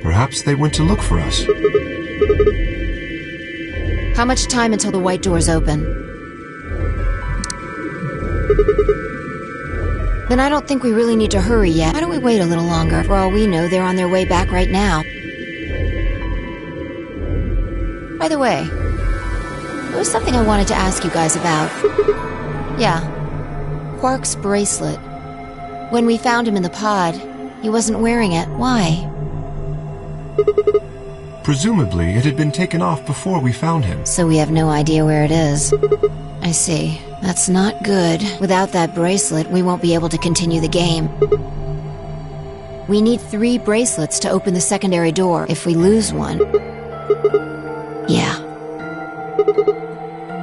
Perhaps they went to look for us. How much time until the white doors open? Then I don't think we really need to hurry yet. Why don't we wait a little longer? For all we know, they're on their way back right now. By the way, there was something I wanted to ask you guys about. Yeah, Quark's bracelet. When we found him in the pod, he wasn't wearing it. Why? Presumably, it had been taken off before we found him. So we have no idea where it is. I see. That's not good. Without that bracelet, we won't be able to continue the game. We need 3 bracelets to open the secondary door. If we lose one... yeah.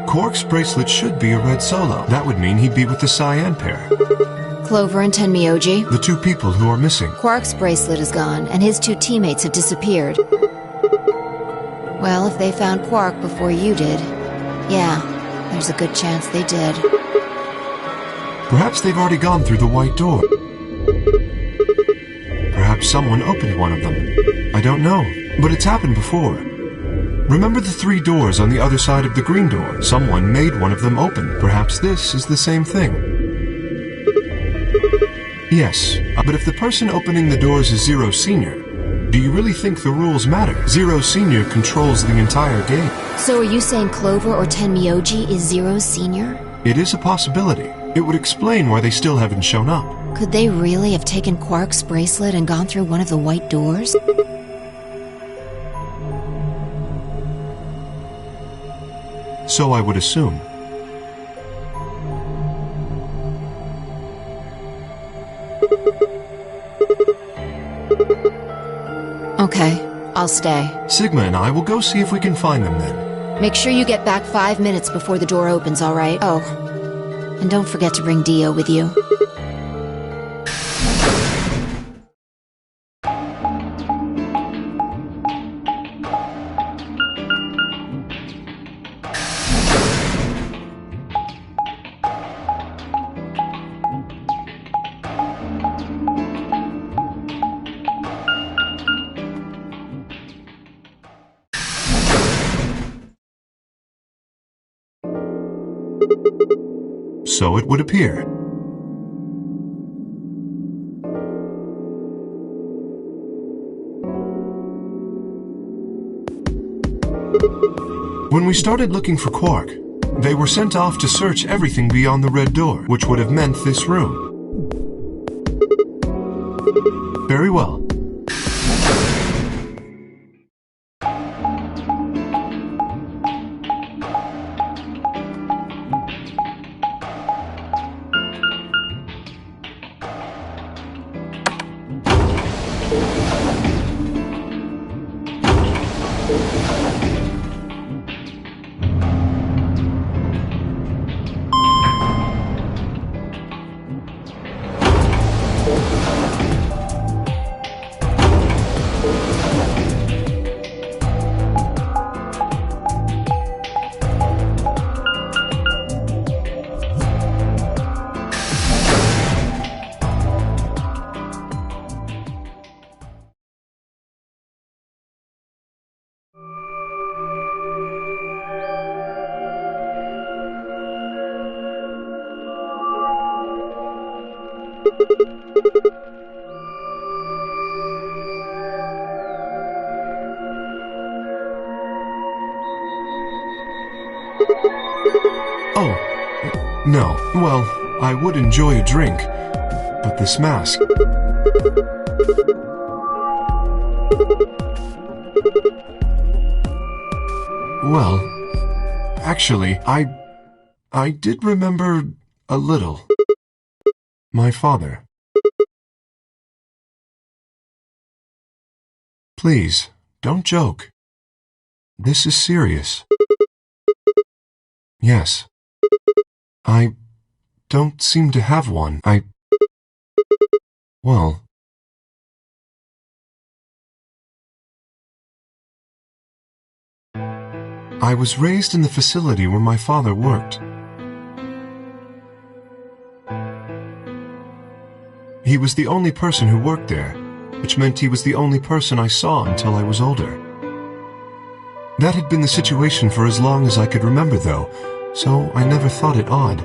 Quark's bracelet should be a red Solo. That would mean he'd be with the Cyan pair. Clover and Tenmyoji? The 2 people who are missing. Quark's bracelet is gone, and his 2 teammates have disappeared. Well, if they found Quark before you did, yeah, there's a good chance they did. Perhaps they've already gone through the white door. Perhaps someone opened one of them. I don't know, but it's happened before. Remember the 3 doors on the other side of the green door? Someone made one of them open. Perhaps this is the same thing. Yes, but if the person opening the doors is Zero Senior, do you really think the rules matter? Zero Senior controls the entire game. So are you saying Clover or Tenmyoji is Zero Senior? It is a possibility. It would explain why they still haven't shown up. Could they really have taken Quark's bracelet and gone through one of the white doors? So I would assume. Okay, I'll stay. Sigma and I will go see if we can find them then. Make sure you get back 5 minutes before the door opens, all right? Oh, and don't forget to bring Dio with you. So it would appear. When we started looking for Quark, they were sent off to search everything beyond the red door, which would have meant this room. Very well. Oh, no. Well, I would enjoy a drink, but this mask... Well, actually, I did remember a little. My father. Please, don't joke. This is serious. Yes. I don't seem to have one. Well... I was raised in the facility where my father worked. He was the only person who worked there, which meant he was the only person I saw until I was older. That had been the situation for as long as I could remember, though, so I never thought it odd.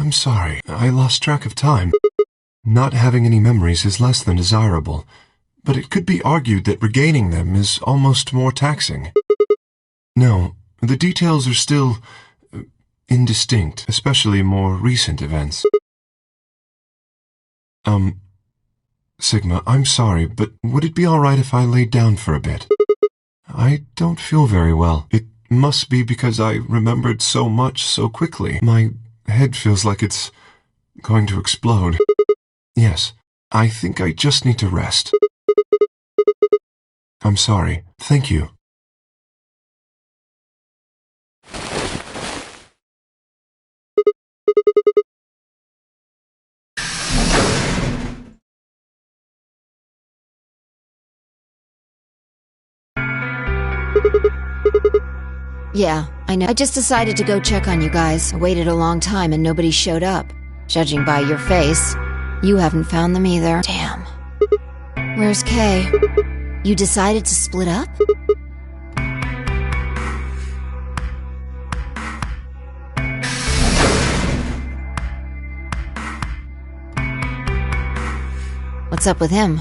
I'm sorry. I lost track of time. Not having any memories is less than desirable, but it could be argued that regaining them is almost more taxing. No, the details are still indistinct, especially more recent events. Sigma, I'm sorry, but would it be all right if I laid down for a bit? I don't feel very well. It must be because I remembered so much so quickly. My head feels like it's going to explode. Yes, I think I just need to rest. I'm sorry. Thank you. Yeah, I know. I just decided to go check on you guys. I waited a long time and nobody showed up. Judging by your face, you haven't found them either. Damn. Where's Kay? You decided to split up? What's up with him?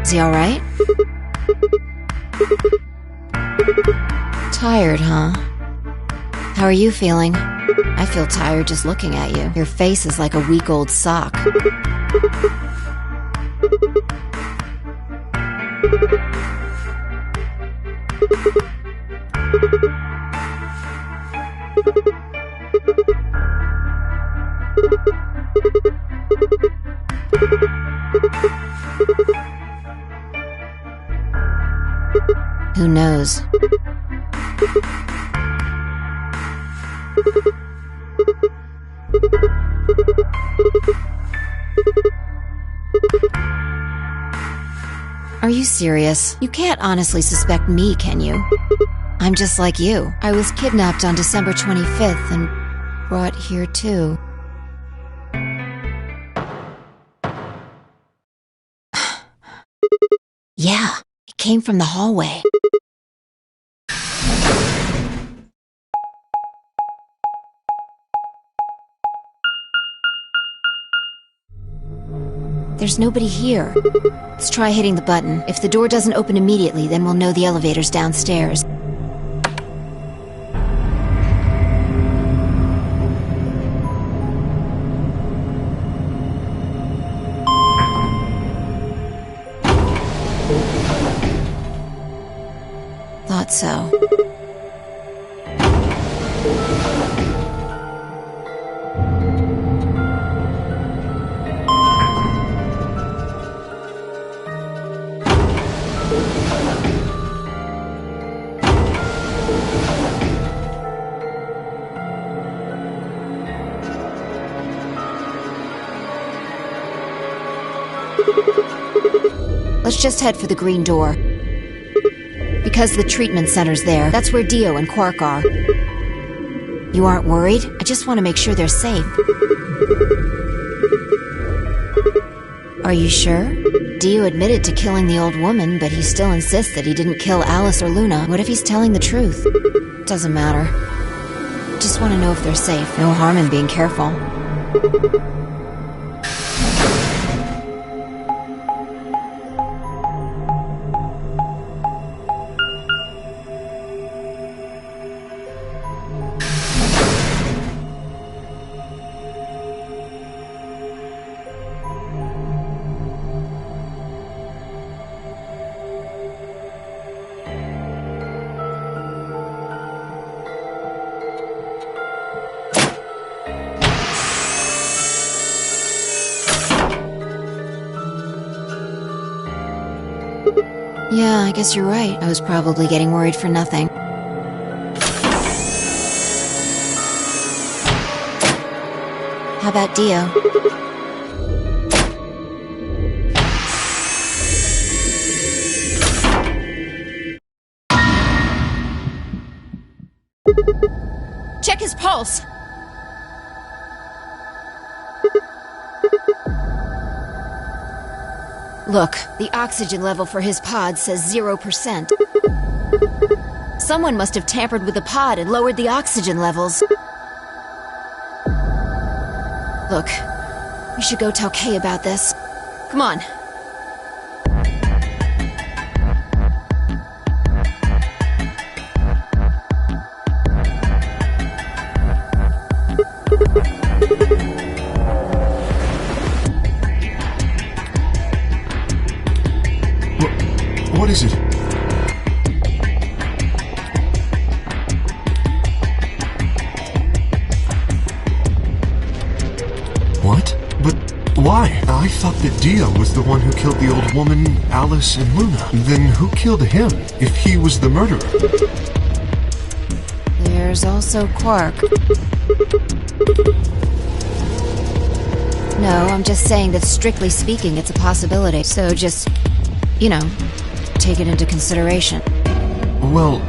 Is he alright? Tired, huh? How are you feeling? I feel tired just looking at you. Your face is like a week-old sock. Who knows? Are you serious? You can't honestly suspect me, can you? I'm just like you. I was kidnapped on December 25th and brought here too. Yeah, it came from the hallway. There's nobody here. Let's try hitting the button. If the door doesn't open immediately, then we'll know the elevator's downstairs. Thought so. Let's just head for the green door. Because the treatment center's there, that's where Dio and Quark are. You aren't worried? I just want to make sure they're safe. Are you sure? Dio admitted to killing the old woman, but he still insists that he didn't kill Alice or Luna. What if he's telling the truth? Doesn't matter. Just want to know if they're safe. No harm in being careful. Yeah, I guess you're right. I was probably getting worried for nothing. How about Dio? Check his pulse! Look, the oxygen level for his pod says 0%. Someone must have tampered with the pod and lowered the oxygen levels. Look, we should go tell Kay about this. Come on. What is it? What? But why? I thought that Dio was the one who killed the old woman, Alice, and Luna. Then who killed him, if he was the murderer? There's also Quark. No, I'm just saying that strictly speaking, it's a possibility. So just, take it into consideration. Well,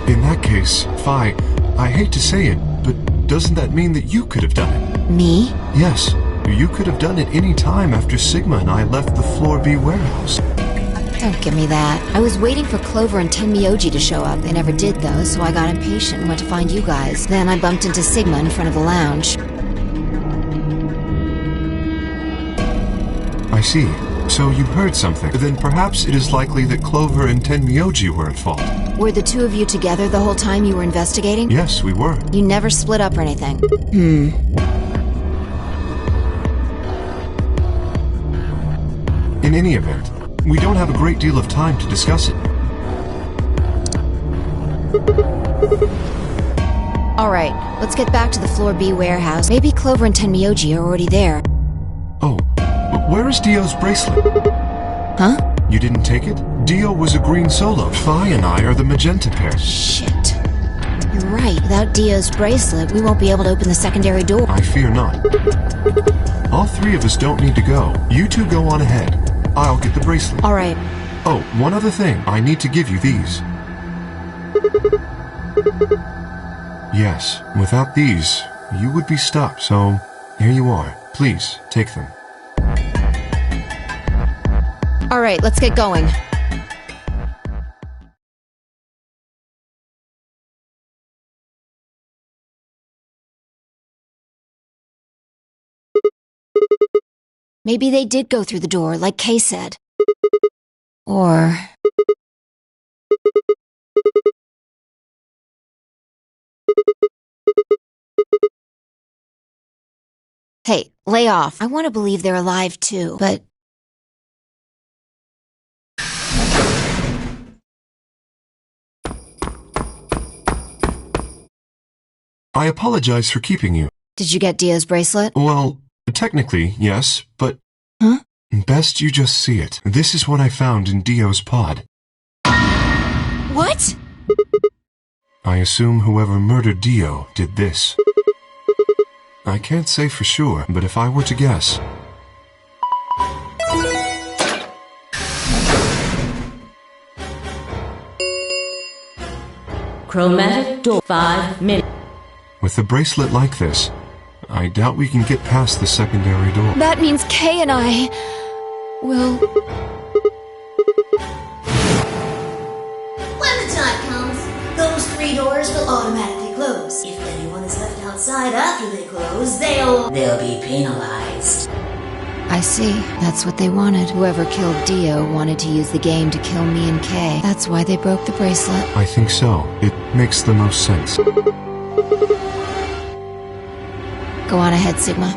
in that case, Phi, I hate to say it, but doesn't that mean that you could have done it? Me? Yes. You could have done it any time after Sigma and I left the Floor B warehouse. Don't give me that. I was waiting for Clover and Tenmyoji to show up. They never did, though, so I got impatient and went to find you guys. Then I bumped into Sigma in front of the lounge. I see. So you heard something. Then perhaps it is likely that Clover and Tenmyoji were at fault. Were the two of you together the whole time you were investigating? Yes, we were. You never split up or anything? In any event, we don't have a great deal of time to discuss it. Alright, let's get back to the Floor B warehouse. Maybe Clover and Tenmyoji are already there. Oh, where is Dio's bracelet? Huh? You didn't take it? Dio was a green solo. Phi and I are the magenta pair. Shit. You're right. Without Dio's bracelet, we won't be able to open the secondary door. I fear not. All three of us don't need to go. You two go on ahead. I'll get the bracelet. Alright. Oh, one other thing. I need to give you these. Yes, without these, you would be stuck. So, here you are. Please, take them. Alright, let's get going. Maybe they did go through the door, like Kay said. Or... Hey, lay off. I want to believe they're alive too, but... I apologize for keeping you. Did you get Dio's bracelet? Well, technically, yes, but... Huh? Best you just see it. This is what I found in Dio's pod. What? I assume whoever murdered Dio did this. I can't say for sure, but if I were to guess... Chromatic door. 5 minutes. With a bracelet like this, I doubt we can get past the secondary door. That means Kay and I... will... When the time comes, those 3 doors will automatically close. If anyone is left outside after they close, they'll be penalized. I see. That's what they wanted. Whoever killed Dio wanted to use the game to kill me and Kay. That's why they broke the bracelet. I think so. It makes the most sense. Go on ahead, Sigma.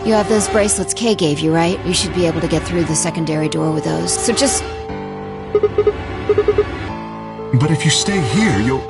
You have those bracelets Kay gave you, right? You should be able to get through the secondary door with those. So just... But if you stay here, you'll...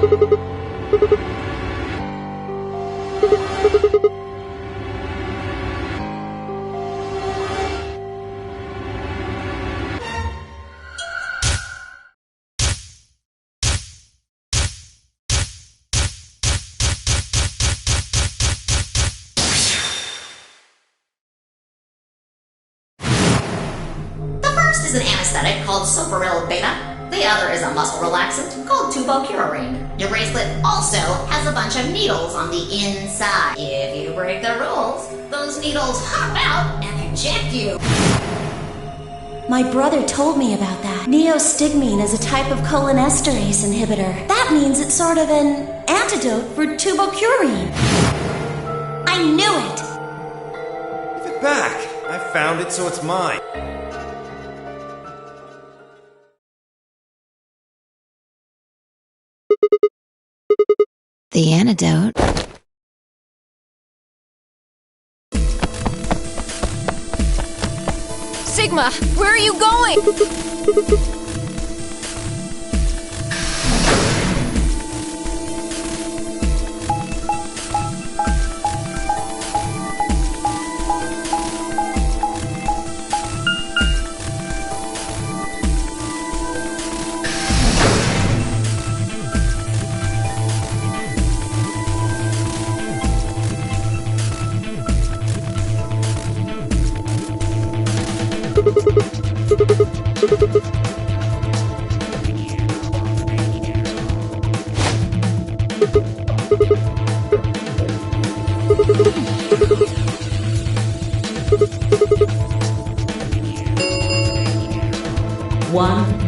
First is an anesthetic called Soparil Beta. The other is a muscle relaxant called Tubocurarine. Your bracelet also has a bunch of needles on the inside. If you break the rules, those needles hop out and inject you. My brother told me about that. Neostigmine is a type of cholinesterase inhibitor. That means it's sort of an antidote for tubocurine. I knew it! back! I found it, so it's mine. The antidote. Sigma, where are you going?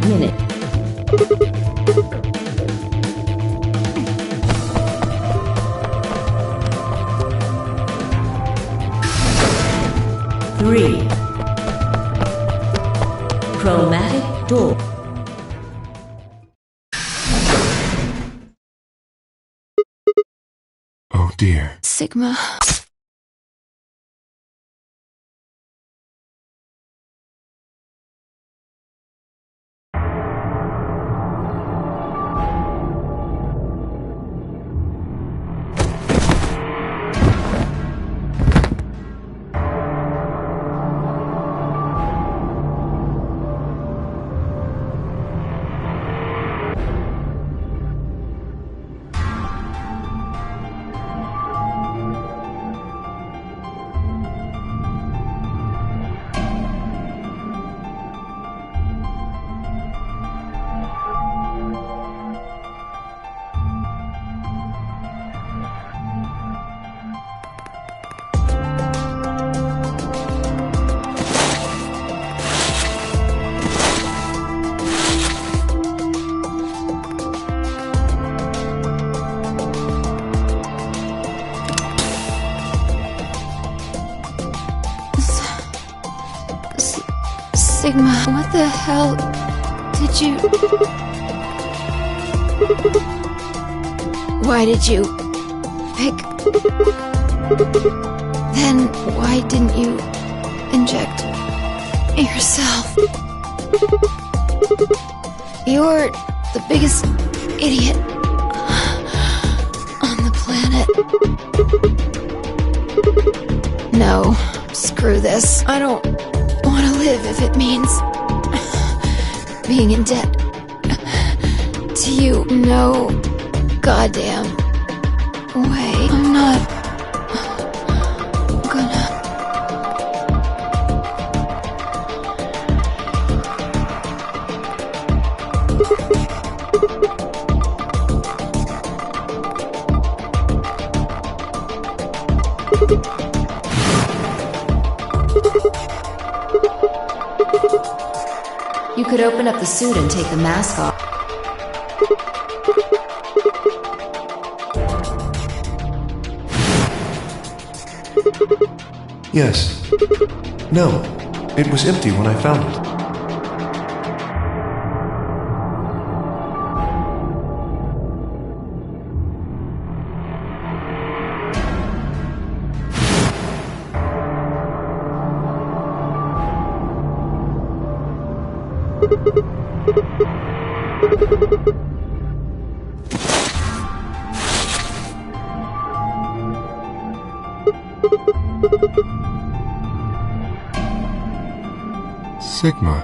Minute. Three. Chromatic door. Oh dear. Sigma. Sigma, what the hell did you... Why did you pick... Then why didn't you inject yourself? You're the biggest idiot on the planet. No, screw this. I don't want to live if it means being in debt to you. No goddamn way. I'm not gonna. You could open up the suit and take the mask off. Yes. No. It was empty when I found it. Sigma.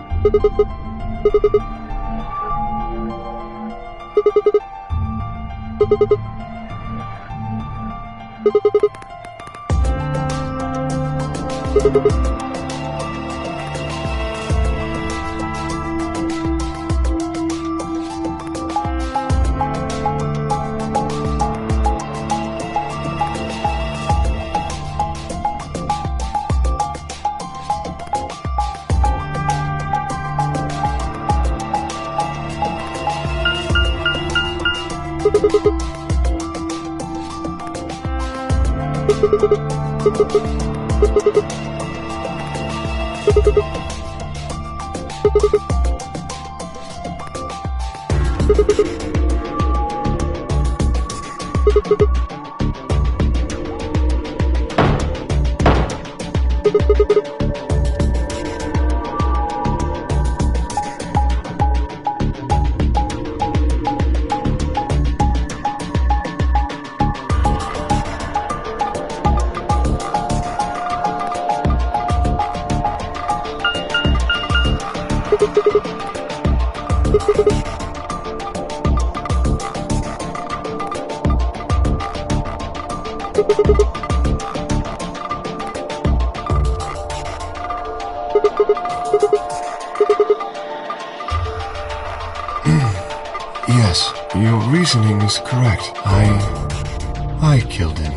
Yes, your reasoning is correct. I killed him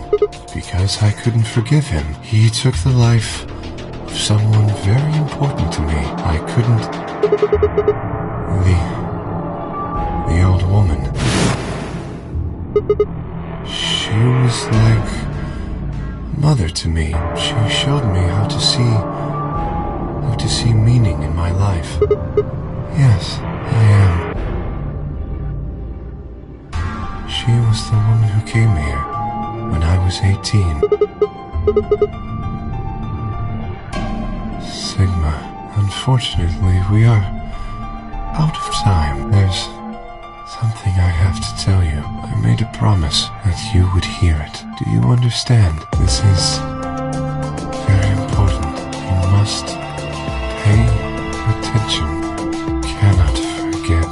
because I couldn't forgive him. He took the life of someone very important to me. I couldn't... The old woman. She was like a mother to me. She showed me how to see meaning in my life. Yes, I am. She was the woman who came here when I was 18. Sigma, unfortunately, we are out of time. There's something I have to tell you. I made a promise that you would hear it. Do you understand? This is very important. You must pay attention. Cannot forget.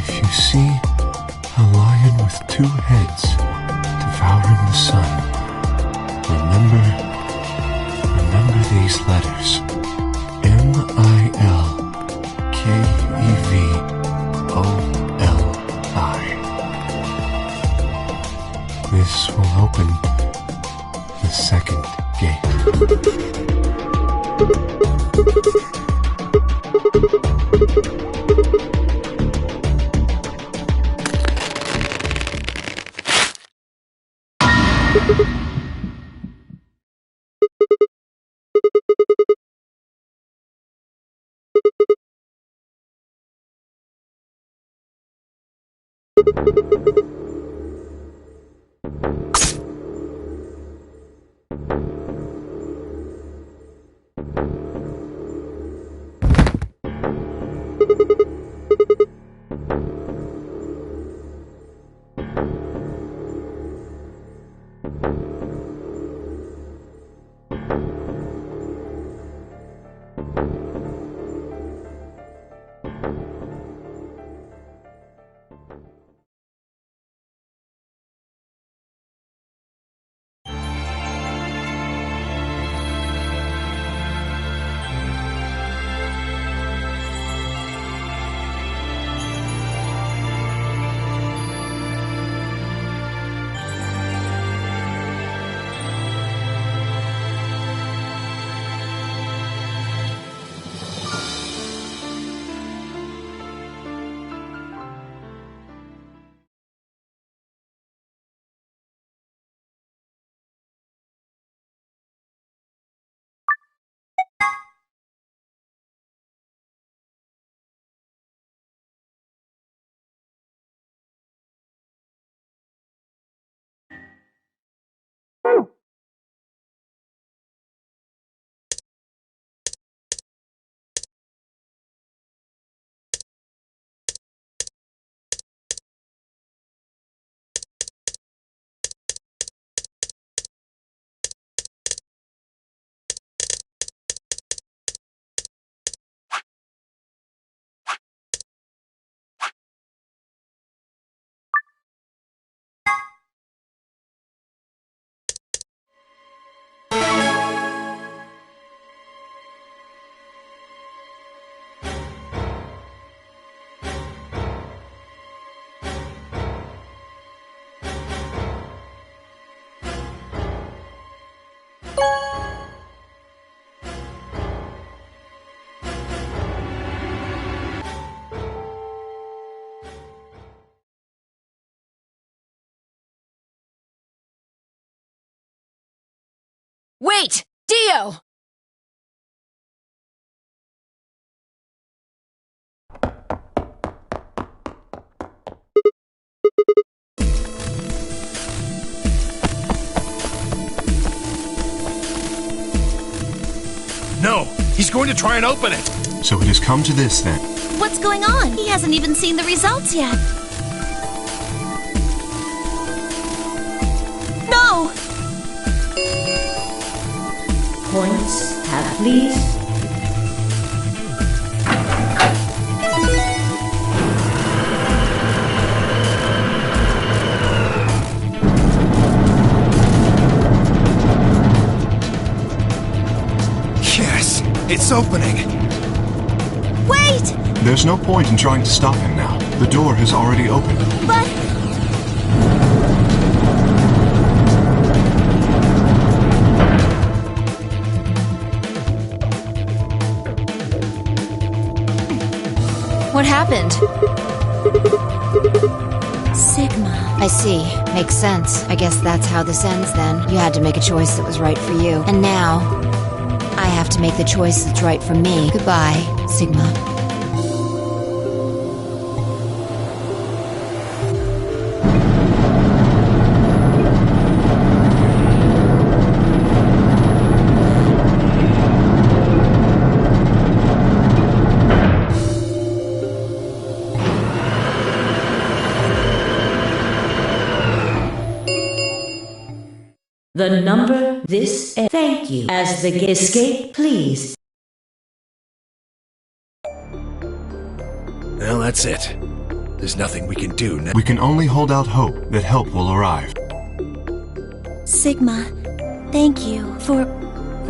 If you see a lion with two heads devouring the sun, remember these letters. Milkevoli. This will open the second gate. Wait! Dio! No! He's going to try and open it! So it has come to this, then. What's going on? He hasn't even seen the results yet. No! Points have please. Yes! It's opening! Wait! There's no point in trying to stop him now. The door has already opened. But... What happened? Sigma. I see. Makes sense. I guess that's how this ends then. You had to make a choice that was right for you. And now, I have to make the choice that's right for me. Goodbye, Sigma. The number this thank you as the escape please. Well, that's it. There's nothing we can do now. We can only hold out hope that help will arrive. Sigma, thank you for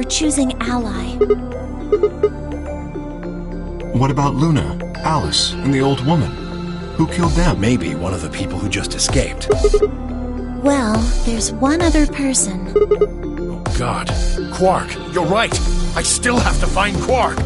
choosing Ally. What about Luna, Alice, and the old woman? Who killed them? Maybe one of the people who just escaped. Well, there's one other person. Oh, God. Quark, you're right! I still have to find Quark!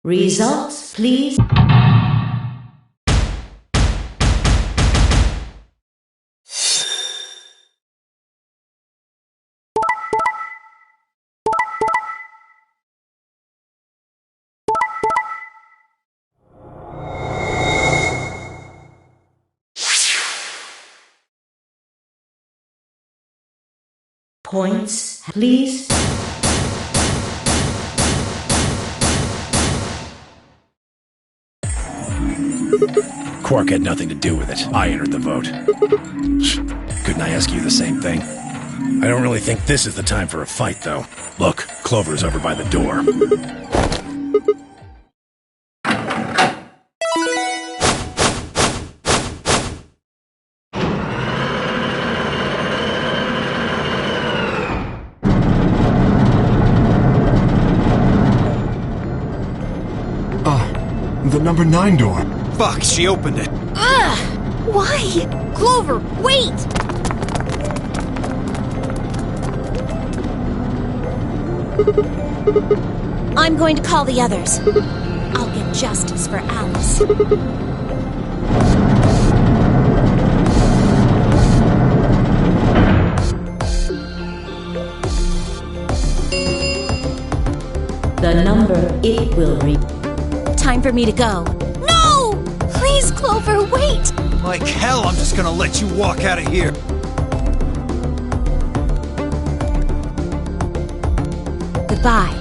Results please. Points please. Quark had nothing to do with it. I entered the vote. Couldn't I ask you the same thing? I don't really think this is the time for a fight, though. Look, Clover's over by the door. The number 9 door. Fuck, she opened it. Ugh! Why? Clover, wait! I'm going to call the others. I'll get justice for Alice. The number it will read. Time for me to go. No! Please, Clover, wait! Like hell, I'm just gonna let you walk out of here. Goodbye.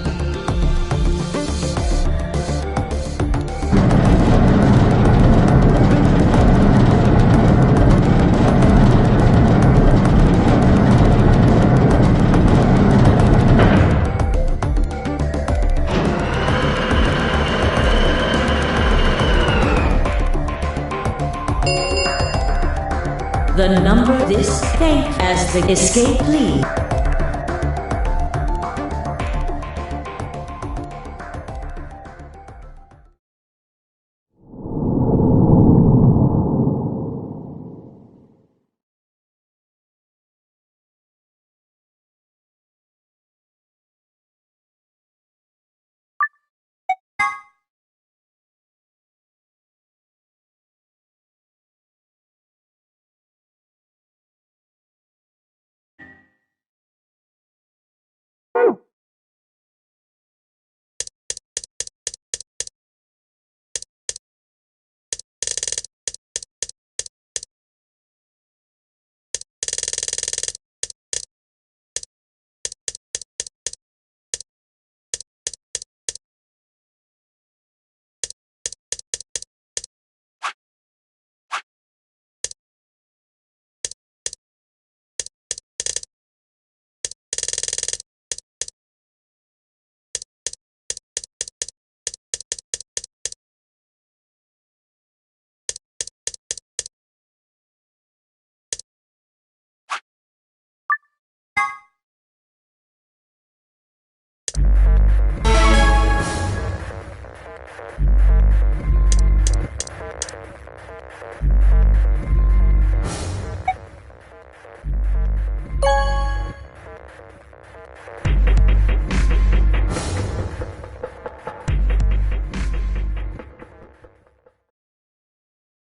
The number this thank as the escape lead.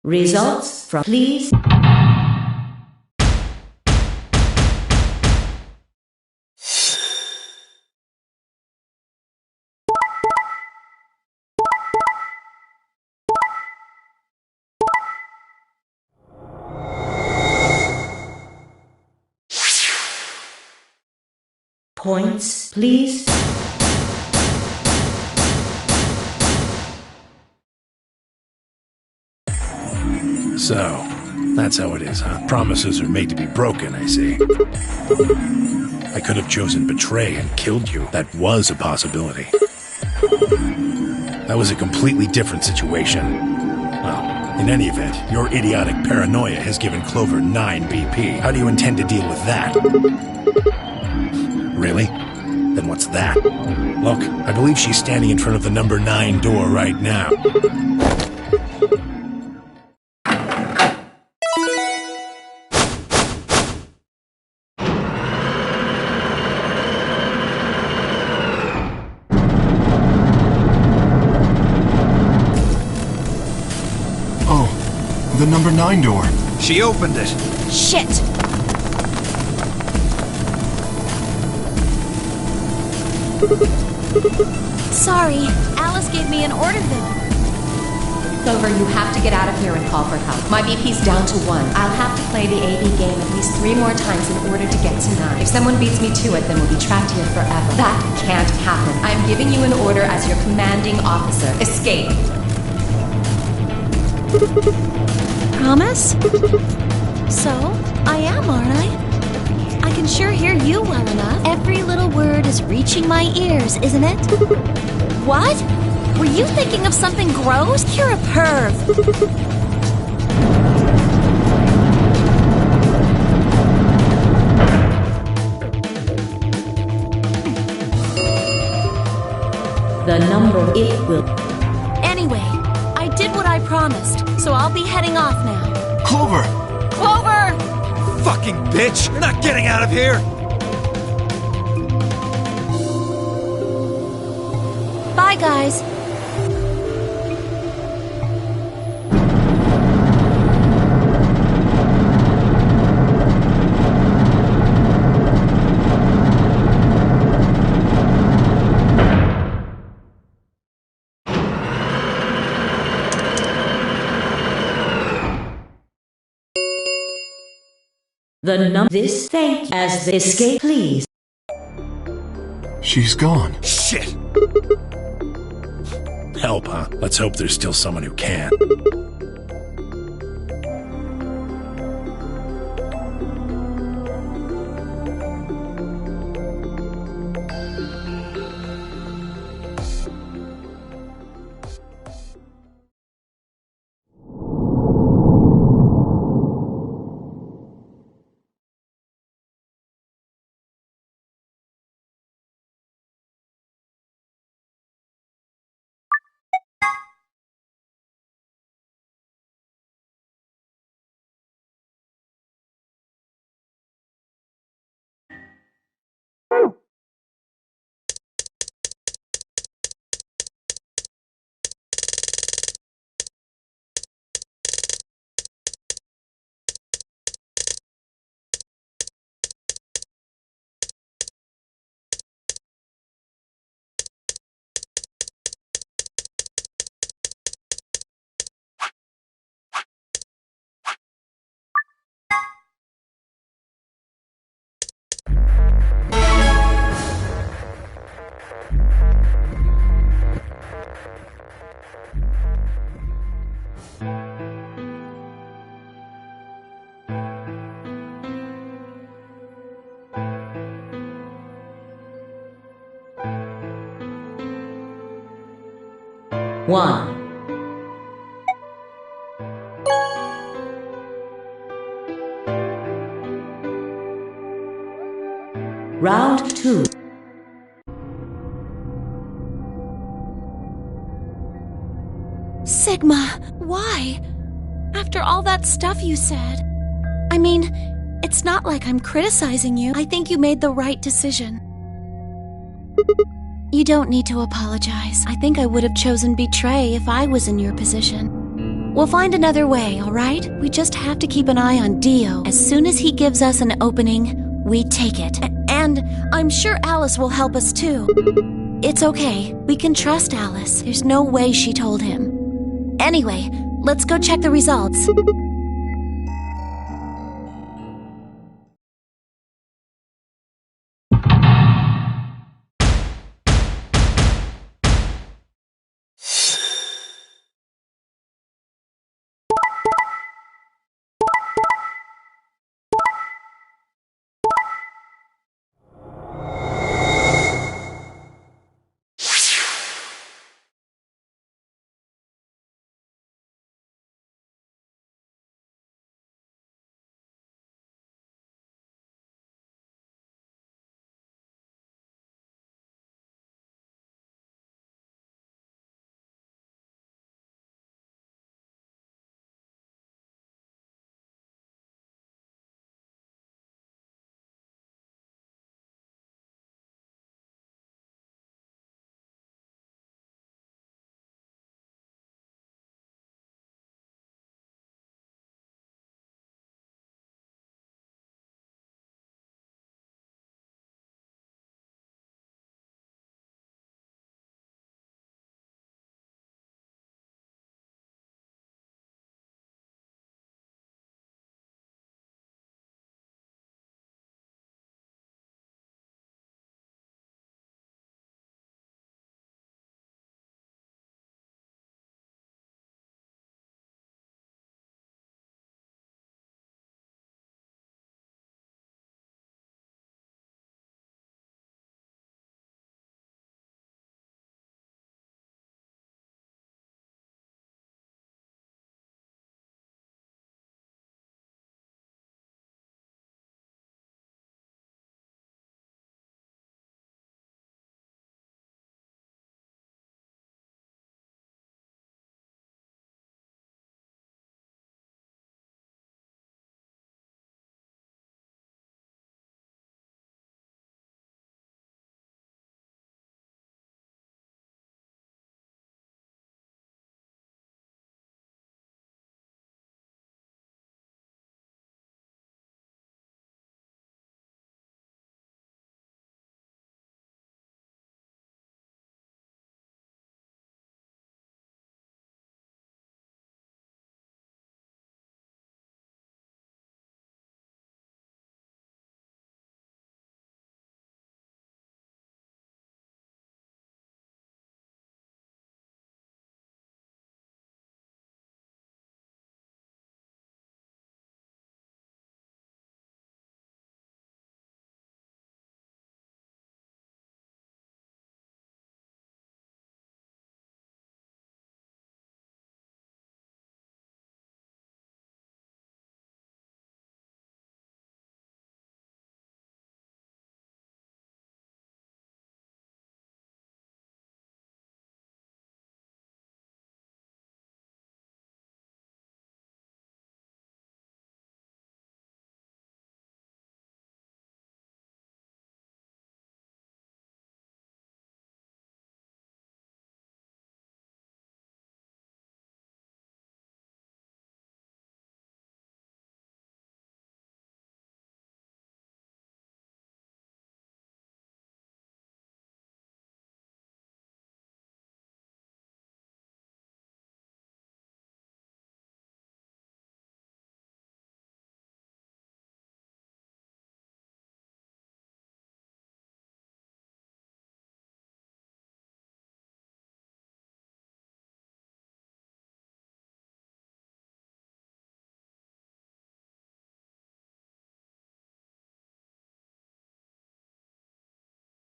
Results from please. Points, please. So, that's how it is, huh? Promises are made to be broken, I see. I could have chosen betray and killed you. That was a possibility. That was a completely different situation. Well, in any event, your idiotic paranoia has given Clover 9 BP. How do you intend to deal with that? Really? Then what's that? Look, I believe she's standing in front of the number 9 door right now. The number 9 door. She opened it. Shit! Sorry, Alice gave me an order there. Clover, you have to get out of here and call for help. My BP's down to 1. I'll have to play the AB game at least 3 more times in order to get to 9. If someone beats me to it, then we'll be trapped here forever. That can't happen. I'm giving you an order as your commanding officer. Escape. Promise? So, I am, aren't I? I can sure hear you well enough. Every little word is reaching my ears, isn't it? What? Were you thinking of something gross? You're a perv. The number it will. Anyway, I did what I promised, so I'll be heading off now. Clover! Clover! Fucking bitch! You're not getting out of here! Bye, guys. The number this thank you as the escape, please. She's gone. Shit! Help, huh? Let's hope there's still someone who can. One. Round 2. Sigma, why? After all that stuff you said. I mean, it's not like I'm criticizing you. I think you made the right decision. You don't need to apologize. I think I would have chosen betray if I was in your position. We'll find another way, alright? We just have to keep an eye on Dio. As soon as he gives us an opening, we take it. And I'm sure Alice will help us too. It's okay. We can trust Alice. There's no way she told him. Anyway, let's go check the results.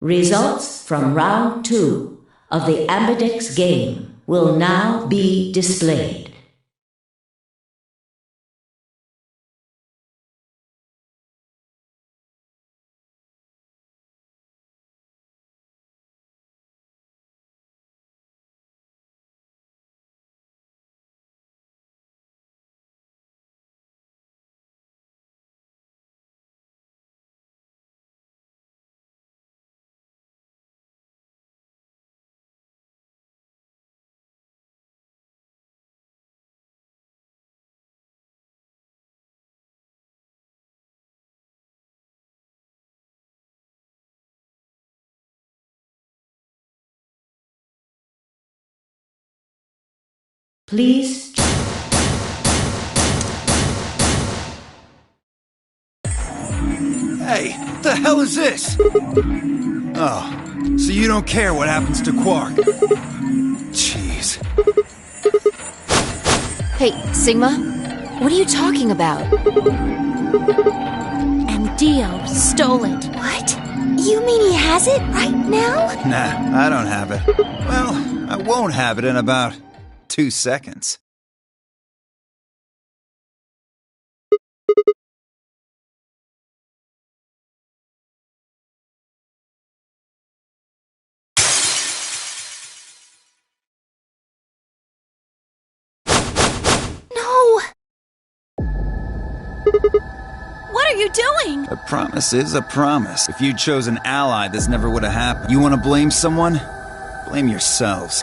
Results from round 2 of the Ambidex game will now be displayed. Please. Hey, what the hell is this? Oh, so you don't care what happens to Quark? Jeez. Hey, Sigma? What are you talking about? And Dio stole it. What? You mean he has it right now? Nah, I don't have it. Well, I won't have it in about 2 seconds. No! What are you doing? A promise is a promise. If you'd chose an ally, this never would have happened. You want to blame someone? Blame yourselves.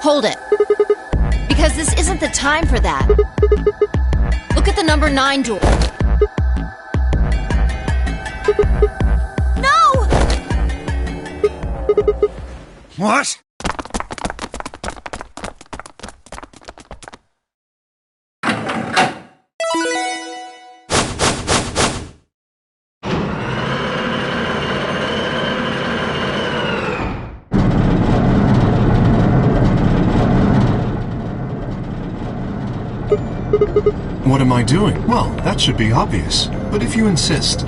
Hold it. Because this isn't the time for that. Look at the number 9 door. No! What? What am I doing? Well, that should be obvious. But if you insist,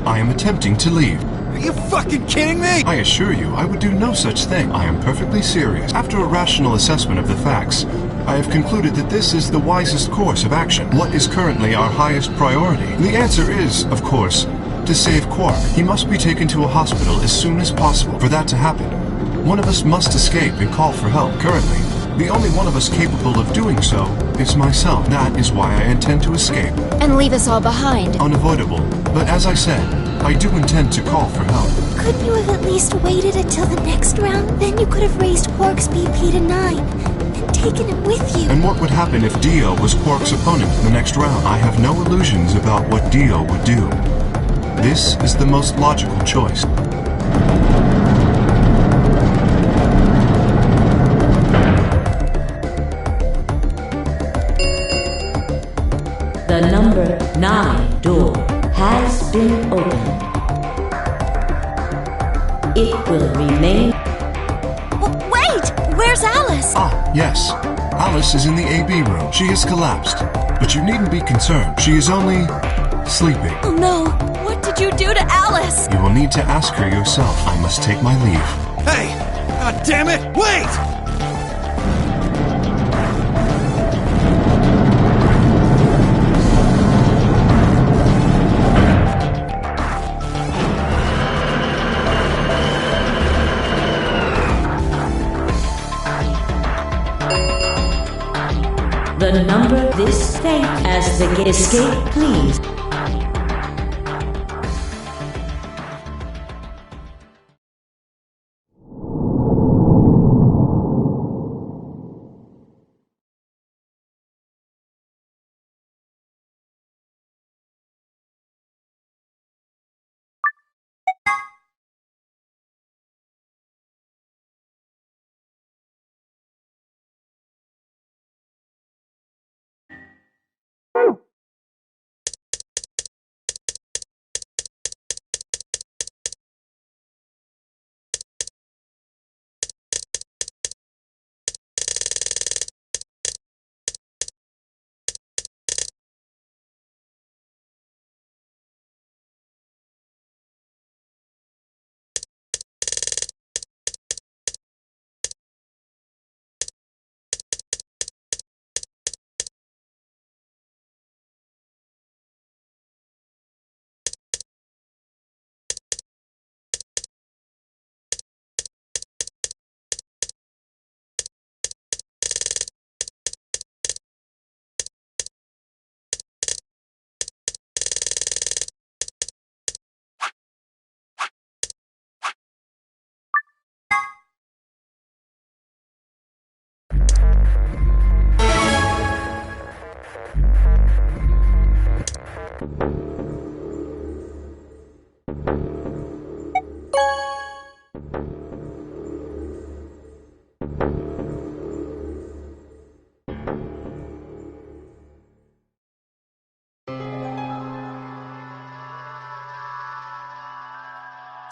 I am attempting to leave. Are you fucking kidding me? I assure you, I would do no such thing. I am perfectly serious. After a rational assessment of the facts, I have concluded that this is the wisest course of action. What is currently our highest priority? The answer is, of course, to save Quark. He must be taken to a hospital as soon as possible. For that to happen, one of us must escape and call for help. Currently, the only one of us capable of doing so is myself. That is why I intend to escape. And leave us all behind. Unavoidable. But as I said, I do intend to call for help. Couldn't you have at least waited until the next round? Then you could have raised Quark's BP to 9 and taken him with you. And what would happen if Dio was Quark's opponent in the next round? I have no illusions about what Dio would do. This is the most logical choice. The number 9 door has been opened. It will remain. Wait! Where's Alice? Ah, yes. Alice is in the AB room. She has collapsed. But you needn't be concerned. She is only sleeping. Oh no! What did you do to Alice? You will need to ask her yourself. I must take my leave. Hey! God damn it! Wait! The number this thank as the escape, please.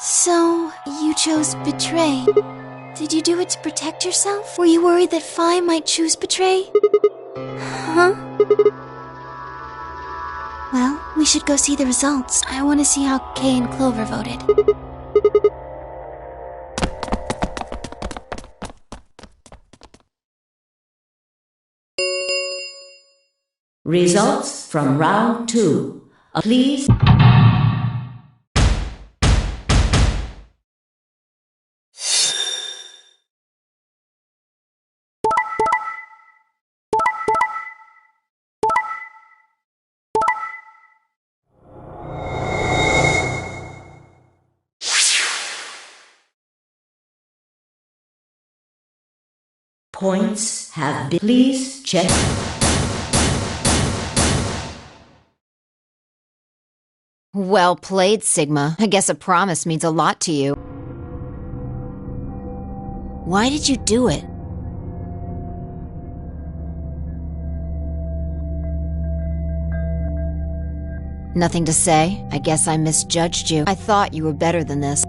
So, you chose betray. Did you do it to protect yourself? Were you worried that Phi might choose betray? Huh? Well, we should go see the results. I want to see how Kay and Clover voted. Results from round 2. Please. Points have been. Please check. Well played, Sigma. I guess a promise means a lot to you. Why did you do it? Nothing to say. I guess I misjudged you. I thought you were better than this.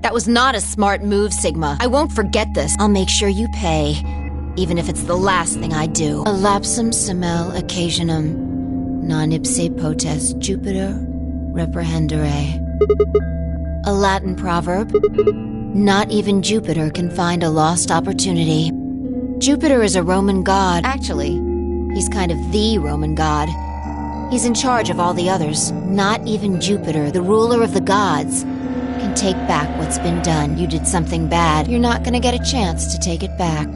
That was not a smart move, Sigma. I won't forget this. I'll make sure you pay, even if it's the last thing I do. A lapsum semel occasionum, non ipse potest Jupiter reprehendere. A Latin proverb. Not even Jupiter can find a lost opportunity. Jupiter is a Roman god. Actually, he's kind of the Roman god. He's in charge of all the others. Not even Jupiter, the ruler of the gods, can take back what's been done. You did something bad. You're not gonna get a chance to take it back.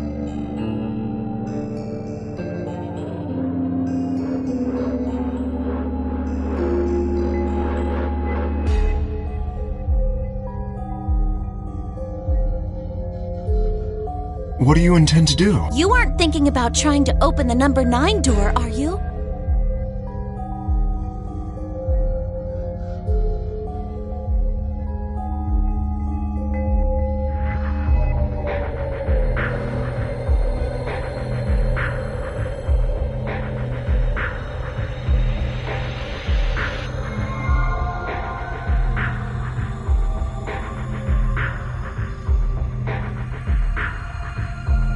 What do you intend to do? You aren't thinking about trying to open the number 9 door, are you?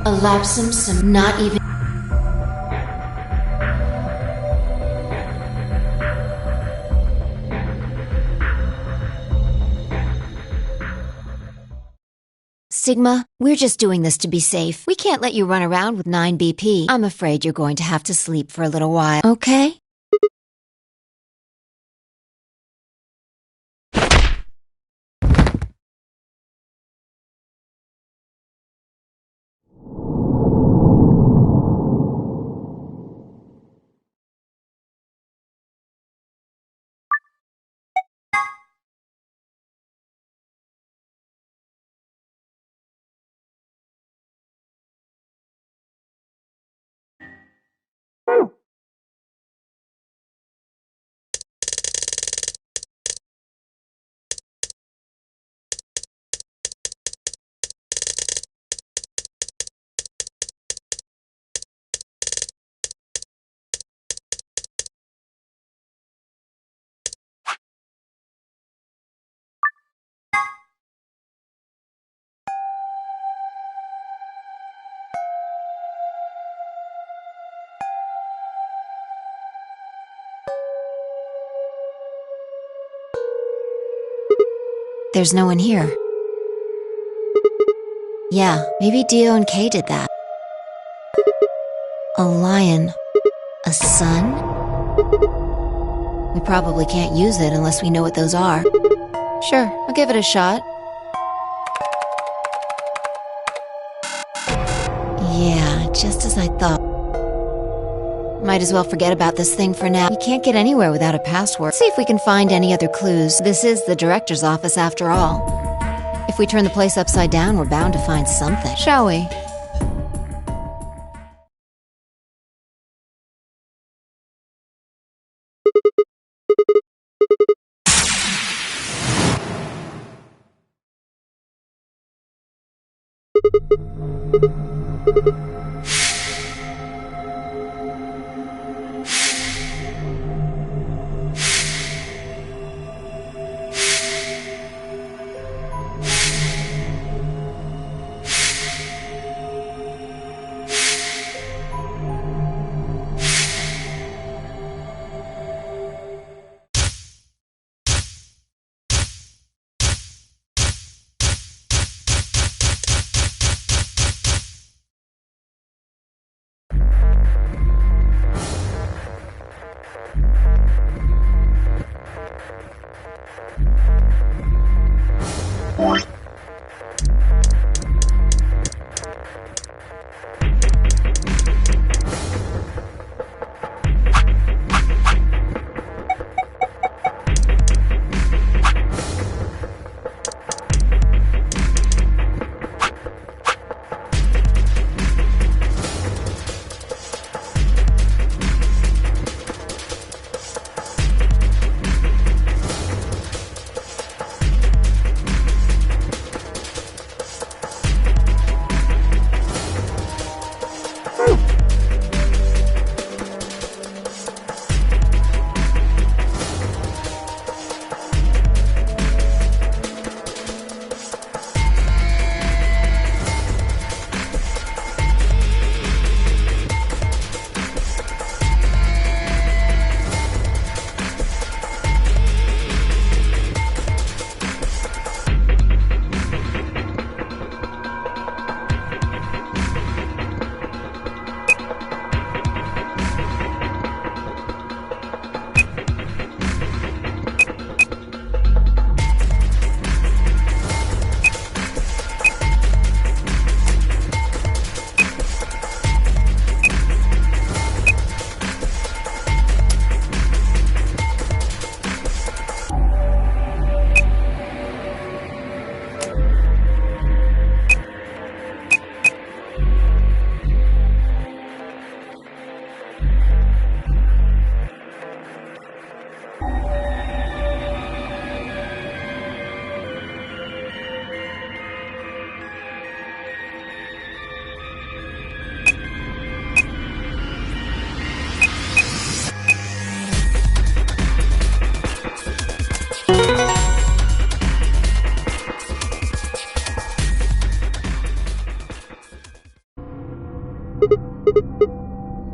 A lapsum sem not even. Sigma, we're just doing this to be safe. We can't let you run around with 9 BP. I'm afraid you're going to have to sleep for a little while, okay? There's no one here. Yeah, maybe Dio and Kay did that. A lion. A sun? We probably can't use it unless we know what those are. Sure, I'll give it a shot. Yeah, just as I thought. Might as well forget about this thing for now. You can't get anywhere without a password. See if we can find any other clues. This is the director's office after all. If we turn the place upside down, we're bound to find something, shall we?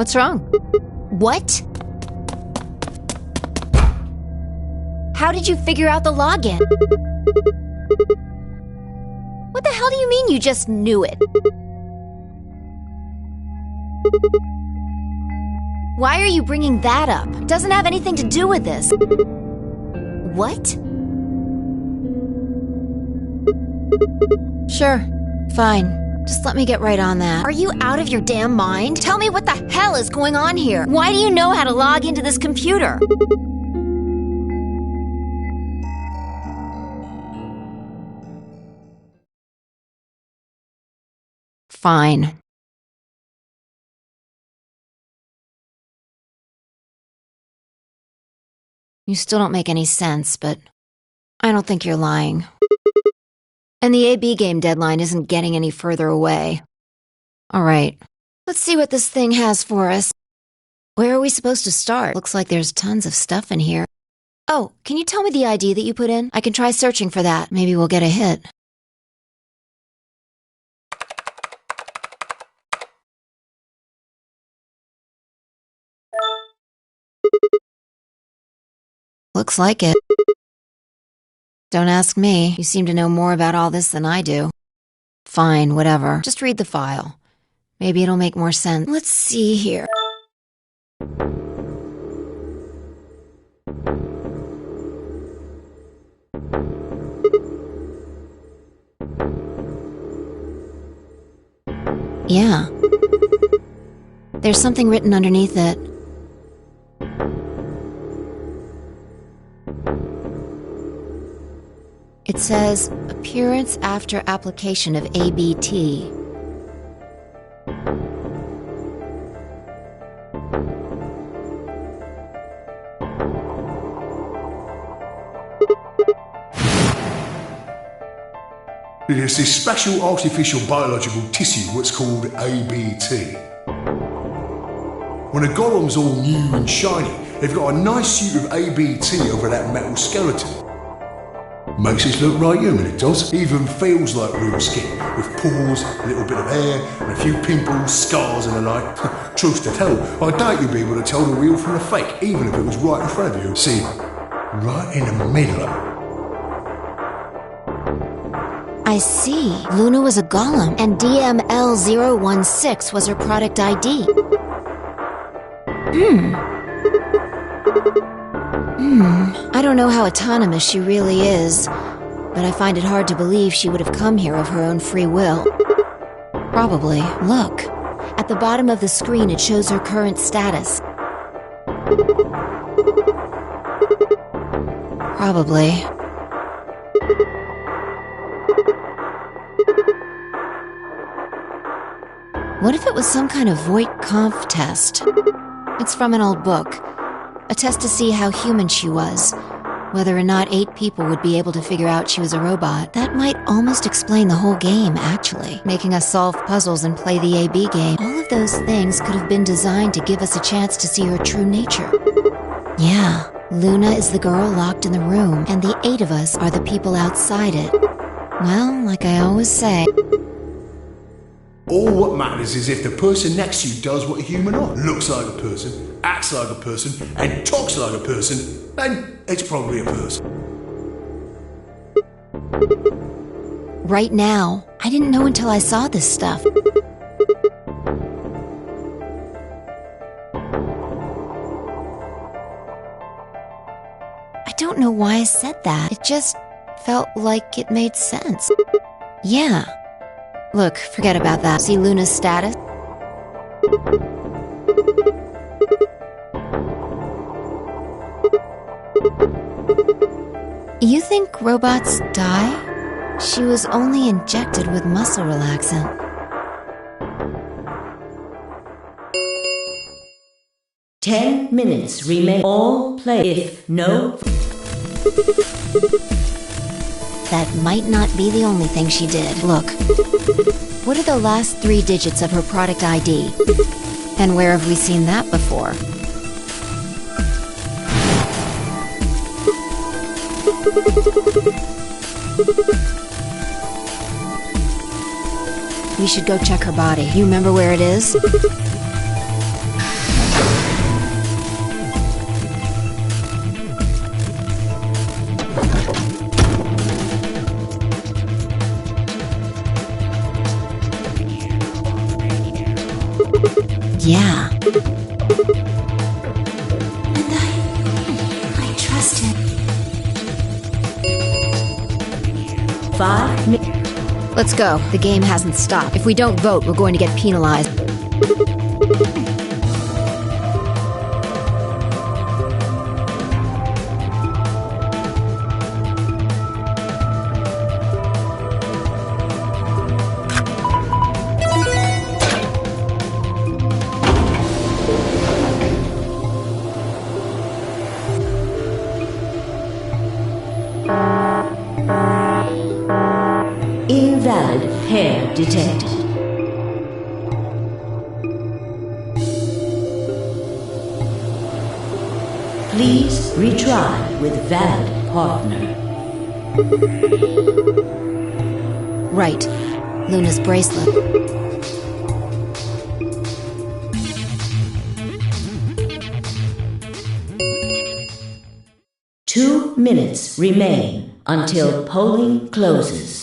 What's wrong? What? How did you figure out the login? What the hell do you mean you just knew it? Why are you bringing that up? It doesn't have anything to do with this. What? Sure, fine. Just let me get right on that. Are you out of your damn mind? Tell me what the hell is going on here. Why do you know how to log into this computer? Fine. You still don't make any sense, but I don't think you're lying. And the AB game deadline isn't getting any further away. All right, let's see what this thing has for us. Where are we supposed to start? Looks like there's tons of stuff in here. Oh, can you tell me the ID that you put in? I can try searching for that. Maybe we'll get a hit. Looks like it. Don't ask me. You seem to know more about all this than I do. Fine, whatever. Just read the file. Maybe it'll make more sense. Let's see here. Yeah. There's something written underneath it. It says, appearance after application of ABT. There's this special artificial biological tissue what's called ABT. When a golem's all new and shiny, they've got a nice suit of ABT over that metal skeleton. Makes us look right human, it does. Even feels like real skin, with pores, a little bit of hair, and a few pimples, scars and the like. Truth to tell, I doubt you'd be able to tell the real from the fake, even if it was right in front of you. See, right in the middle. I see. Luna was a golem, and DML016 was her product ID. I don't know how autonomous she really is, but I find it hard to believe she would have come here of her own free will. Probably. Look. At the bottom of the screen, it shows her current status. Probably. What if it was some kind of Voight-Kampff test? It's from an old book. A test to see how human she was. Whether or not 8 people would be able to figure out she was a robot. That might almost explain the whole game, actually. Making us solve puzzles and play the AB game. All of those things could have been designed to give us a chance to see her true nature. Yeah, Luna is the girl locked in the room, and the 8 of us are the people outside it. Well, like I always say... All what matters is if the person next to you does what a human ought. Looks like a person, acts like a person, and talks like a person, then it's probably a person. Right now, I didn't know until I saw this stuff. I don't know why I said that. It just felt like it made sense. Yeah. Look, forget about that. See Luna's status? You think robots die? She was only injected with muscle relaxant. Ten minutes remain. All play if no... That might not be the only thing she did. Look. What are the last 3 digits of her product ID? And where have we seen that before? We should go check her body. You remember where it is? Yeah. And I trust him. 5 minutes. Let's go. The game hasn't stopped. If we don't vote, we're going to get penalized. Invalid pair detected. Please retry with valid partner. Right. Luna's bracelet. Two minutes remain until polling closes.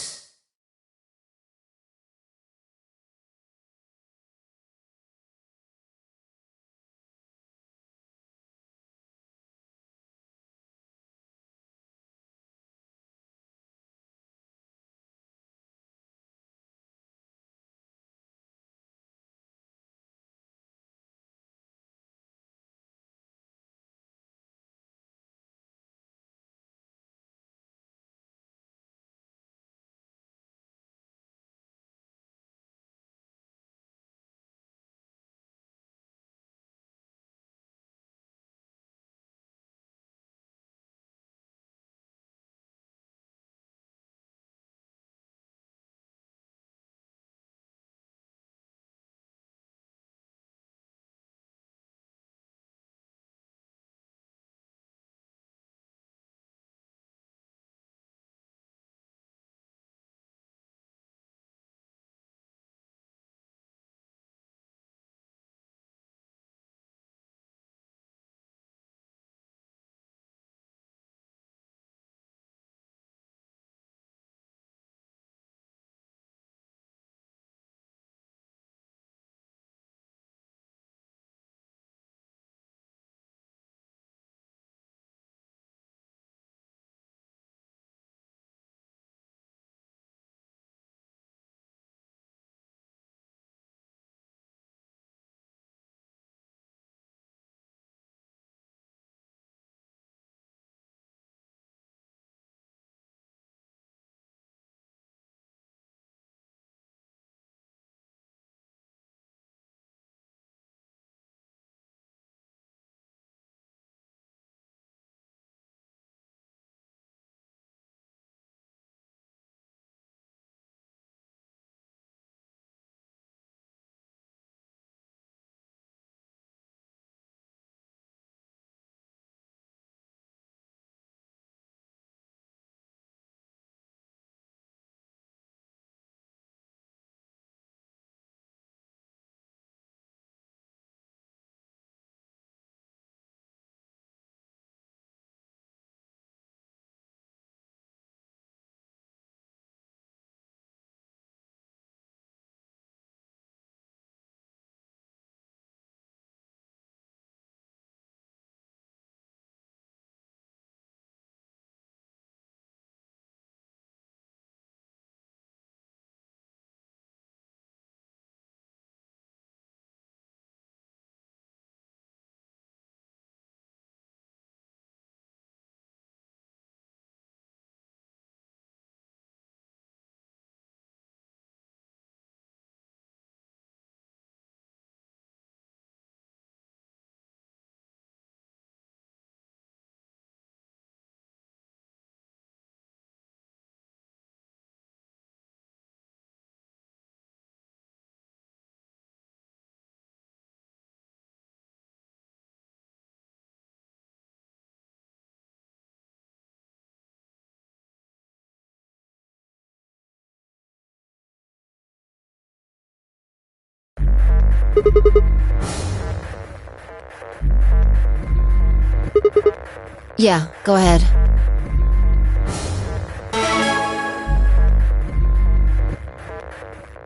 Yeah, go ahead.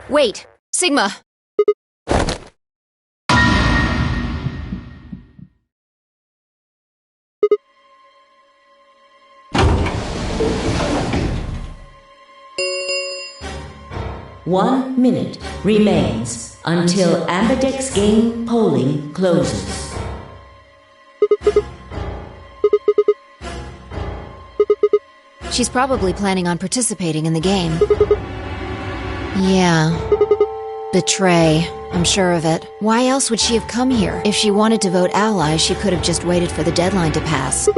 Wait! Sigma! One minute remains until Ambidex game polling closes. She's probably planning on participating in the game. Yeah. Betray. I'm sure of it. Why else would she have come here? If she wanted to vote allies, she could have just waited for the deadline to pass.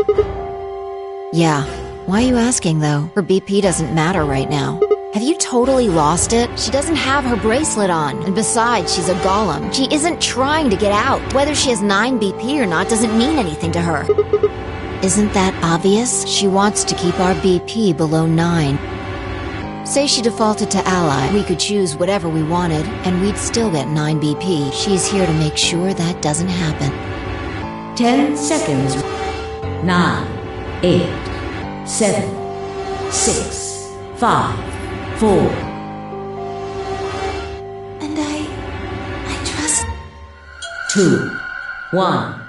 Yeah. Why are you asking, though? Her BP doesn't matter right now. Have you totally lost it? She doesn't have her bracelet on. And besides, she's a golem. She isn't trying to get out. Whether she has 9 BP or not doesn't mean anything to her. Isn't that obvious? She wants to keep our BP below 9. Say she defaulted to ally. We could choose whatever we wanted, and we'd still get 9 BP. She's here to make sure that doesn't happen. 10 seconds. 9, 8, 7, 6, 5, 4. And I trust... 2, 1.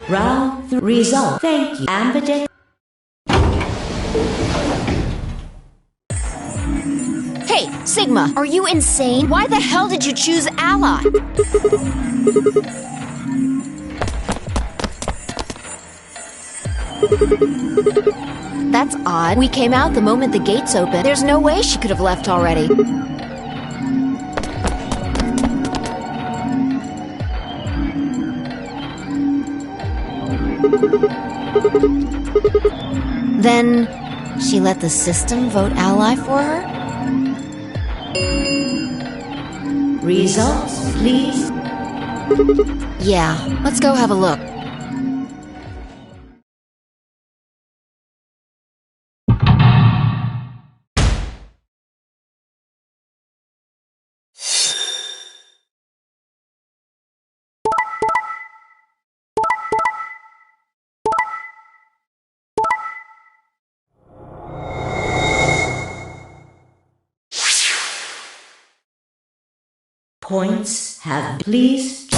Round 3 result. Thank you, Ambidex. Hey, Sigma, are you insane? Why the hell did you choose ally? That's odd. We came out the moment the gates opened. There's no way she could have left already. Then, she let the system vote ally for her? Results, please. Yeah, let's go have a look. Points have please.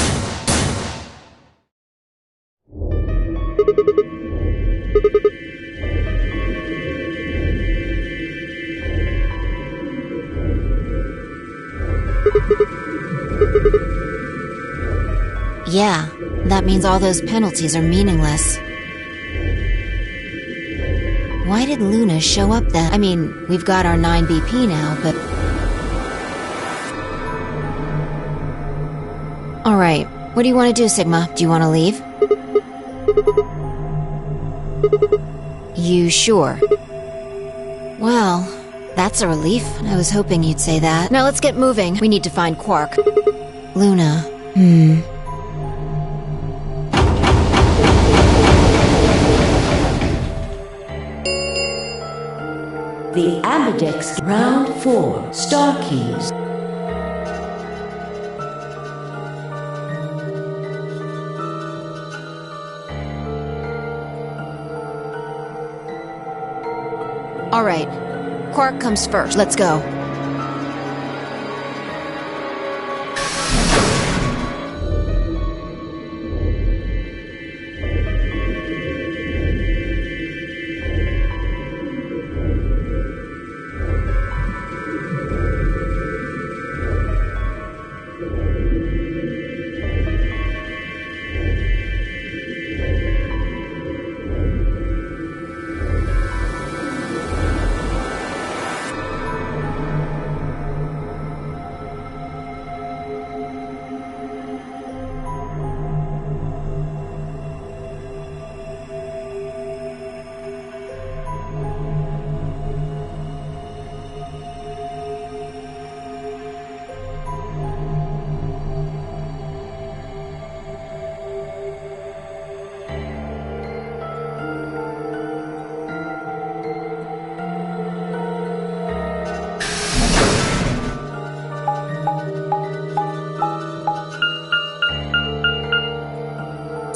Yeah, that means all those penalties are meaningless. Why did Luna show up then? I mean, we've got our 9 BP now, but... Alright, what do you want to do, Sigma? Do you want to leave? You sure? Well, that's a relief. I was hoping you'd say that. Now let's get moving. We need to find Quark. Luna. The Ambidex round 4 star keys. All right. Quark comes first. Let's go.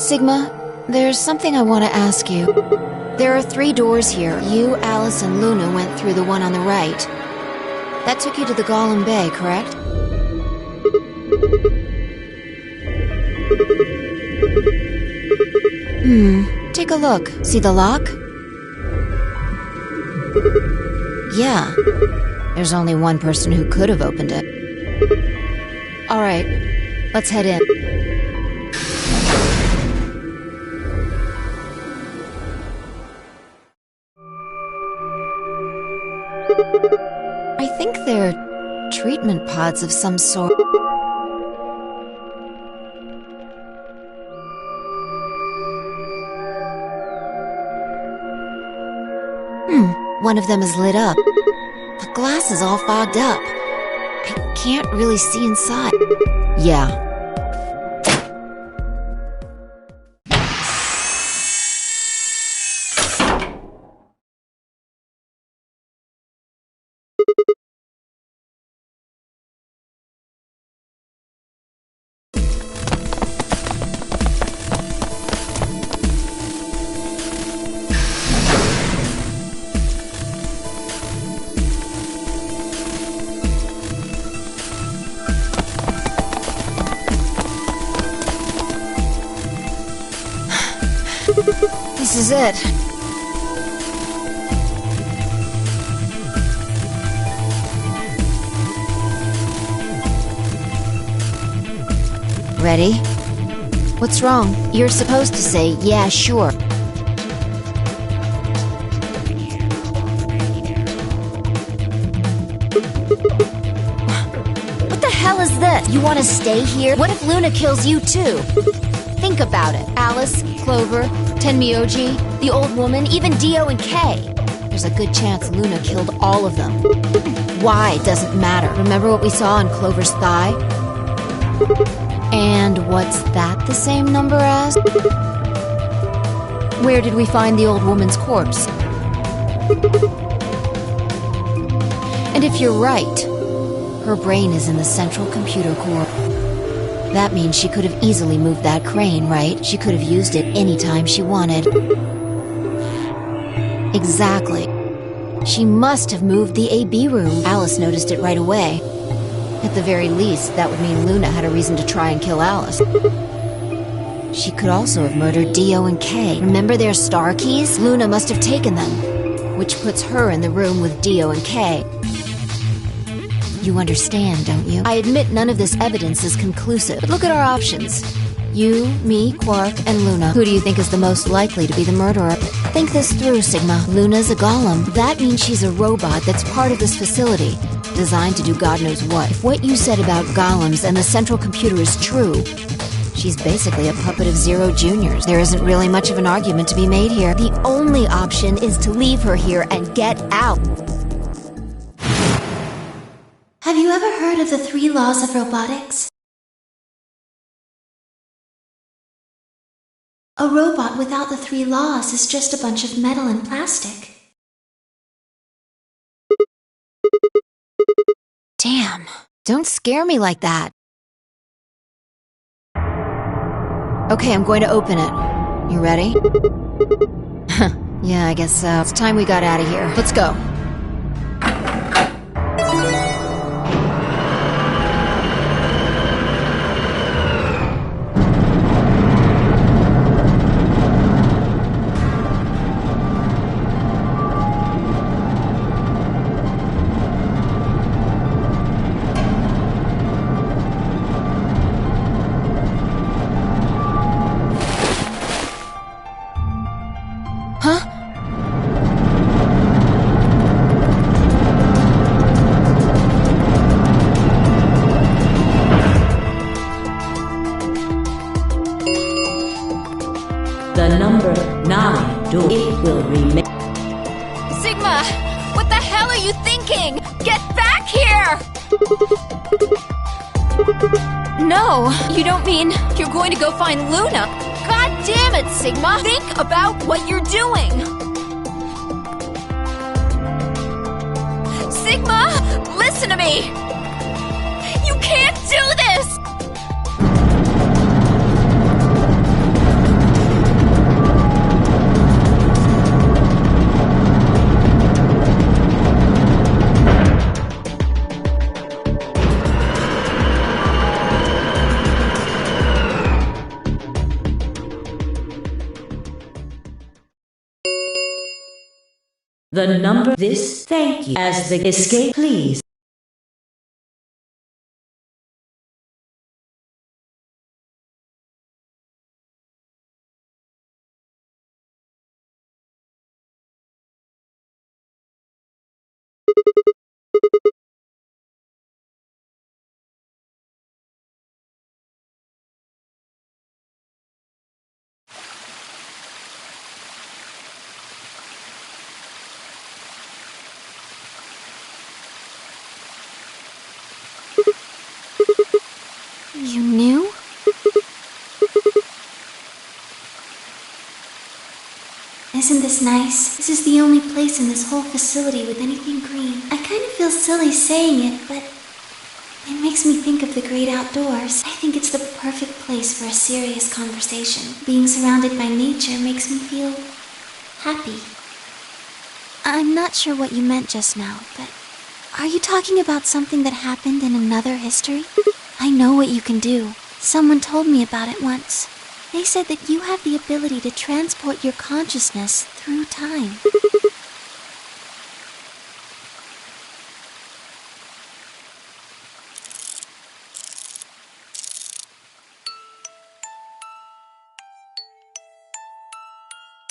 Sigma, there's something I want to ask you. There are 3 doors here. You, Alice, and Luna went through the one on the right. That took you to the Golem Bay, correct? Take a look. See the lock? Yeah. There's only one person who could have opened it. Alright, let's head in. I think they're treatment pods of some sort. One of them is lit up. The glass is all fogged up. I can't really see inside. Yeah. This is it. Ready? What's wrong? You're supposed to say, yeah, sure. What the hell is this? You want to stay here? What if Luna kills you too? Think about it. Alice, Clover, Tenmyoji, the old woman, even Dio and Kay. There's a good chance Luna killed all of them. Why doesn't matter. Remember what we saw on Clover's thigh? And what's that the same number as? Where did we find the old woman's corpse? And if you're right, her brain is in the central computer core. That means she could have easily moved that crane, right? She could have used it anytime she wanted. Exactly. She must have moved the AB room. Alice noticed it right away. At the very least, that would mean Luna had a reason to try and kill Alice. She could also have murdered Dio and Kay. Remember their star keys? Luna must have taken them, which puts her in the room with Dio and Kay. You understand, don't you? I admit none of this evidence is conclusive, but look at our options. You, me, Quark, and Luna. Who do you think is the most likely to be the murderer? Think this through, Sigma. Luna's a golem. That means she's a robot that's part of this facility, designed to do God knows what. If what you said about golems and the central computer is true, she's basically a puppet of Zero Junior's. There isn't really much of an argument to be made here. The only option is to leave her here and get out. Have you ever heard of the 3 laws of robotics? A robot without the 3 laws is just a bunch of metal and plastic. Damn. Don't scare me like that. Okay, I'm going to open it. You ready? Yeah, I guess so. It's time we got out of here. Let's go. The number 9 door. It will remain. Sigma! What the hell are you thinking? Get back here! No, you don't mean you're going to go find Luna? God damn it, Sigma! Think about what you're doing! Sigma! Listen to me! You can't do this! the number this thank you as the escape please. You knew? Isn't this nice? This is the only place in this whole facility with anything green. I kind of feel silly saying it, but it makes me think of the great outdoors. I think it's the perfect place for a serious conversation. Being surrounded by nature makes me feel happy. I'm not sure what you meant just now, but are you talking about something that happened in another history? I know what you can do. Someone told me about it once. They said that you have the ability to transport your consciousness through time.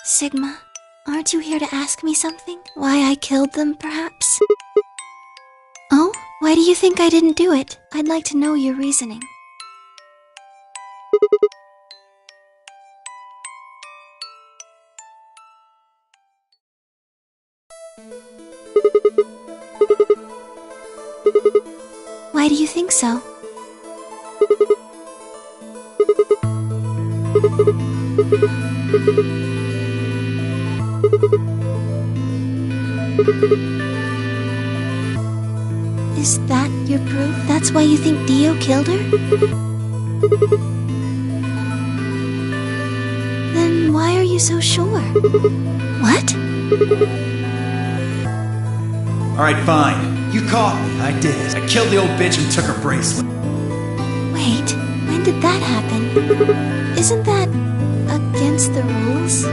Sigma, aren't you here to ask me something? Why I killed them, perhaps? Oh? Why do you think I didn't do it? I'd like to know your reasoning. Why do you think so? Is that your proof? That's why you think Dio killed her? Then why are you so sure? What? Alright, fine. You caught me. I did it. I killed the old bitch and took her bracelet. Wait, when did that happen? Isn't that against the rules?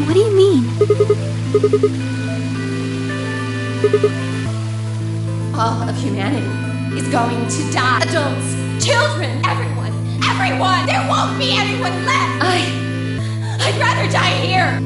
What do you mean? All of humanity is going to die. Adults, children, everyone, everyone! There won't be anyone left! I'd rather die here!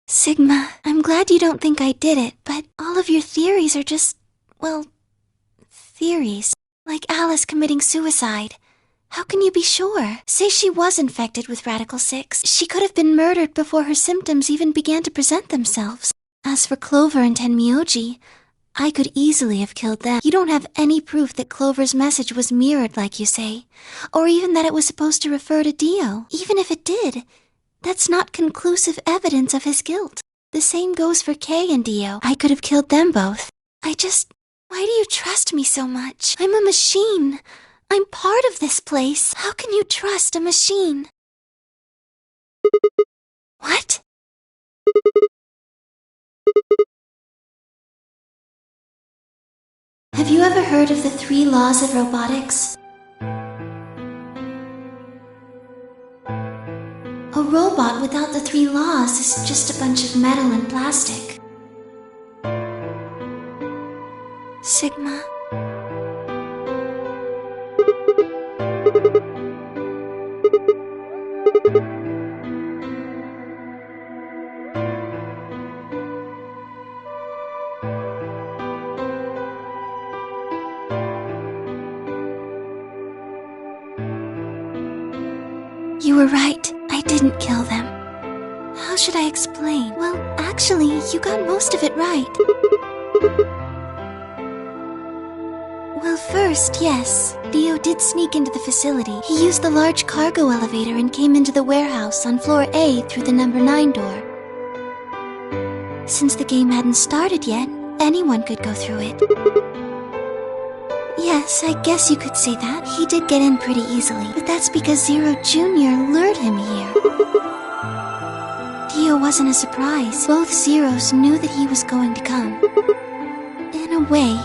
Sigma, I'm glad you don't think I did it, but all of your theories are just, well, theories. Like Alice committing suicide. How can you be sure? Say she was infected with Radical 6. She could have been murdered before her symptoms even began to present themselves. As for Clover and Tenmyoji, I could easily have killed them. You don't have any proof that Clover's message was mirrored like you say, or even that it was supposed to refer to Dio. Even if it did, that's not conclusive evidence of his guilt. The same goes for Kay and Dio. I could have killed them both. Why do you trust me so much? I'm a machine. I'm part of this place. How can you trust a machine? What? Have you ever heard of the 3 laws of robotics? A robot without the 3 laws is just a bunch of metal and plastic. Sigma. You were right. I didn't kill them. How should I explain? Well, actually, you got most of it right. Well, first, yes. Dio did sneak into the facility. He used the large cargo elevator and came into the warehouse on floor A through the number 9 door. Since the game hadn't started yet, anyone could go through it. Yes, I guess you could say that. He did get in pretty easily, but that's because Zero Jr. lured him here. Dio wasn't a surprise. Both Zeros knew that he was going to come. In a way,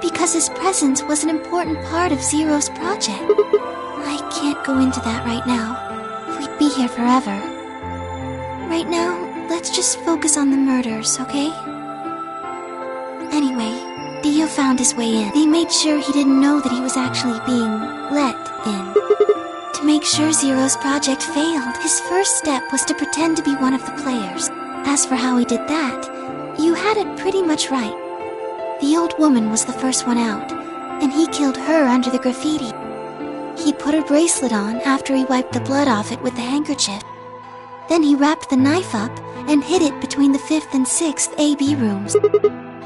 because his presence was an important part of Zero's project. I can't go into that right now. We'd be here forever. Right now, let's just focus on the murders, okay? Anyway, Dio found his way in. They made sure he didn't know that he was actually being let in. To make sure Zero's project failed, his first step was to pretend to be one of the players. As for how he did that, you had it pretty much right. The old woman was the first one out, and he killed her under the graffiti. He put her bracelet on after he wiped the blood off it with the handkerchief. Then he wrapped the knife up and hid it between the 5th and 6th AB rooms,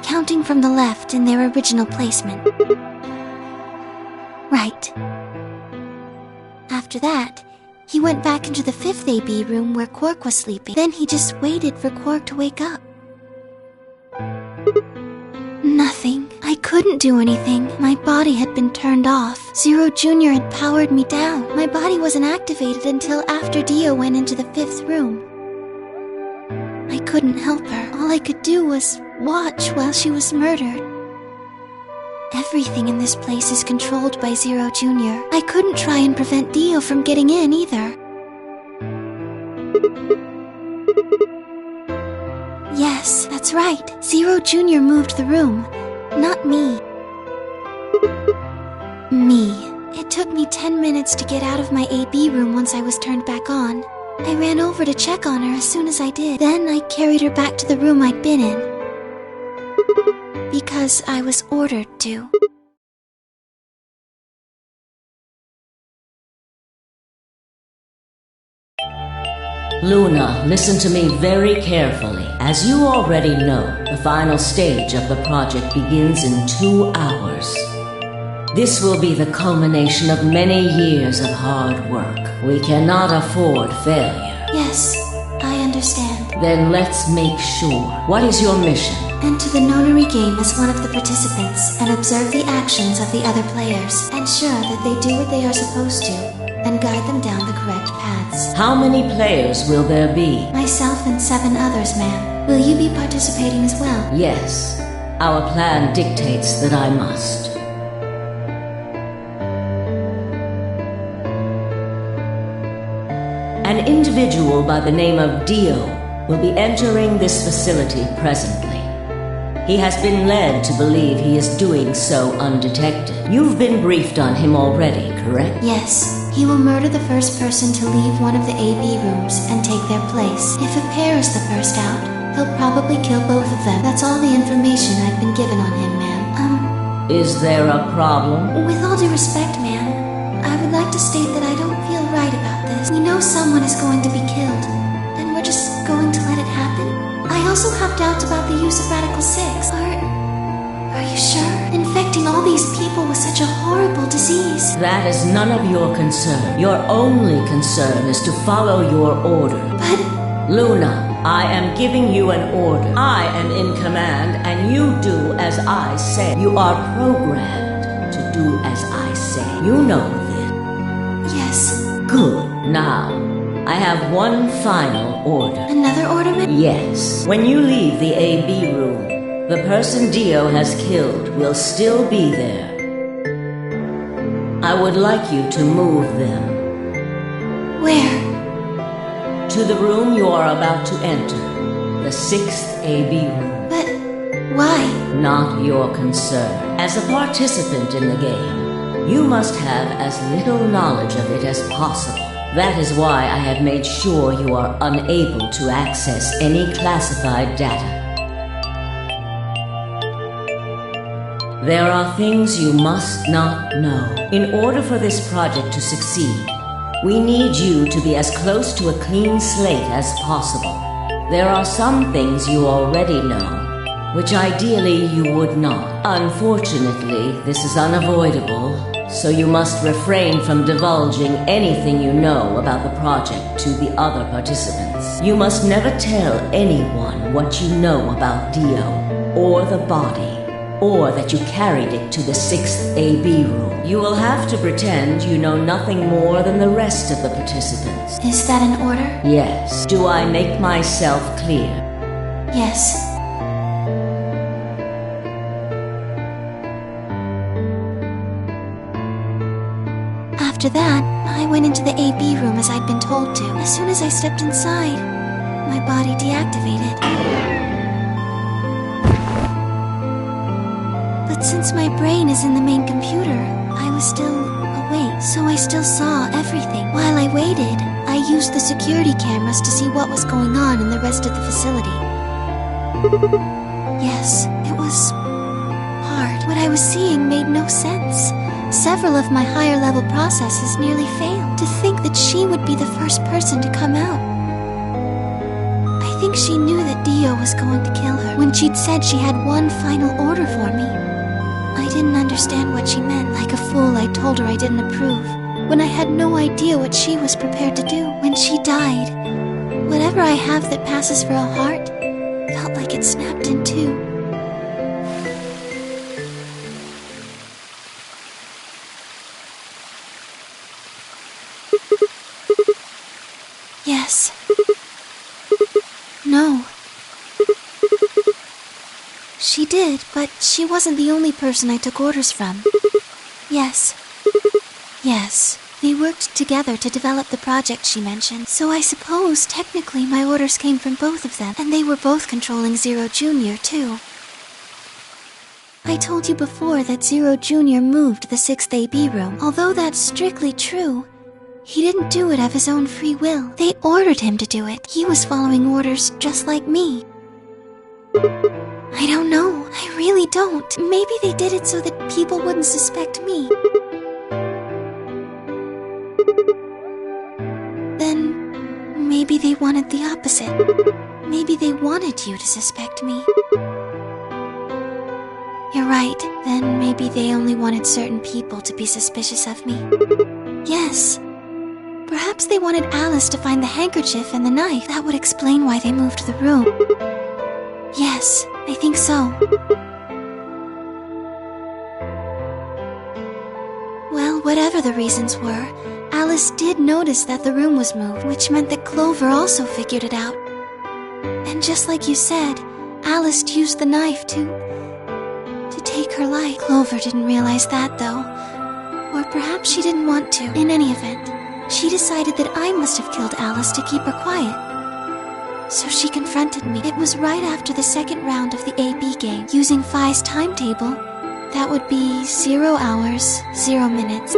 counting from the left in their original placement. Right. After that, he went back into the 5th AB room where Quark was sleeping. Then he just waited for Quark to wake up. Nothing. I couldn't do anything. My body had been turned off. Zero Jr. had powered me down. My body wasn't activated until after Dio went into the 5th room. I couldn't help her. All I could do was watch while she was murdered. Everything in this place is controlled by Zero Jr. I couldn't try and prevent Dio from getting in either. Yes, that's right. Zero Jr. moved the room, not me. Me. It took me 10 minutes to get out of my AB room once I was turned back on. I ran over to check on her as soon as I did. Then I carried her back to the room I'd been in. Because I was ordered to. Luna, listen to me very carefully. As you already know, the final stage of the project begins in 2 hours. This will be the culmination of many years of hard work. We cannot afford failure. Yes, I understand. Then let's make sure. What is your mission? Enter the Nonary game as one of the participants and observe the actions of the other players. Ensure that they do what they are supposed to and guide them down the correct paths. How many players will there be? Myself and 7 others, ma'am. Will you be participating as well? Yes. Our plan dictates that I must. An individual by the name of Dio will be entering this facility presently. He has been led to believe he is doing so undetected. You've been briefed on him already, correct? Yes. He will murder the first person to leave one of the AB rooms and take their place. If a pair is the first out, he'll probably kill both of them. That's all the information I've been given on him, ma'am. Is there a problem? With all due respect, ma'am, I would like to state that I don't feel right about this. We know someone is going to be killed, and we're just going to let it happen? I also have doubts about the use of Radical 6. Are you sure? Infecting all these people with such a horrible disease. That is none of your concern. Your only concern is to follow your order. But... Luna, I am giving you an order. I am in command, and you do as I say. You are programmed to do as I say. You know this. Yes. Good. Now, I have one final order. Another order, ma'am? Yes. When you leave the AB room, the person Dio has killed will still be there. I would like you to move them. Where? To the room you are about to enter. The 6th AB room. But why? Not your concern. As a participant in the game, you must have as little knowledge of it as possible. That is why I have made sure you are unable to access any classified data. There are things you must not know. In order for this project to succeed, we need you to be as close to a clean slate as possible. There are some things you already know, which ideally you would not. Unfortunately, this is unavoidable, so you must refrain from divulging anything you know about the project to the other participants. You must never tell anyone what you know about Dio, or the body, or that you carried it to the 6th AB room. You will have to pretend you know nothing more than the rest of the participants. Is that an order? Yes. Do I make myself clear? Yes. After that, I went into the AB room as I'd been told to. As soon as I stepped inside, my body deactivated. But since my brain is in the main computer, I was still awake, so I still saw everything. While I waited, I used the security cameras to see what was going on in the rest of the facility. Yes, it was hard. What I was seeing made no sense. Several of my higher-level processes nearly failed. To think that she would be the first person to come out. I think she knew that Dio was going to kill her when she'd said she had one final order for me. I didn't understand what she meant. Like a fool, I told her I didn't approve, when I had no idea what she was prepared to do. When she died, whatever I have that passes for a heart felt like it snapped in two. Yes. No. She did, but she wasn't the only person I took orders from. Yes. Yes. They worked together to develop the project she mentioned, so I suppose technically my orders came from both of them, and they were both controlling Zero Jr. too. I told you before that Zero Jr. moved the 6th AB room. Although that's strictly true, he didn't do it of his own free will. They ordered him to do it. He was following orders just like me. I don't know. I really don't. Maybe they did it so that people wouldn't suspect me. Then maybe they wanted the opposite. Maybe they wanted you to suspect me. You're right. Then maybe they only wanted certain people to be suspicious of me. Yes. Perhaps they wanted Alice to find the handkerchief and the knife. That would explain why they moved the room. Yes, I think so. Well, whatever the reasons were, Alice did notice that the room was moved, which meant that Clover also figured it out. And just like you said, Alice used the knife to take her life. Clover didn't realize that, though. Or perhaps she didn't want to. In any event, she decided that I must have killed Alice to keep her quiet. So she confronted me. It was right after the second round of the AB game. Using Phi's timetable, that would be 0 hours, 0 minutes.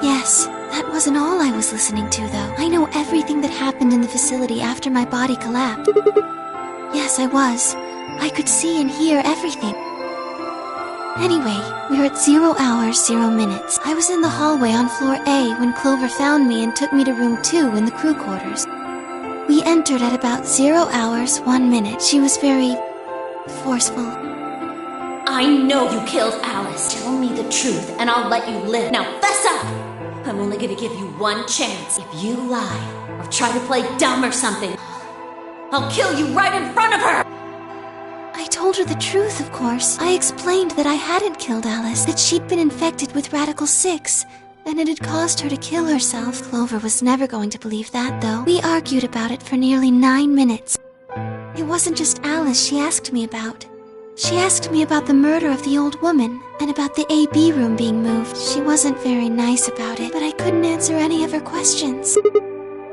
Yes, that wasn't all I was listening to, though. I know everything that happened in the facility after my body collapsed. Yes, I was. I could see and hear everything. Anyway, we're at 0 hours, 0 minutes. I was in the hallway on floor A when Clover found me and took me to room 2 in the crew quarters. We entered at about 0 hours, 1 minute. She was very forceful. I know you killed Alice. Tell me the truth and I'll let you live. Now fess up! I'm only gonna give you one chance. If you lie or try to play dumb or something, I'll kill you right in front of her! I told her the truth, of course. I explained that I hadn't killed Alice, that she'd been infected with Radical 6, and it had caused her to kill herself. Clover was never going to believe that, though. We argued about it for nearly 9 minutes. It wasn't just Alice she asked me about. She asked me about the murder of the old woman, and about the AB room being moved. She wasn't very nice about it, but I couldn't answer any of her questions.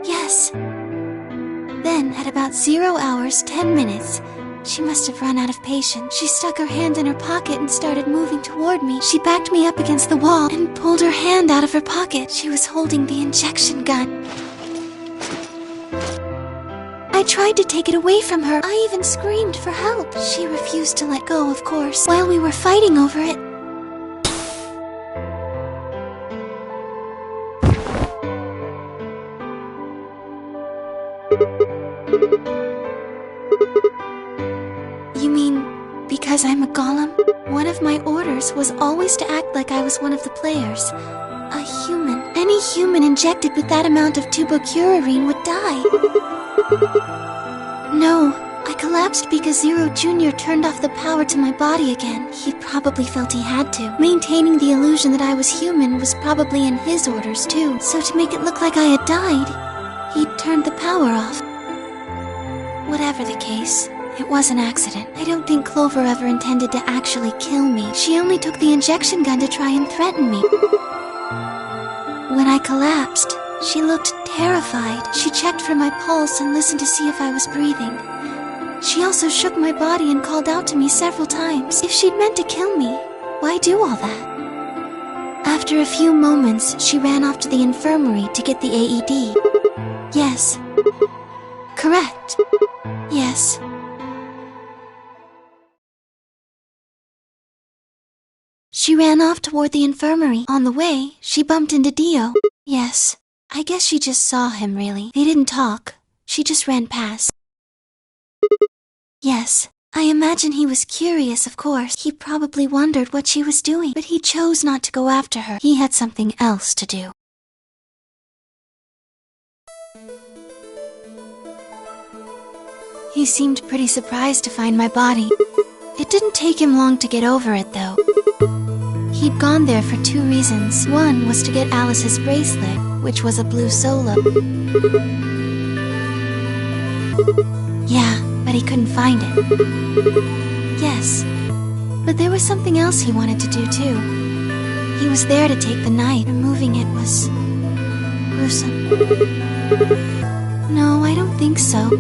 Yes. Then, at about 0 hours, 10 minutes, she must have run out of patience. She stuck her hand in her pocket and started moving toward me. She backed me up against the wall and pulled her hand out of her pocket. She was holding the injection gun. I tried to take it away from her. I even screamed for help. She refused to let go, of course. While we were fighting over it, You mean because I'm a golem? One of my orders was always to act like I was one of the players. A human. Any human injected with that amount of tubocurarine would die. No, I collapsed because Zero Jr. turned off the power to my body again. He probably felt he had to. Maintaining the illusion that I was human was probably in his orders too. So to make it look like I had died, he'd turned the power off. Whatever the case, it was an accident. I don't think Clover ever intended to actually kill me. She only took the injection gun to try and threaten me. When I collapsed, she looked terrified. She checked for my pulse and listened to see if I was breathing. She also shook my body and called out to me several times. If she'd meant to kill me, why do all that? After a few moments, she ran off to the infirmary to get the AED. Yes. Correct. Yes. She ran off toward the infirmary. On the way, she bumped into Dio. Yes. I guess she just saw him, really. They didn't talk. She just ran past. Yes. I imagine he was curious, of course. He probably wondered what she was doing, but he chose not to go after her. He had something else to do. He seemed pretty surprised to find my body. It didn't take him long to get over it, though. He'd gone there for 2 reasons. One was to get Alice's bracelet, which was a blue solo. Yeah, but he couldn't find it. Yes, but there was something else he wanted to do, too. He was there to take the knife. Removing it was gruesome. No, I don't think so.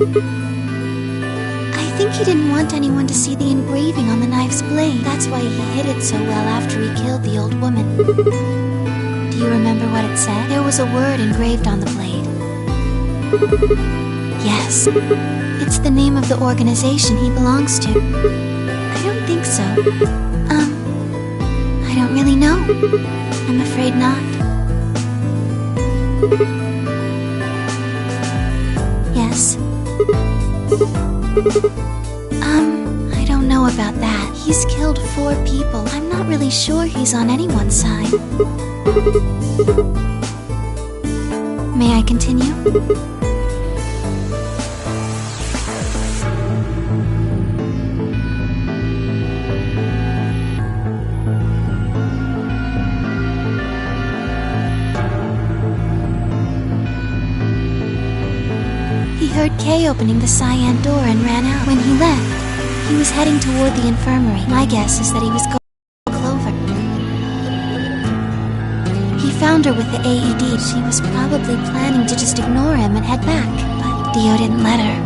I think he didn't want anyone to see the engraving on the knife's blade. That's why he hid it so well after he killed the old woman. Do you remember what it said? There was a word engraved on the blade. Yes. It's the name of the organization he belongs to. I don't think so. I don't really know. I'm afraid not. Yes. I don't know about that. He's killed 4 people. I'm not really sure he's on anyone's side. May I continue? He heard Kay opening the cyan door and ran out. When he left, he was heading toward the infirmary. My guess is that he was going to Clover. He found her with the AED. She was probably planning to just ignore him and head back, but Dio didn't let her.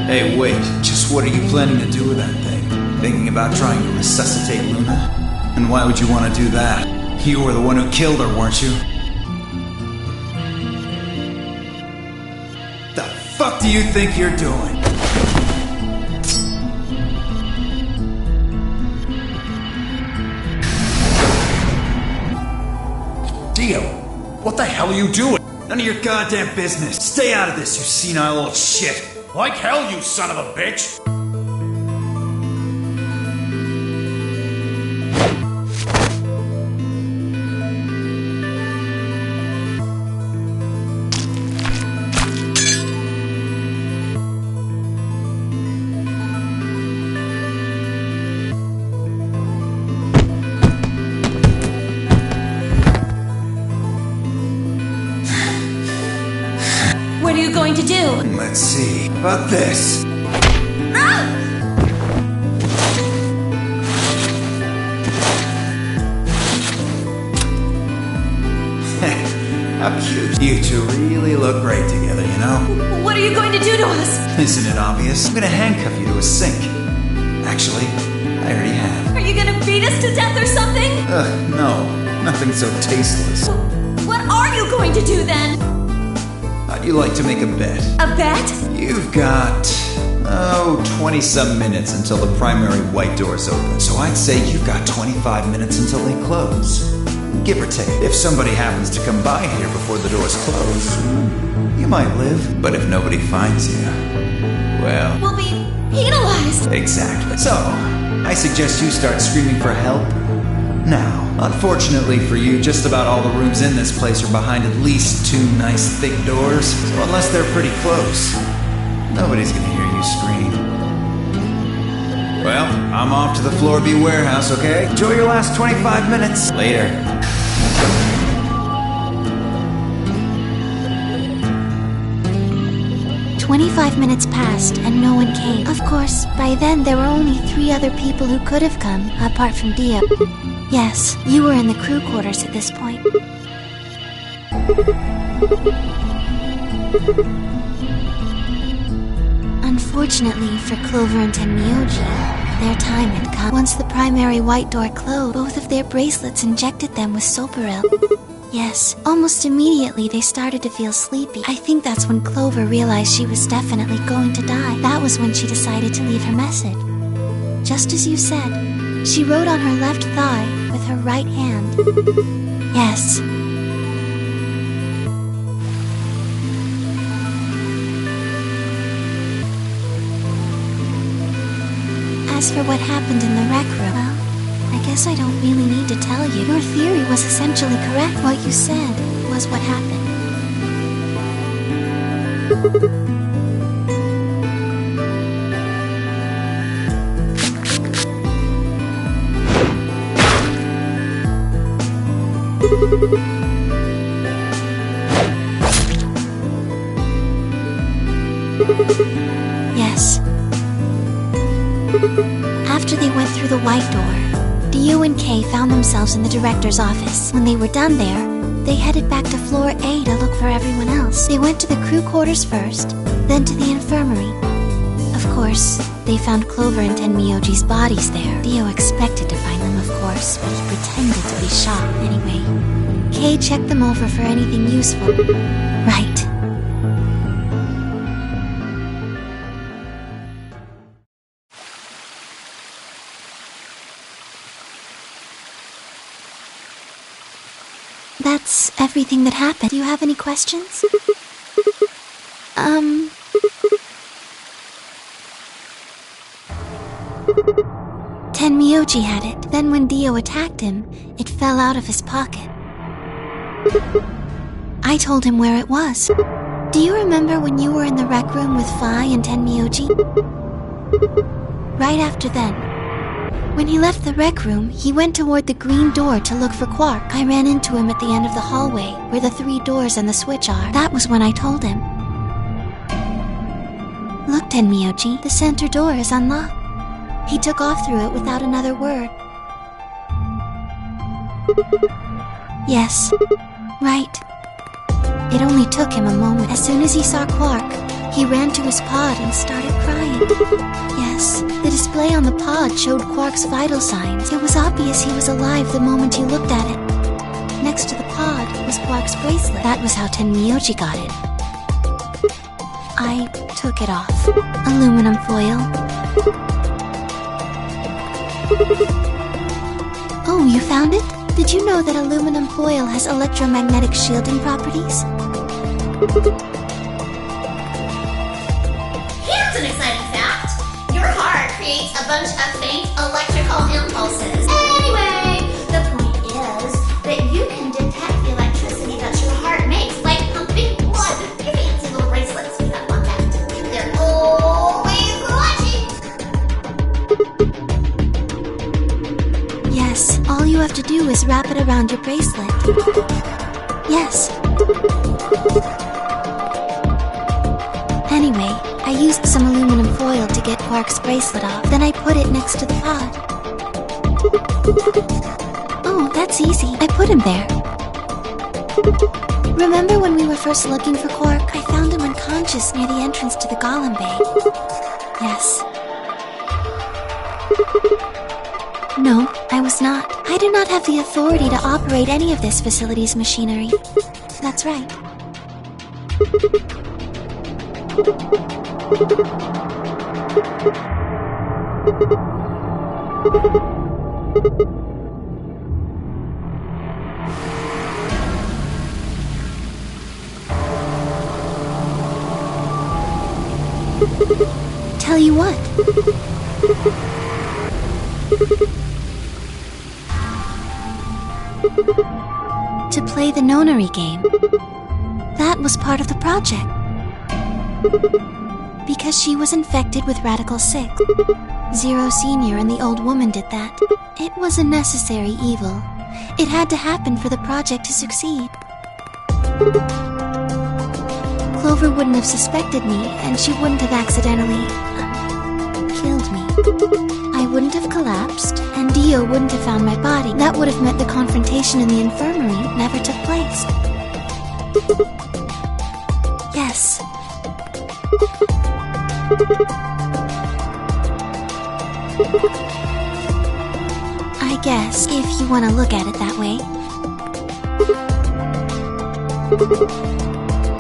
Hey, wait. Just what are you planning to do with that thing? Thinking about trying to resuscitate Luna? And why would you want to do that? You were the one who killed her, weren't you? The fuck do you think you're doing? Dio, what the hell are you doing? None of your goddamn business. Stay out of this, you senile old shit. Like hell, you son of a bitch! What are you going to do? Let's see. About this. How cute. You two really look great together, you know? What are you going to do to us? Isn't it obvious? I'm gonna handcuff you to a sink. Actually, I already have. Are you gonna beat us to death or something? No. Nothing so tasteless. What are you going to do then? How'd you like to make a bet? A bet? You've got, 20-some minutes until the primary white doors open. So I'd say you've got 25 minutes until they close. Give or take. If somebody happens to come by here before the doors close, you might live. But if nobody finds you, well... We'll be penalized. Exactly. So, I suggest you start screaming for help now. Unfortunately for you, just about all the rooms in this place are behind at least 2 nice thick doors. So unless they're pretty close, nobody's gonna hear you scream. Well, I'm off to the Floor B warehouse, okay? Enjoy your last 25 minutes. Later. 25 minutes passed and no one came. Of course, by then there were only 3 other people who could have come, apart from Dio. Yes, you were in the crew quarters at this point. Unfortunately for Clover and Tenmyoji, their time had come. Once the primary white door closed, both of their bracelets injected them with Soparil. Yes, almost immediately they started to feel sleepy. I think that's when Clover realized she was definitely going to die. That was when she decided to leave her message. Just as you said, she wrote on her left thigh with her right hand. Yes. As for what happened in the rec room, well, I guess I don't really need to tell you. Your theory was essentially correct. What you said was what happened. Yes. After they went through the white door, Dio and Kay found themselves in the director's office. When they were done there, they headed back to floor A to look for everyone else. They went to the crew quarters first, then to the infirmary. Of course, they found Clover and Tenmyoji's bodies there. Dio expected to find them, of course, but he pretended to be shocked anyway. Kay checked them over for anything useful. Right. That's everything that happened. Do you have any questions? Tenmyoji had it. Then when Dio attacked him, it fell out of his pocket. I told him where it was. Do you remember when you were in the rec room with Phi and Tenmyoji? Right after then. When he left the rec room, he went toward the green door to look for Quark. I ran into him at the end of the hallway, where the 3 doors and the switch are. That was when I told him. Look, Tenmyoji, the center door is unlocked. He took off through it without another word. Yes, right. It only took him a moment. As soon as he saw Quark, he ran to his pod and started crying. Yes, the display on the pod showed Quark's vital signs. It was obvious he was alive the moment you looked at it. Next to the pod was Quark's bracelet. That was how Tenmyoji got it. I took it off. Aluminum foil. Oh, you found it? Did you know that aluminum foil has electromagnetic shielding properties? Here's an exciting fact. Your heart creates a bunch of faint electrical impulses. Anyway, the point is that you can detect the electricity that your heart makes, like pumping blood. Your fancy little bracelets pick up on that. They're always watching. Yes, all you have to do is wrap it around your bracelet. Yes. Anyway, I used some aluminum foil to get Quark's bracelet off. Then I put it next to the pod. Oh, that's easy. I put him there. Remember when we were first looking for Quark? I found him unconscious near the entrance to the Golem Bay. Yes. No, I was not. I do not have the authority to operate any of this facility's machinery. That's right. Tell you what. To play the Nonary game. That was part of the project. Because she was infected with Radical 6. Zero Senior and the old woman did that. It was a necessary evil. It had to happen for the project to succeed. Clover wouldn't have suspected me, and she wouldn't have accidentally killed me. I wouldn't have collapsed, and Dio wouldn't have found my body. That would have meant the confrontation in the infirmary never took place. Yes. I guess, if you want to look at it that way.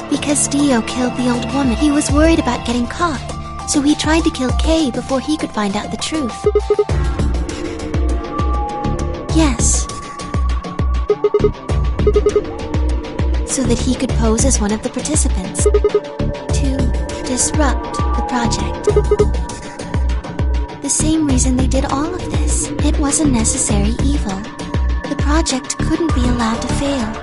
Because Dio killed the old woman, he was worried about getting caught, so he tried to kill Kay before he could find out the truth. Yes. So that he could pose as one of the participants. To disrupt the project. The same reason they did all of this. It was a necessary evil. The project couldn't be allowed to fail.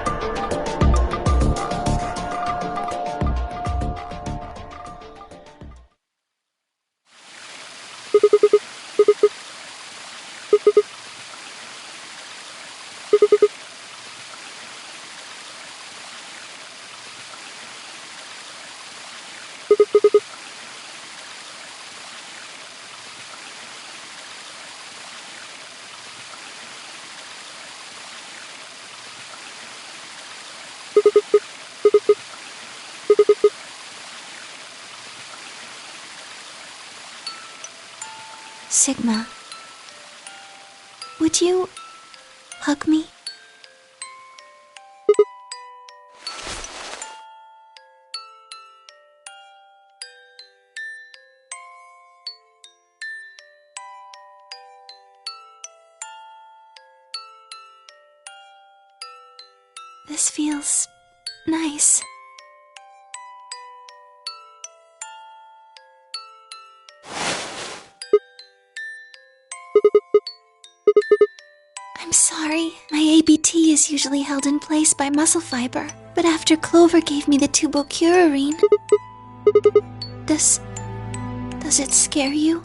Sigma, would you hug me? This feels nice. sorry. My ABT is usually held in place by muscle fiber, but after Clover gave me the tubocurarine... Does it scare you?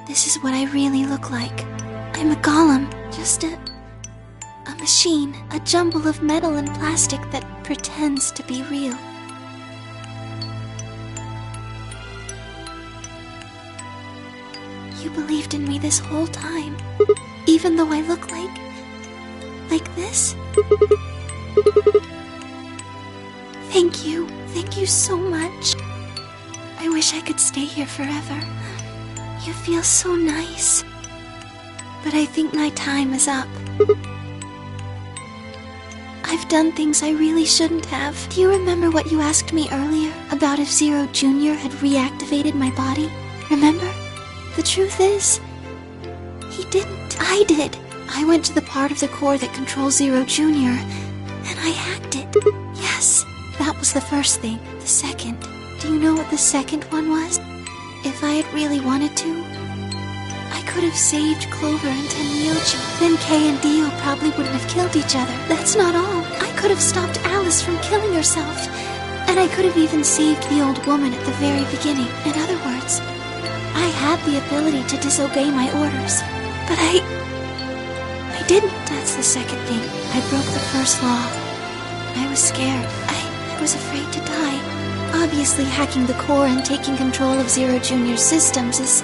This is what I really look like. I'm a golem, just a machine, a jumble of metal and plastic that pretends to be real. You believed in me this whole time, even though I look like this? Thank you. Thank you so much. I wish I could stay here forever. You feel so nice. But I think my time is up. I've done things I really shouldn't have. Do you remember what you asked me earlier about if Zero Jr. had reactivated my body? Remember? The truth is, he didn't. I did. I went to the part of the core that controls Zero Jr., and I hacked it. Yes, that was the first thing. The second. Do you know what the second one was? If I had really wanted to, I could have saved Clover and Tenmyoji. Then Kay and Dio probably wouldn't have killed each other. That's not all. I could have stopped Alice from killing herself. And I could have even saved the old woman at the very beginning. In other words, I had the ability to disobey my orders. But I didn't. That's the second thing. I broke the first law. I was scared. I was afraid to die. Obviously, hacking the core and taking control of Zero Jr.'s systems is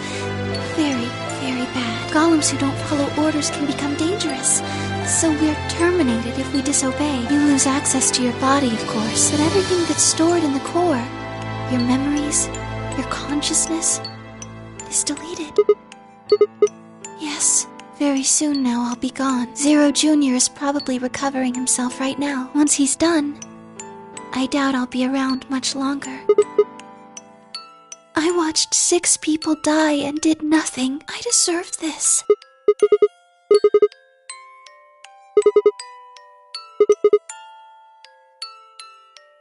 very, very bad. Golems who don't follow orders can become dangerous. So we're terminated if we disobey. You lose access to your body, of course, but everything that's stored in the core, your memories, your consciousness, is deleted. Yes, very soon now I'll be gone. Zero Jr. is probably recovering himself right now. Once he's done, I doubt I'll be around much longer. I watched 6 people die and did nothing. I deserved this.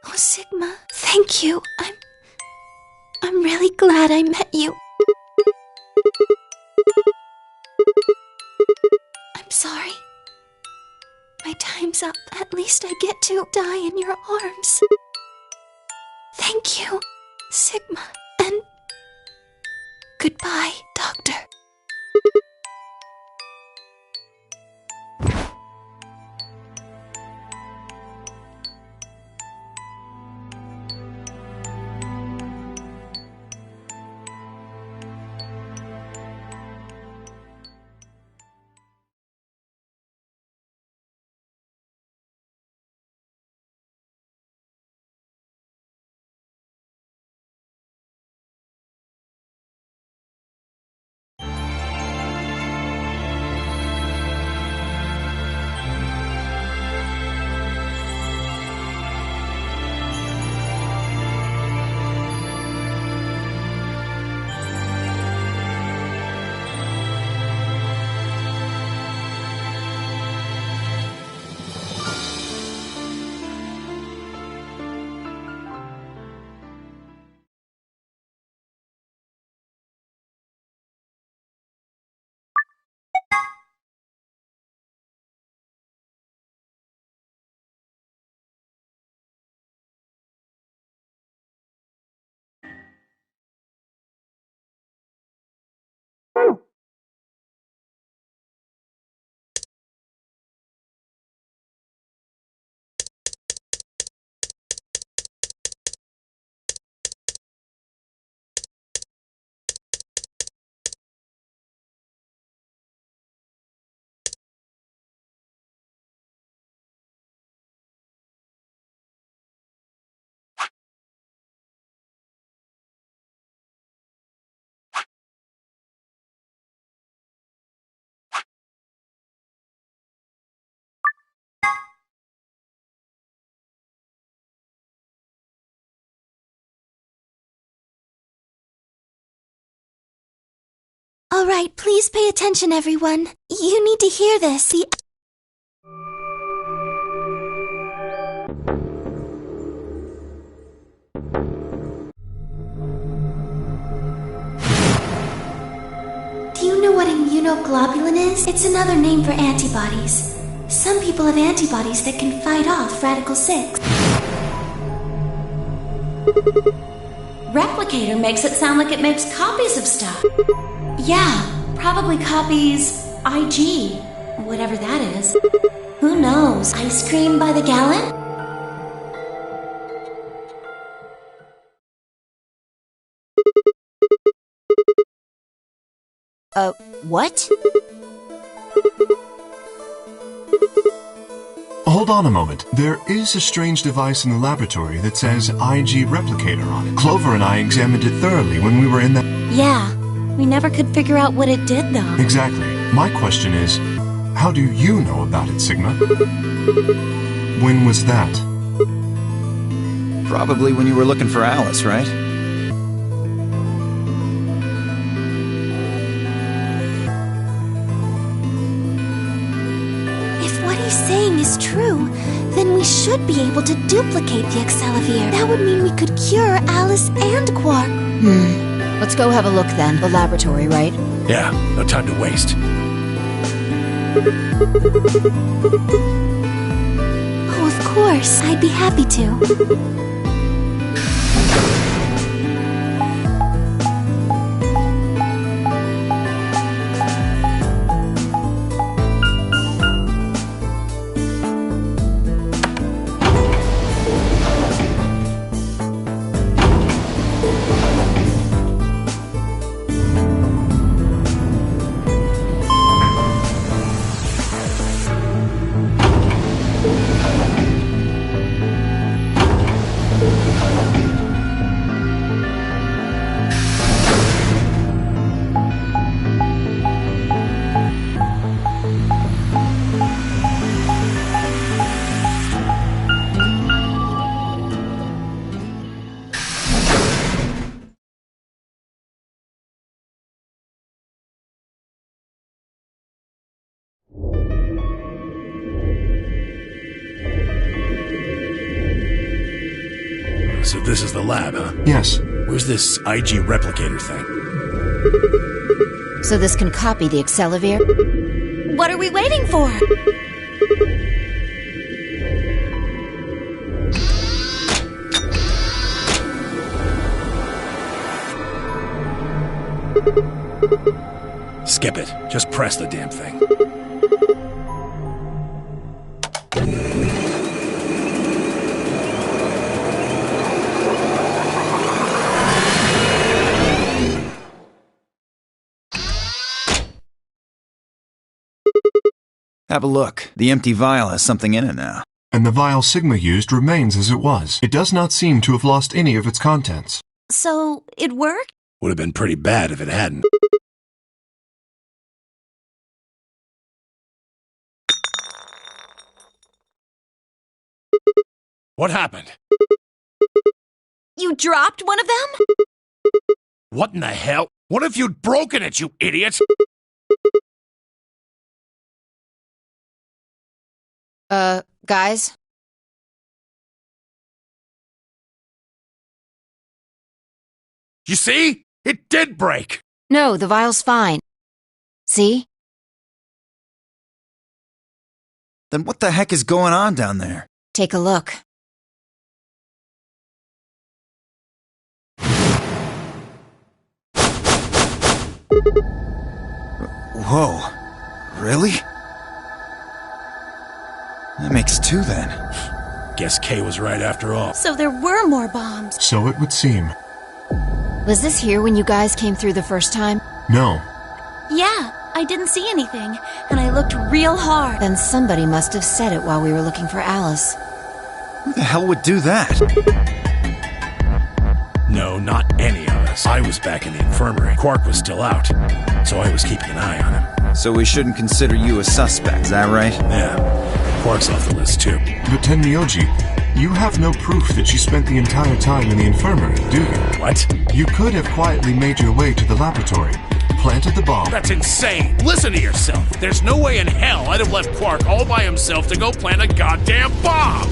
Oh, Sigma, thank you. I'm really glad I met you. I'm sorry. My time's up. At least I get to die in your arms. Thank you, Sigma. And goodbye, Doctor. All right, please pay attention, everyone. You need to hear this. Do you know what immunoglobulin is? It's another name for antibodies. Some people have antibodies that can fight off Radical 6. Replicator makes it sound like it makes copies of stuff. Yeah, probably copies IG, whatever that is. Who knows? Ice cream by the gallon? What? Hold on a moment. There is a strange device in the laboratory that says IG replicator on it. Clover and I examined it thoroughly when we were in that... Yeah, we never could figure out what it did, though. Exactly. My question is, how do you know about it, Sigma? When was that? Probably when you were looking for Alice, right? If what he's saying is true, then we should be able to duplicate the Excelivir. That would mean we could cure Alice and Quark. Let's go have a look then. The laboratory, right? Yeah, no time to waste. Oh, of course. I'd be happy to. So this is the lab, huh? Yes. Where's this IG replicator thing? So this can copy the Excelivir? What are we waiting for? Skip it. Just press the damn thing. Have a look. The empty vial has something in it now. And the vial Sigma used remains as it was. It does not seem to have lost any of its contents. So, it worked? Would have been pretty bad if it hadn't. What happened? You dropped one of them? What in the hell? What if you'd broken it, you idiot? Guys? You see? It did break! No, the vial's fine. See? Then what the heck is going on down there? Take a look. Whoa. Really? That makes two then. Guess Kay was right after all. So there were more bombs. So it would seem. Was this here when you guys came through the first time? No. Yeah, I didn't see anything, and I looked real hard. Then somebody must have said it while we were looking for Alice. Who the hell would do that? No, not any of us. I was back in the infirmary. Quark was still out, so I was keeping an eye on him. So we shouldn't consider you a suspect, is that right? Yeah, Quark's off the list too. But Tenmyoji, you have no proof that she spent the entire time in the infirmary, do you? What? You could have quietly made your way to the laboratory, planted the bomb. That's insane! Listen to yourself! There's no way in hell I'd have left Quark all by himself to go plant a goddamn bomb!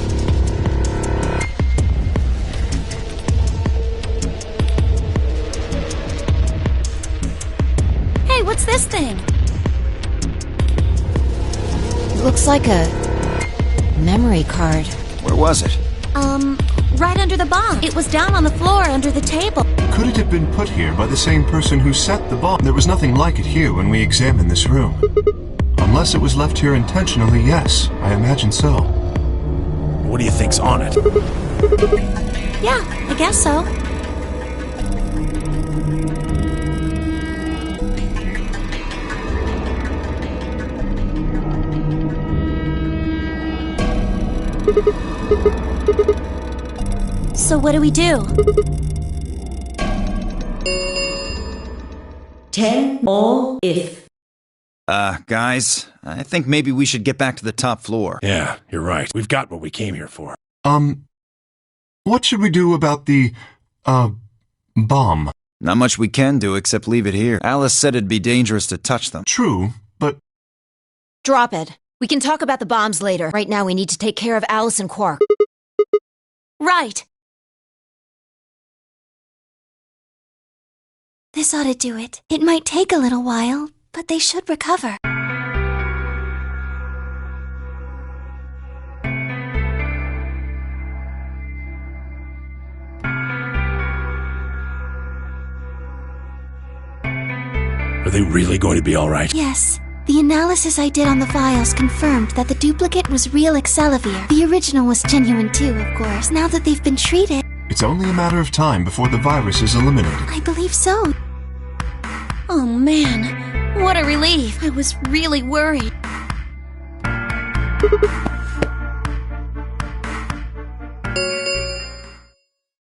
Hey, what's this thing? looks like a memory card. Where was it? Right under the bomb. It was down on the floor under the table. Could it have been put here by the same person who set the bomb? There was nothing like it here when we examined this room. Unless it was left here intentionally, yes, I imagine so. What do you think's on it? Yeah, I guess so. So what do we do? 10 all if. Guys, I think maybe we should get back to the top floor. Yeah, you're right. We've got what we came here for. What should we do about the, bomb? Not much we can do except leave it here. Alice said it'd be dangerous to touch them. True, but... Drop it. We can talk about the bombs later. Right now we need to take care of Alice and Quark. Right. This ought to do it. It might take a little while, but they should recover. Are they really going to be all right? Yes. The analysis I did on the vials confirmed that the duplicate was real Excelivir. The original was genuine too, of course. Now that they've been treated... It's only a matter of time before the virus is eliminated. I believe so. Oh man, what a relief. I was really worried.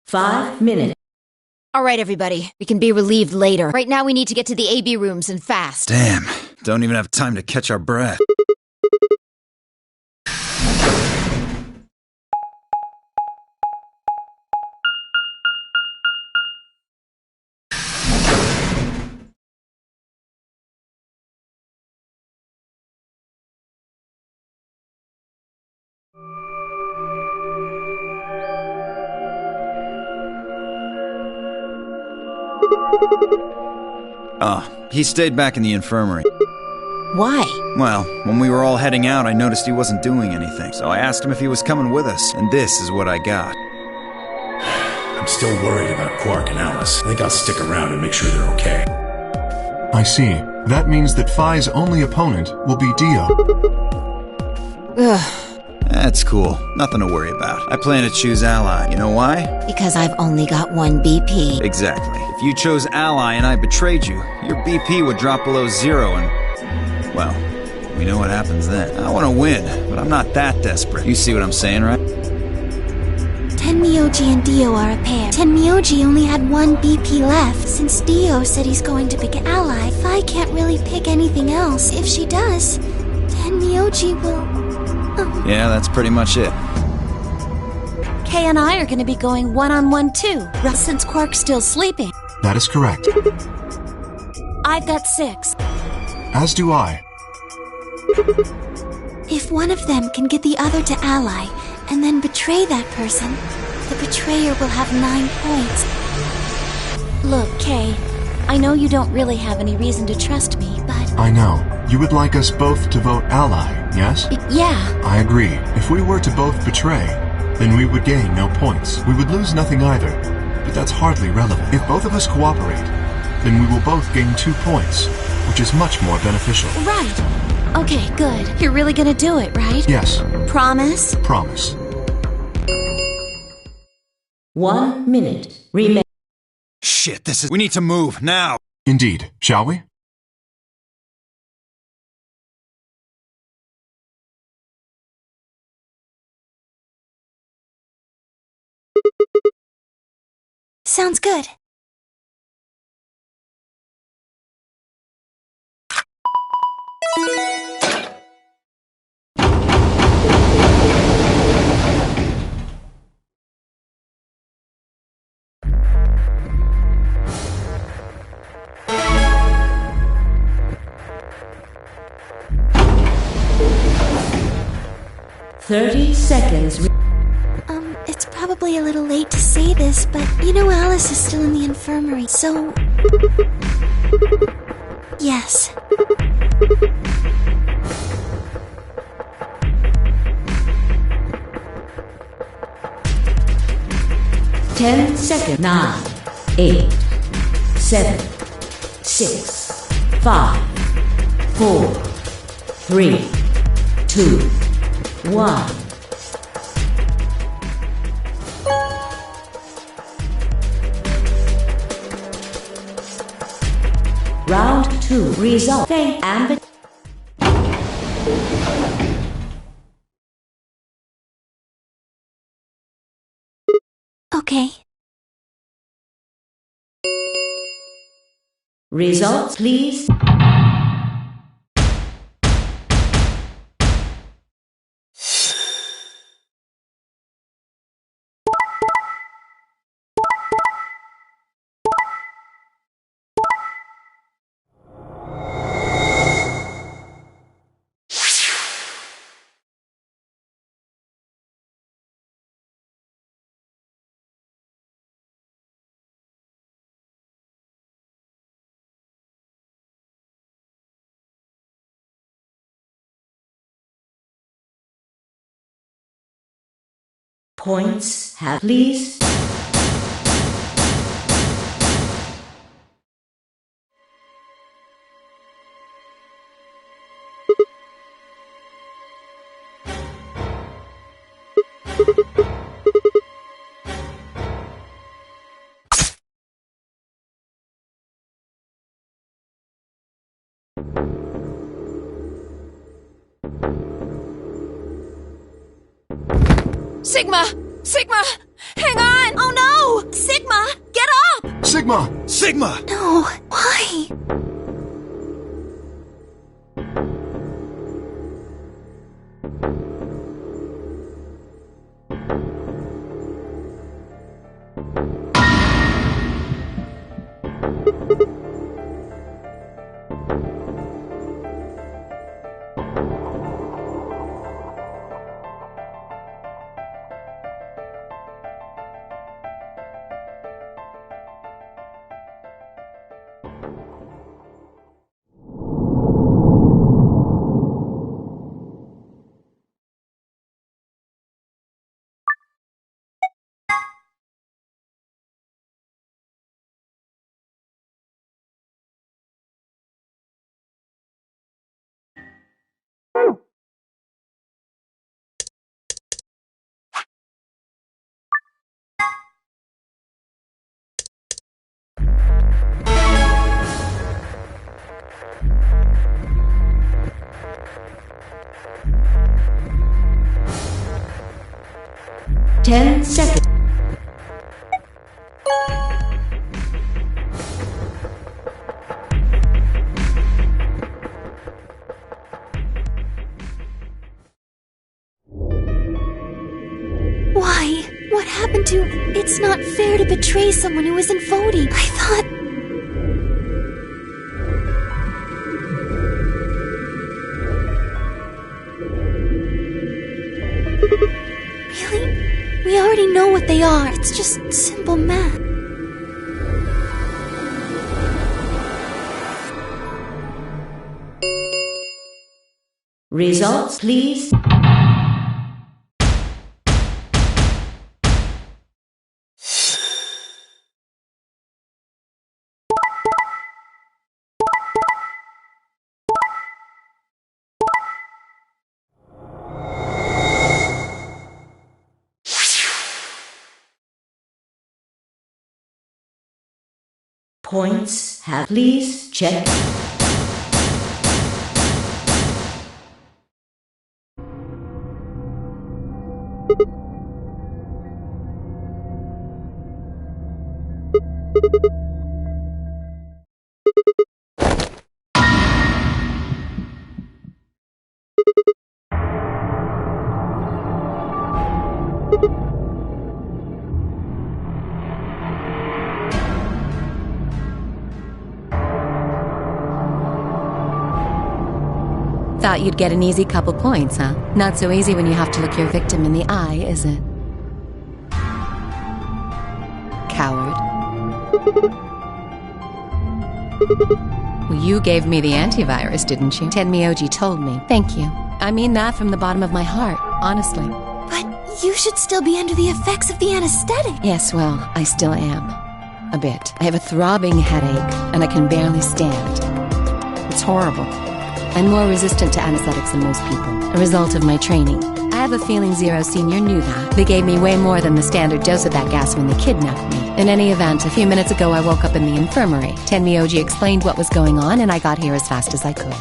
Five minutes. All right, everybody. We can be relieved later. Right now we need to get to the AB rooms and fast. Damn, don't even have time to catch our breath. Oh, he stayed back in the infirmary. Why? Well, when we were all heading out, I noticed he wasn't doing anything. So I asked him if he was coming with us, and this is what I got. I'm still worried about Quark and Alice. I think I'll stick around and make sure they're okay. I see. That means that Phi's only opponent will be Dio. Ugh. That's cool. Nothing to worry about. I plan to choose Ally. You know why? Because I've only got one BP. Exactly. If you chose Ally and I betrayed you, your BP would drop below 0 and... well, we know what happens then. I want to win, but I'm not that desperate. You see what I'm saying, right? Tenmyoji and Dio are a pair. Tenmyoji only had one BP left. Since Dio said he's going to pick Ally, Phi can't really pick anything else. If she does, Tenmyoji will... Yeah, that's pretty much it. Kay and I are going to be going one-on-one too, since Quark's still sleeping. That is correct. I've got 6. As do I. If one of them can get the other to Ally, and then betray that person, the betrayer will have 9 points. Look, Kay, I know you don't really have any reason to trust me, but... I know. You would like us both to vote Ally, yes? Yeah. I agree. If we were to both betray, then we would gain no points. We would lose nothing either, but that's hardly relevant. If both of us cooperate, then we will both gain 2 points, which is much more beneficial. Right. Okay, good. You're really gonna do it, right? Yes. Promise? Promise. 1 minute. Remember. Shit, we need to move, now! Indeed. Shall we? Sounds good. Thirty seconds. It's probably a little late to say this, but you know Alice is still in the infirmary, so... Yes. 10 seconds. 9, 8, 7, 6, 5, 4, 3, 2, 1. Round 2. Result. Thank and Okay. results, please. Points have, please. Sigma! Sigma! Hang on! Oh no! Sigma! Get up! Sigma! Sigma! No, why? Ten seconds. Why? What happened to... It's not fair to betray someone who isn't voting. I thought... Really? We already know what they are. It's just simple math. Results, please. Points have, please check. Thought you'd get an easy couple points, huh? Not so easy when you have to look your victim in the eye, is it? Coward. Well, you gave me the antivirus, didn't you? Tenmyoji told me. Thank you. I mean that from the bottom of my heart, honestly. But You should still be under the effects of the anesthetic. Yes, well, I still am. A bit. I have a throbbing headache, and I can barely stand. It's horrible. I'm more resistant to anesthetics than most people, a result of my training. I have a feeling Zero Senior knew that. They gave me way more than the standard dose of that gas when they kidnapped me. In any event, a few minutes ago I woke up in the infirmary. Tenmyoji explained what was going on, and I got here as fast as I could.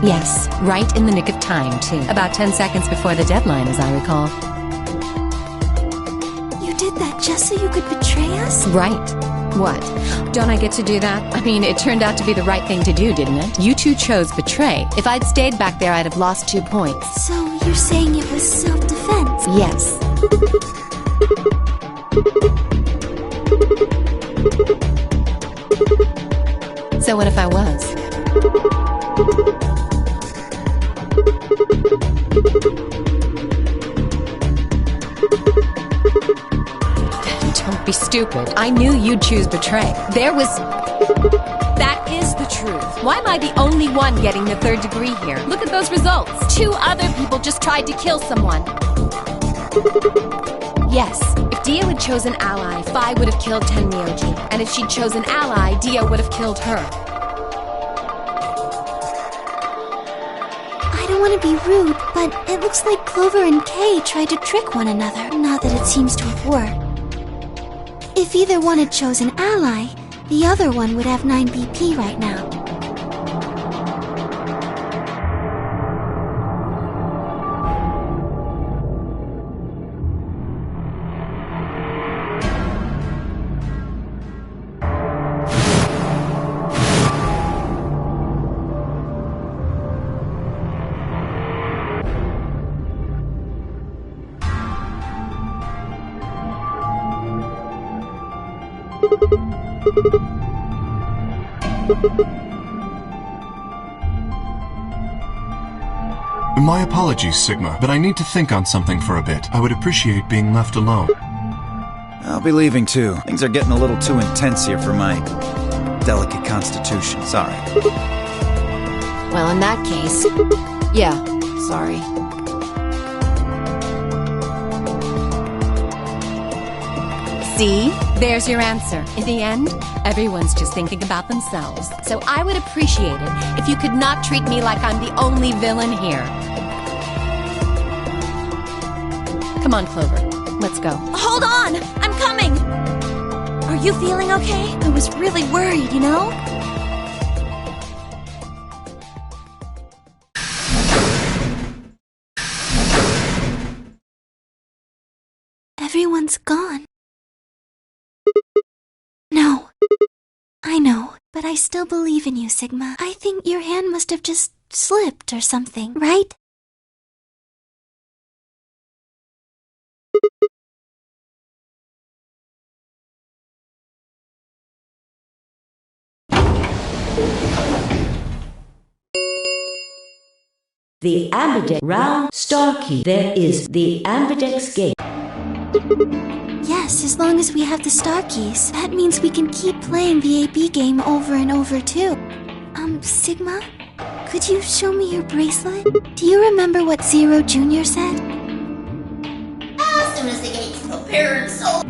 Yes, right in the nick of time, too. About 10 seconds before the deadline, as I recall. You did that just so you could betray us? Right. What? Don't I get to do that? I mean, it turned out to be the right thing to do, didn't it? You two chose betray. If I'd stayed back there, I'd have lost 2 points. So you're saying it was self-defense? Yes. So what if I was? Don't be stupid. I knew you'd choose betray. That is the truth. Why am I the only one getting the 3rd degree here? Look at those results. 2 other people just tried to kill someone. Yes, if Dio had chosen ally, Phi would have killed Tenmyoji. And if she'd chosen ally, Dio would have killed her. I don't want to be rude, but it looks like Clover and Kay tried to trick one another. Not that it seems to have worked. If either one had chosen ally, the other one would have 9 BP right now. My apologies, Sigma, but I need to think on something for a bit. I would appreciate being left alone. I'll be leaving too. Things are getting a little too intense here for my delicate constitution. Sorry. Well, in that case... Yeah, sorry. See? There's your answer. In the end, everyone's just thinking about themselves. So I would appreciate it if you could not treat me like I'm the only villain here. Come on, Clover. Let's go. Hold on! I'm coming! Are you feeling okay? I was really worried, you know? Everyone's gone. No. I know, but I still believe in you, Sigma. I think your hand must have just slipped or something, right? The Ambidex round star key. There is the Ambidex gate. Yes, as long as we have the star keys. That means we can keep playing the AB game over and over, too. Sigma? Could you show me your bracelet? Do you remember what Zero Jr. said? As soon as the gates appear and so...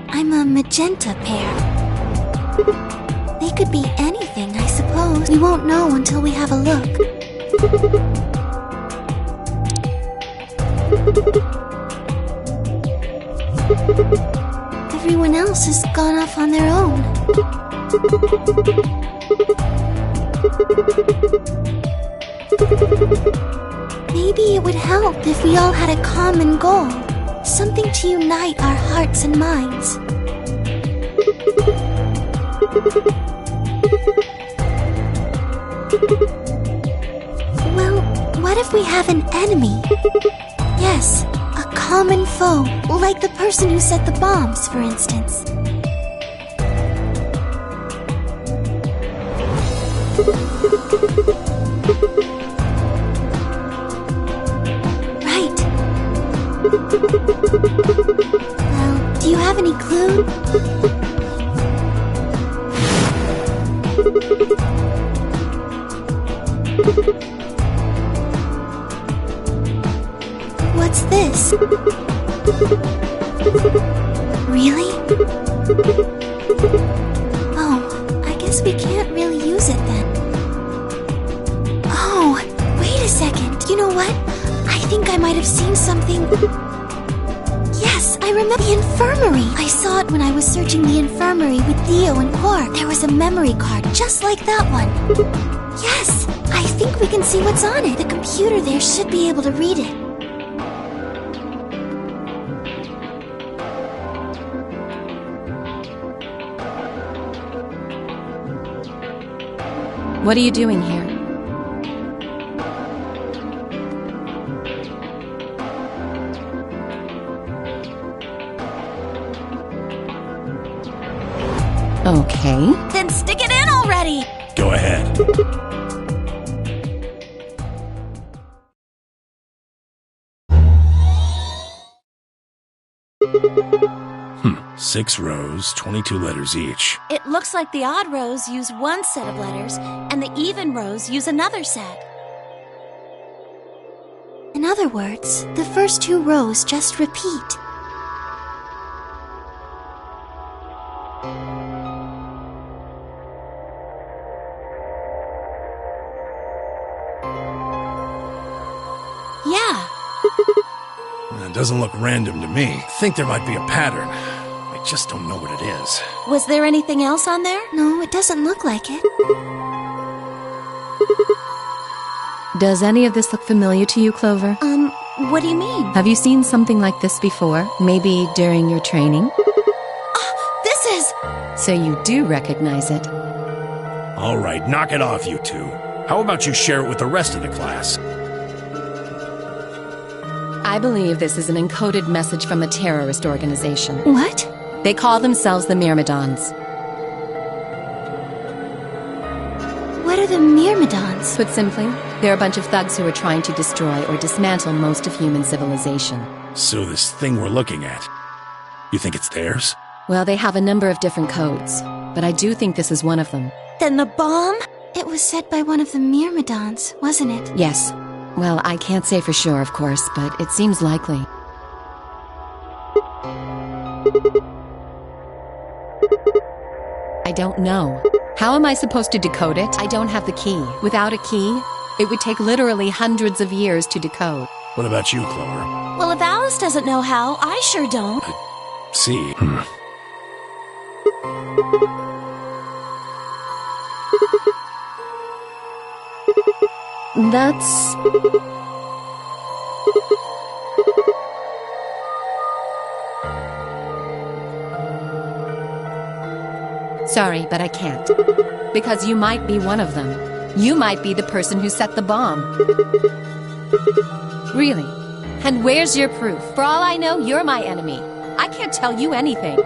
I'm a magenta pair. They could be anything, I suppose. We won't know until we have a look. Everyone else has gone off on their own. Maybe it would help if we all had a common goal. Something to unite our hearts and minds. Well, what if we have an enemy? Yes, a common foe, like the person who set the bombs, for instance. Right. Well, do you have any clue? guess we can't really use it then. Oh, wait a second. You know what? I think I might have seen something. Yes, I remember the infirmary. I saw it when I was searching the infirmary with Theo and Quark. There was a memory card just like that one. Yes, I think we can see what's on it. The computer there should be able to read it. What are you doing here? Okay. Then stick it in already! Go ahead. 6 rows, 22 letters each. It looks like the odd rows use one set of letters, and the even rows use another set. In other words, the first 2 rows just repeat. Yeah. It doesn't look random to me. I think there might be a pattern. I just don't know what it is. Was there anything else on there? No, it doesn't look like it. Does any of this look familiar to you, Clover? What do you mean? Have you seen something like this before? Maybe during your training? This is... So you do recognize it. All right, knock it off, you two. How about you share it with the rest of the class? I believe this is an encoded message from a terrorist organization. What? They call themselves the Myrmidons. What are the Myrmidons? Put simply, they're a bunch of thugs who are trying to destroy or dismantle most of human civilization. So this thing we're looking at, you think it's theirs? Well, they have a number of different codes, but I do think this is one of them. Then the bomb? It was set by one of the Myrmidons, wasn't it? Yes. Well, I can't say for sure, of course, but it seems likely. I don't know. How am I supposed to decode it? I don't have the key. Without a key, it would take literally hundreds of years to decode. What about you, Clover? Well, if Alice doesn't know how, I sure don't. See. That's... Sorry, but I can't. Because you might be one of them. You might be the person who set the bomb. Really? And where's your proof? For all I know, you're my enemy. I can't tell you anything.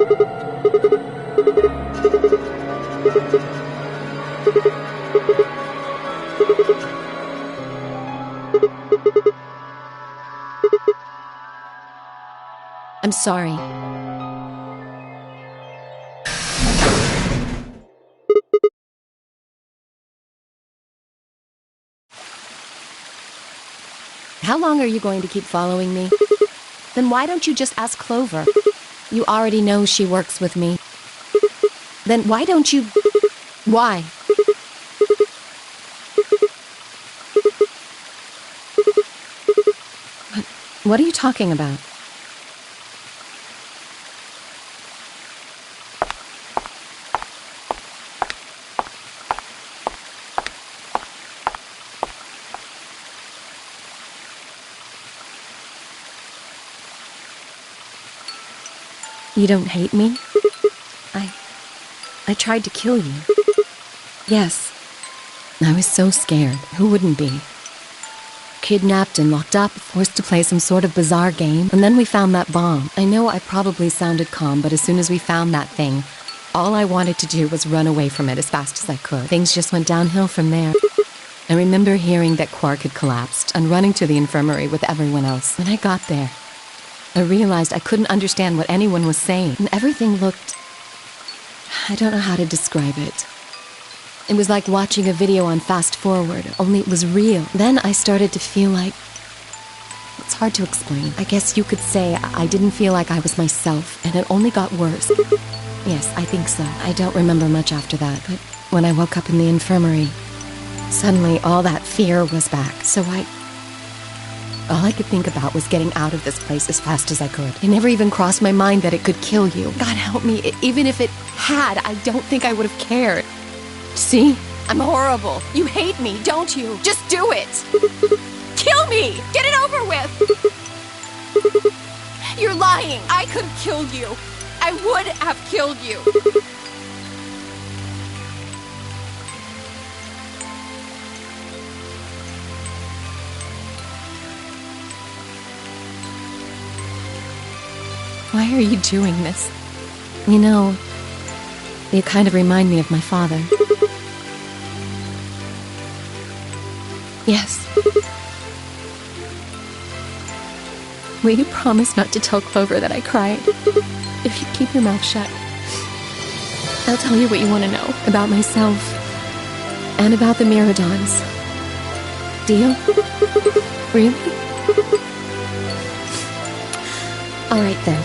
I'm sorry. How long are you going to keep following me? Then why don't you just ask Clover? You already know she works with me. Then why don't you... Why? What are you talking about? You don't hate me? I tried to kill you. Yes. I was so scared. Who wouldn't be? Kidnapped and locked up, forced to play some sort of bizarre game, and then we found that bomb. I know I probably sounded calm, but as soon as we found that thing, all I wanted to do was run away from it as fast as I could. Things just went downhill from there. I remember hearing that Quark had collapsed and running to the infirmary with everyone else. When I got there, I realized I couldn't understand what anyone was saying, and everything looked... I don't know how to describe it. It was like watching a video on fast forward, only it was real. Then I started to feel like... It's hard to explain. I guess you could say I didn't feel like I was myself, and it only got worse. Yes, I think so. I don't remember much after that, but when I woke up in the infirmary, suddenly all that fear was back. So all I could think about was getting out of this place as fast as I could. It never even crossed my mind that it could kill you. God help me, even if it had, I don't think I would have cared. See? I'm horrible. You hate me, don't you? Just do it! Kill me! Get it over with! You're lying. I could have killed you. I would have killed you. Why are you doing this? You know, you kind of remind me of my father. Yes. Will you promise not to tell Clover that I cried? If you keep your mouth shut, I'll tell you what you want to know about myself and about the Miradons. Deal? Really? All right then.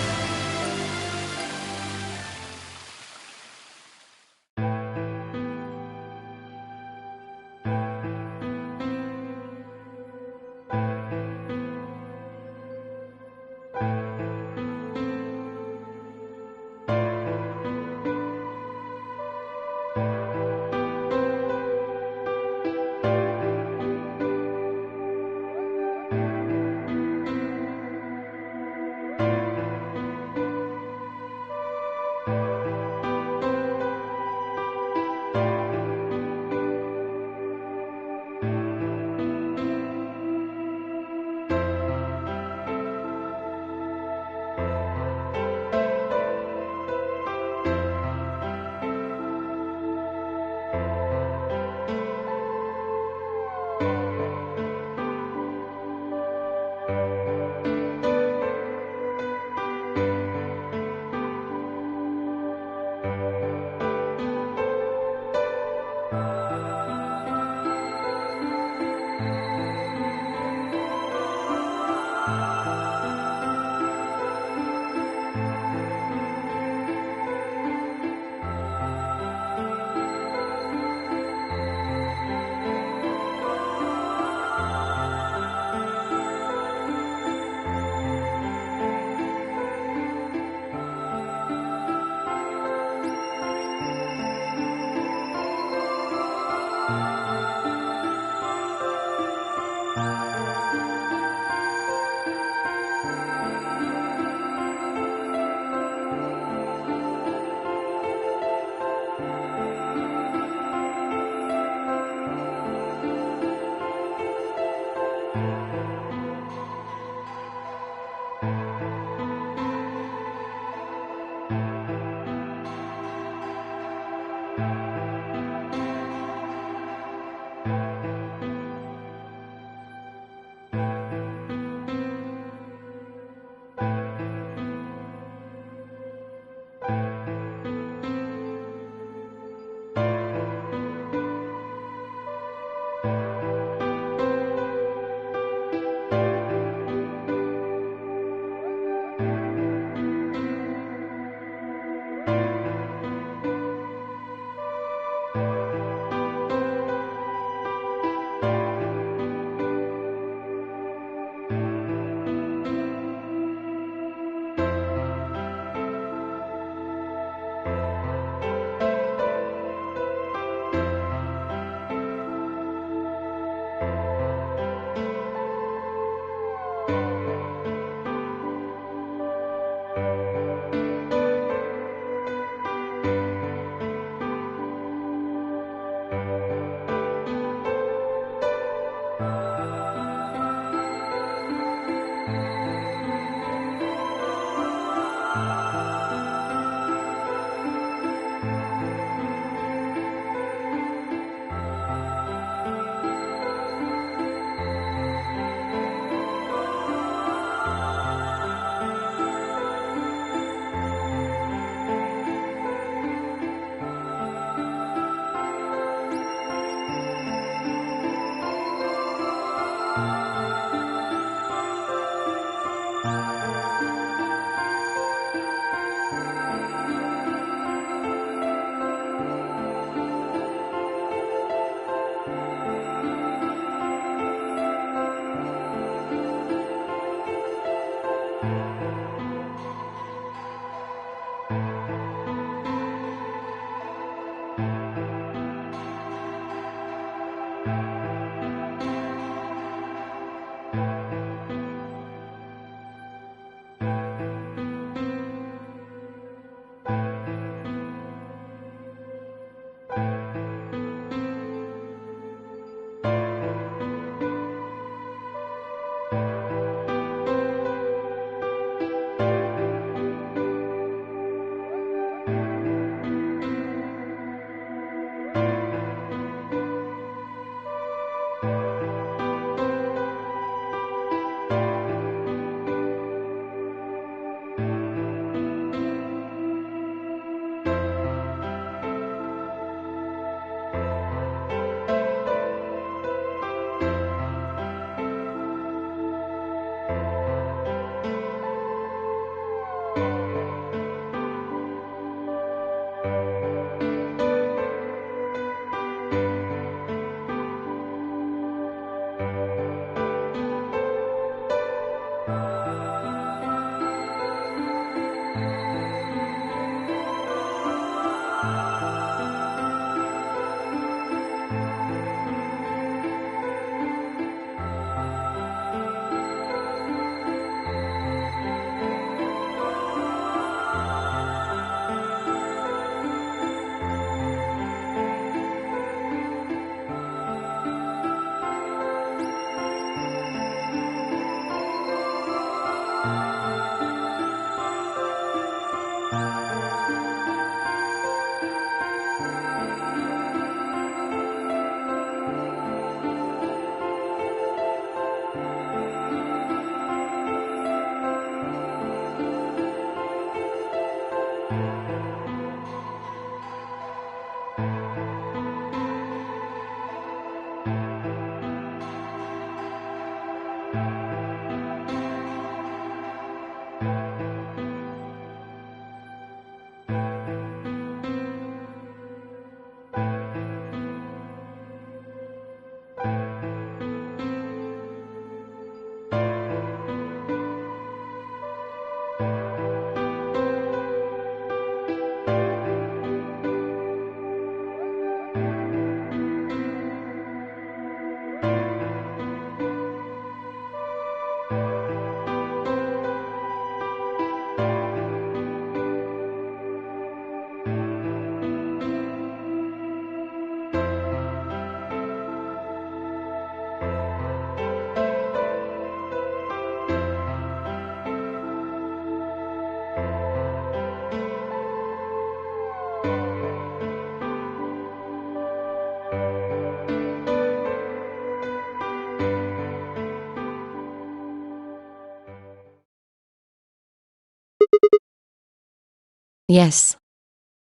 Yes.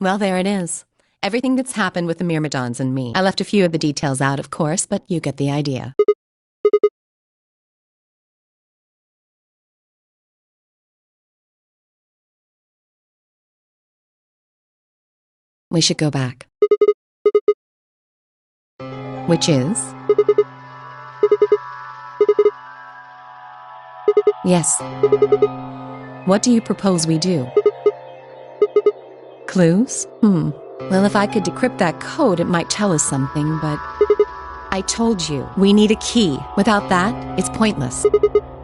Well, there it is. Everything that's happened with the Myrmidons and me. I left a few of the details out, of course, but you get the idea. We should go back. Which is? Yes. What do you propose we do? Clues? Well, if I could decrypt that code, it might tell us something, but... I told you, we need a key. Without that, it's pointless.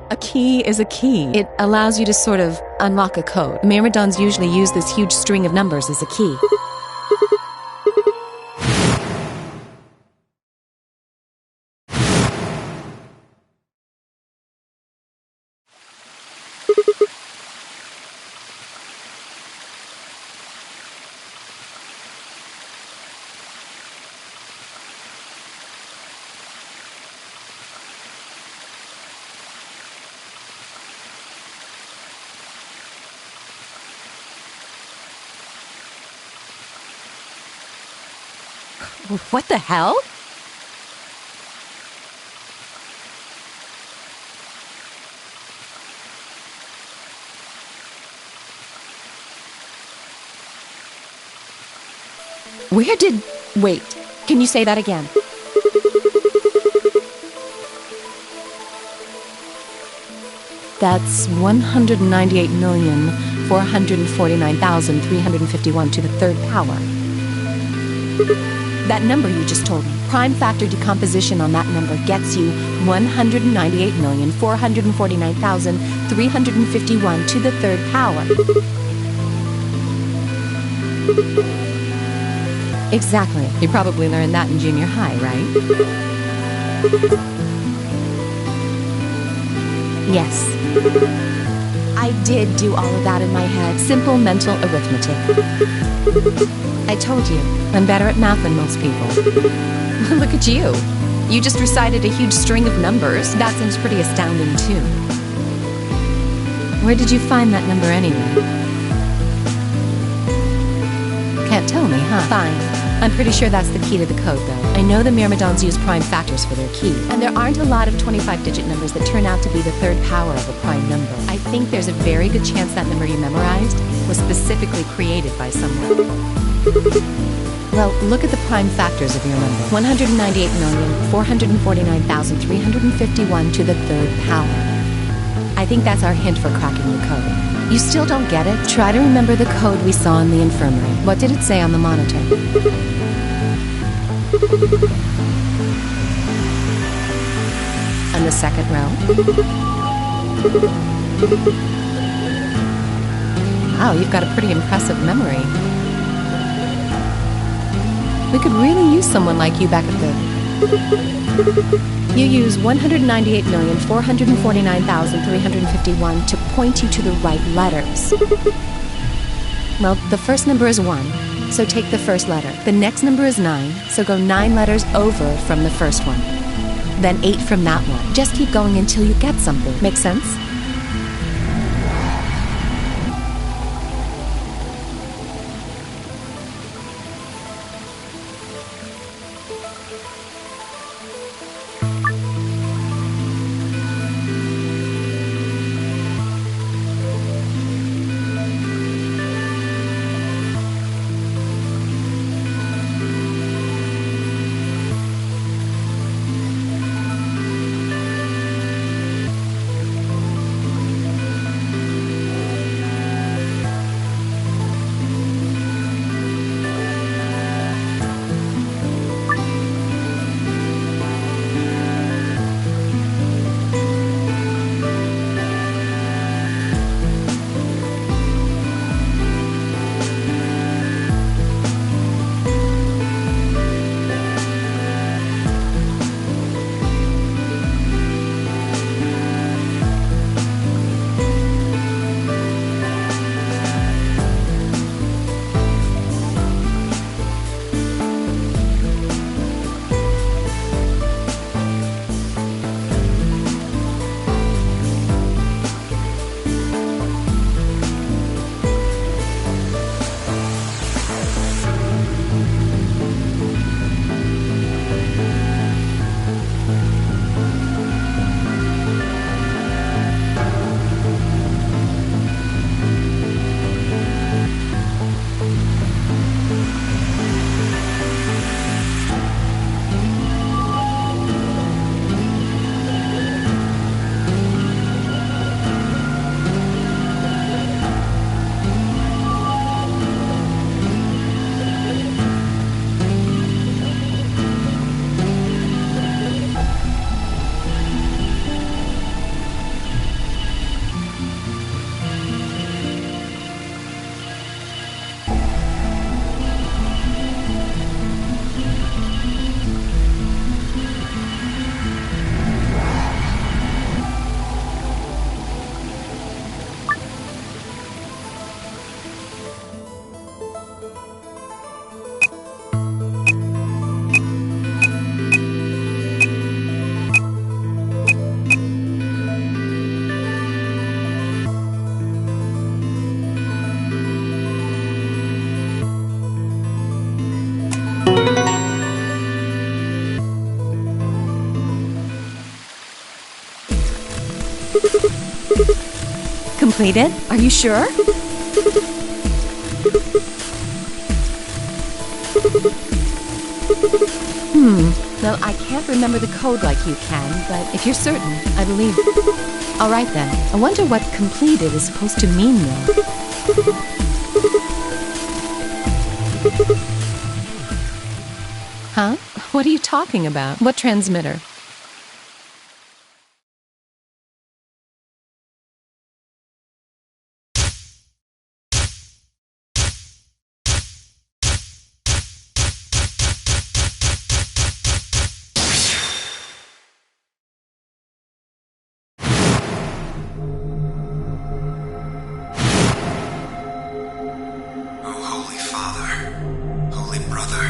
A key is a key. It allows you to sort of unlock a code. Myrmidons usually use this huge string of numbers as a key. What the hell? Where did... Wait, can you say that again? That's 198,449,351 to the third power. That number you just told me, prime factor decomposition on that number gets you 198,449,351 to the third power. Exactly. You probably learned that in junior high, right? Yes. I did do all of that in my head. Simple mental arithmetic. I told you, I'm better at math than most people. Look at you. You just recited a huge string of numbers. That seems pretty astounding, too. Where did you find that number anyway? Can't tell me, huh? Fine. I'm pretty sure that's the key to the code, though. I know the Myrmidons use prime factors for their key, and there aren't a lot of 25-digit numbers that turn out to be the third power of a prime number. I think there's a very good chance that number you memorized was specifically created by someone. Well, look at the prime factors of your number. 198,449,351 to the third power. I think that's our hint for cracking the code. You still don't get it? Try to remember the code we saw in the infirmary. What did it say on the monitor? On the second row? Wow, you've got a pretty impressive memory. We could really use someone like you back at the... You use 198,449,351 to point you to the right letters. Well, the first number is 1, so take the first letter. The next number is 9, so go 9 letters over from the first one. Then 8 from that one. Just keep going until you get something. Make sense? Completed? Are you sure? Well, I can't remember the code like you can, but if you're certain, I believe. All right then. I wonder what completed is supposed to mean, though. Huh? What are you talking about? What transmitter? Holy Father, Holy Brother,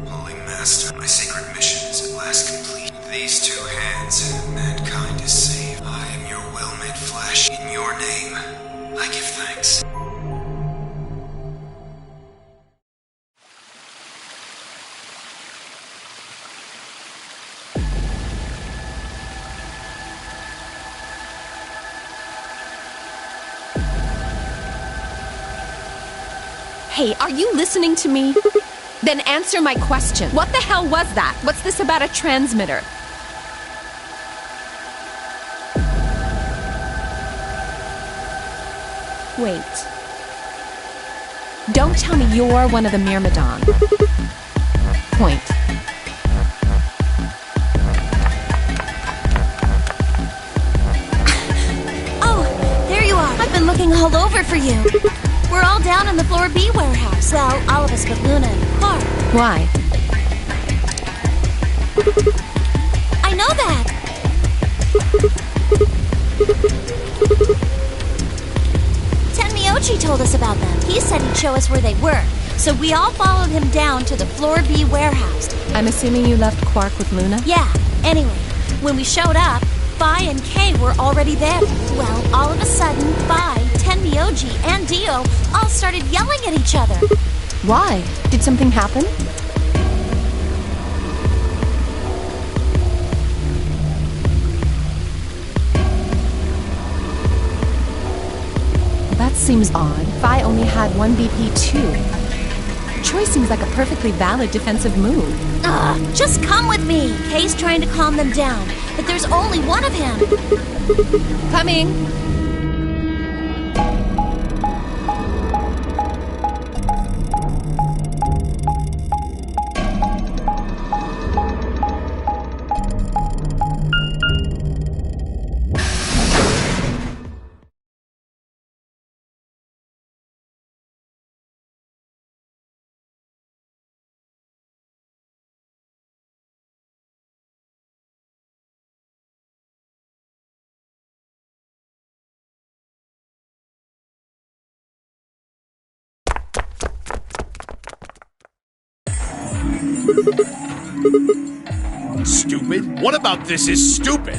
Holy Master, my sacred mission is at last complete. With these two hands, mankind is saved. I am your will made flesh. In your name, I give thanks. Hey, are you listening to me? Then answer my question. What the hell was that? What's this about a transmitter? Wait. Don't tell me you're one of the Myrmidon. Point. Oh, there you are. I've been looking all over for you. We're all down in the Floor B warehouse. Well, all of us but Luna and Clark. Why? I know that! Tenmyoji told us about them. He said he'd show us where they were. So we all followed him down to the Floor B warehouse. I'm assuming you left Quark with Luna? Yeah, anyway, when we showed up, Phi and Kay were already there. Well, all of a sudden, Phi, Tenmyoji, and Dio all started yelling at each other. Why? Did something happen? That seems odd. Phi only had one BP2. Troy seems like a perfectly valid defensive move. Just come with me. Kay's trying to calm them down, but there's only one of him. Coming. Stupid? What about this is stupid?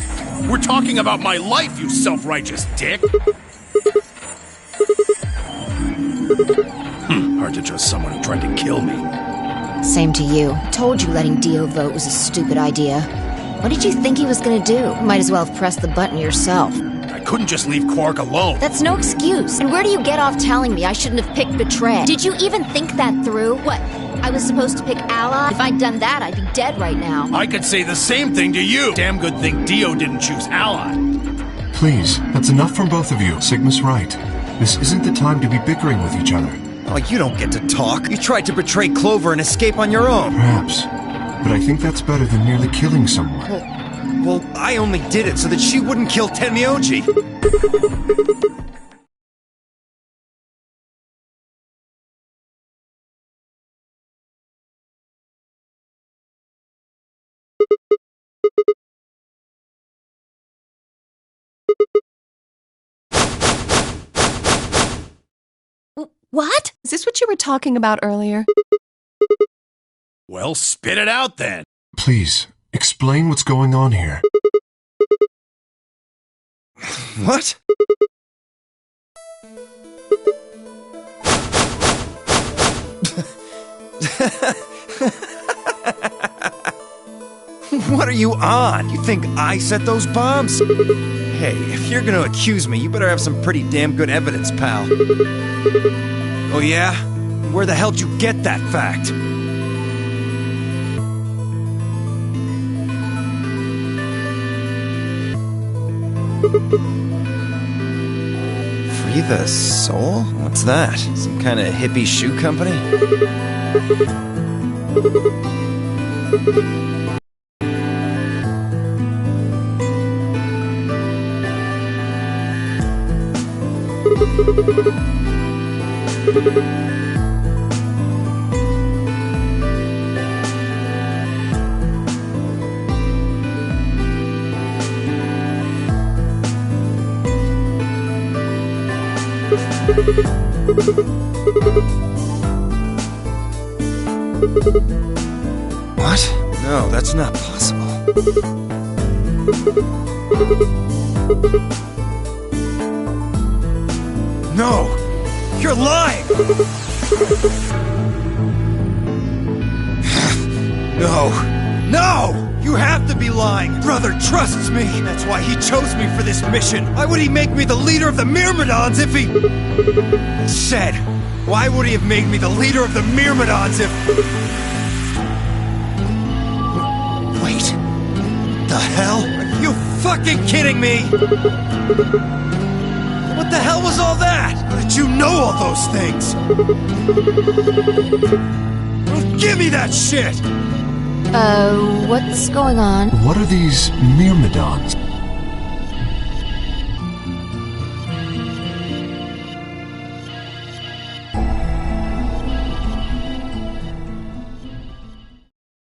We're talking about my life, you self-righteous dick! Hard to trust someone who tried to kill me. Same to you. Told you letting Dio vote was a stupid idea. What did you think he was gonna do? Might as well have pressed the button yourself. I couldn't just leave Quark alone. That's no excuse. And where do you get off telling me I shouldn't have picked Betray? Did you even think that through? What? I was supposed to pick Ally? If I'd done that, I'd be dead right now. I could say the same thing to you. Damn good thing Dio didn't choose Ally. Please, that's enough from both of you. Sigma's right. This isn't the time to be bickering with each other. Oh, you don't get to talk. You tried to betray Clover and escape on your own. Perhaps. But I think that's better than merely killing someone. Well, I only did it so that she wouldn't kill Tenmyoji. What? Is this what you were talking about earlier? Well, spit it out then. Please, explain what's going on here. What? What are you on? You think I set those bombs? Hey, if you're gonna accuse me, you better have some pretty damn good evidence, pal. Oh yeah? Where the hell'd you get that fact? Free the Soul? What's that? Some kind of hippie shoe company? What? No, that's not possible. No! You're lying! No! No! You have to be lying! Brother trusts me! That's why he chose me for this mission! Why would he make me the leader of the Myrmidons if he... I said, why would he have made me the leader of the Myrmidons if... Wait. The hell? Are you fucking kidding me? What the hell was all that? How did you know all those things? Give me that shit! What's going on? What are these Myrmidons?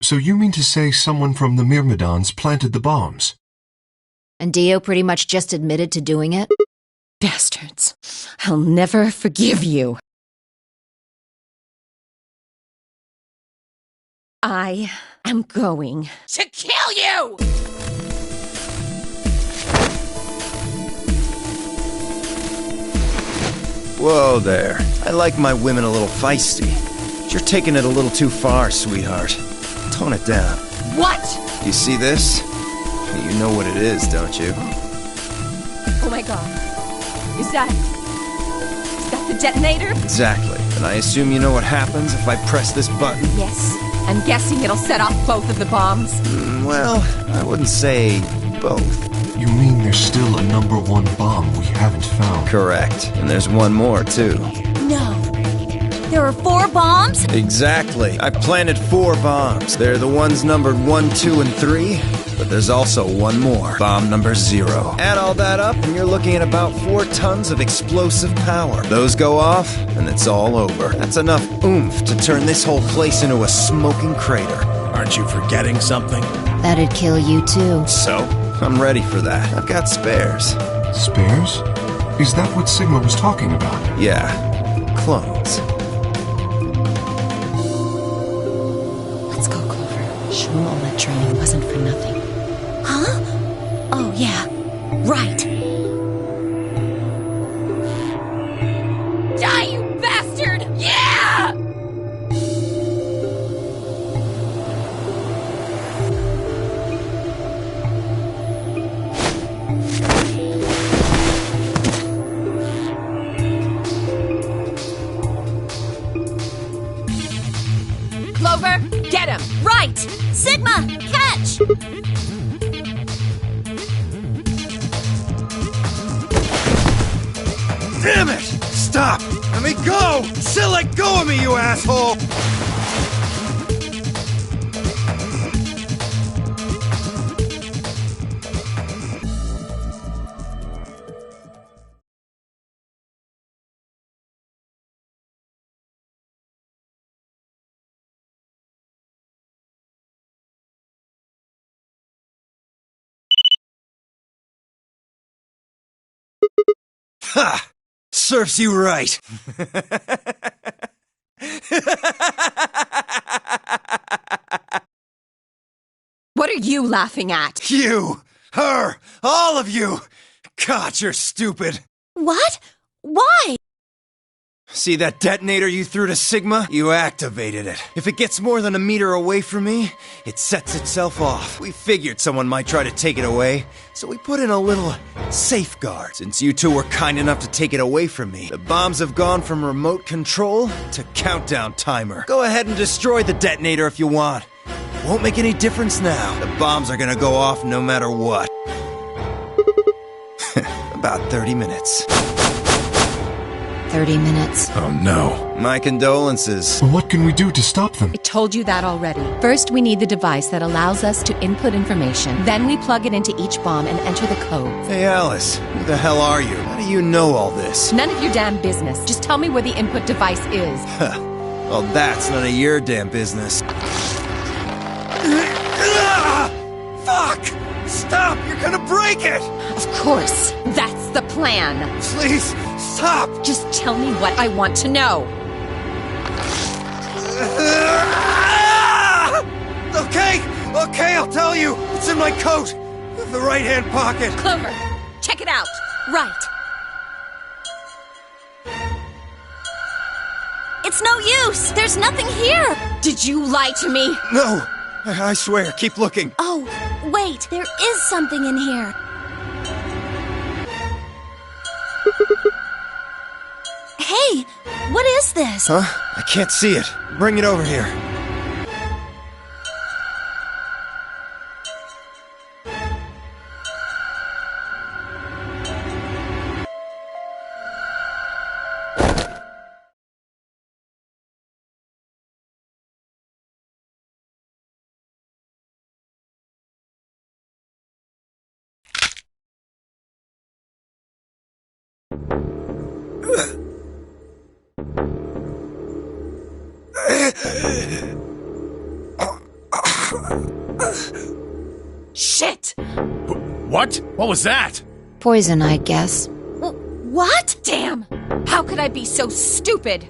So you mean to say someone from the Myrmidons planted the bombs? And Dio pretty much just admitted to doing it? Bastards. I'll never forgive you. I am going to kill you! Whoa there. I like my women a little feisty. But you're taking it a little too far, sweetheart. Tone it down. What? You see this? You know what it is, don't you? Oh my god. Is that the detonator? Exactly. And I assume you know what happens if I press this button? Yes. I'm guessing it'll set off both of the bombs. Well, I wouldn't say both. You mean there's still a #1 bomb we haven't found? Correct. And there's one more, too. No. There are 4 bombs? Exactly. I planted 4 bombs. They're the ones numbered 1, 2, and 3. But there's also one more. Bomb number 0. Add all that up, and you're looking at about 4 tons of explosive power. Those go off, and it's all over. That's enough oomph to turn this whole place into a smoking crater. Aren't you forgetting something? That'd kill you too. So, I'm ready for that. I've got spares. Spares? Is that what Sigma was talking about? Yeah, clones. Let's go, Clover. Show them all that training wasn't for nothing. Huh? Oh, yeah. Right. Die, you bastard! Yeah! Clover, get him! Right! Sigma, catch! Damn it! Stop! Let me go! Still let go of me, you asshole! Ha! Serves you right. What are you laughing at? You! Her! All of you! God, you're stupid. What? Why? See that detonator you threw to Sigma? You activated it. If it gets more than a meter away from me, it sets itself off. We figured someone might try to take it away, so we put in a little safeguard. Since you two were kind enough to take it away from me, the bombs have gone from remote control to countdown timer. Go ahead and destroy the detonator if you want. Won't make any difference now. The bombs are gonna go off no matter what. About 30 minutes. 30 minutes. Oh no. My condolences. Well, what can we do to stop them? I told you that already. First, we need the device that allows us to input information. Then we plug it into each bomb and enter the code. Hey, Alice. Who the hell are you? How do you know all this? None of your damn business. Just tell me where the input device is. Well, that's none of your damn business. Fuck! Stop! You're gonna break it! Of course. That's the plan. Please, stop! Just tell me what I want to know. Okay, I'll tell you. It's in my coat. The right-hand pocket. Clover, check it out. Right. It's no use! There's nothing here! Did you lie to me? No! I swear, keep looking. Oh, wait, there is something in here. Hey, what is this? Huh? I can't see it. Bring it over here. Shit! What? What was that? Poison, I guess. What? Damn! How could I be so stupid?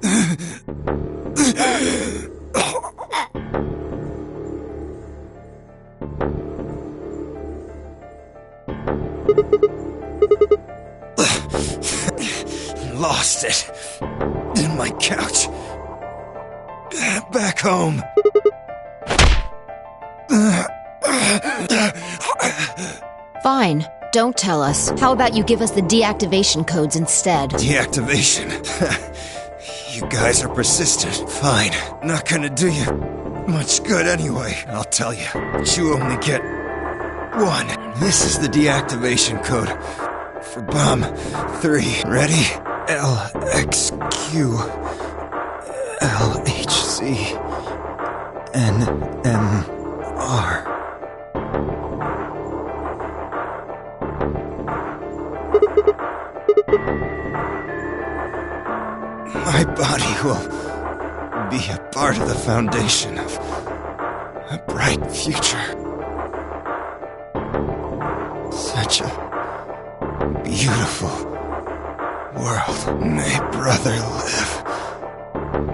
Lost it. In my couch. Back home. Fine. Don't tell us. How about you give us the deactivation codes instead? Deactivation. You guys are persistent. Fine. Not gonna do you much good anyway, I'll tell you. But you only get one. This is the deactivation code for Bomb 3. Ready? LXQ LHC NMR. My body will be a part of the foundation of a bright future. Such a beautiful world. May brother live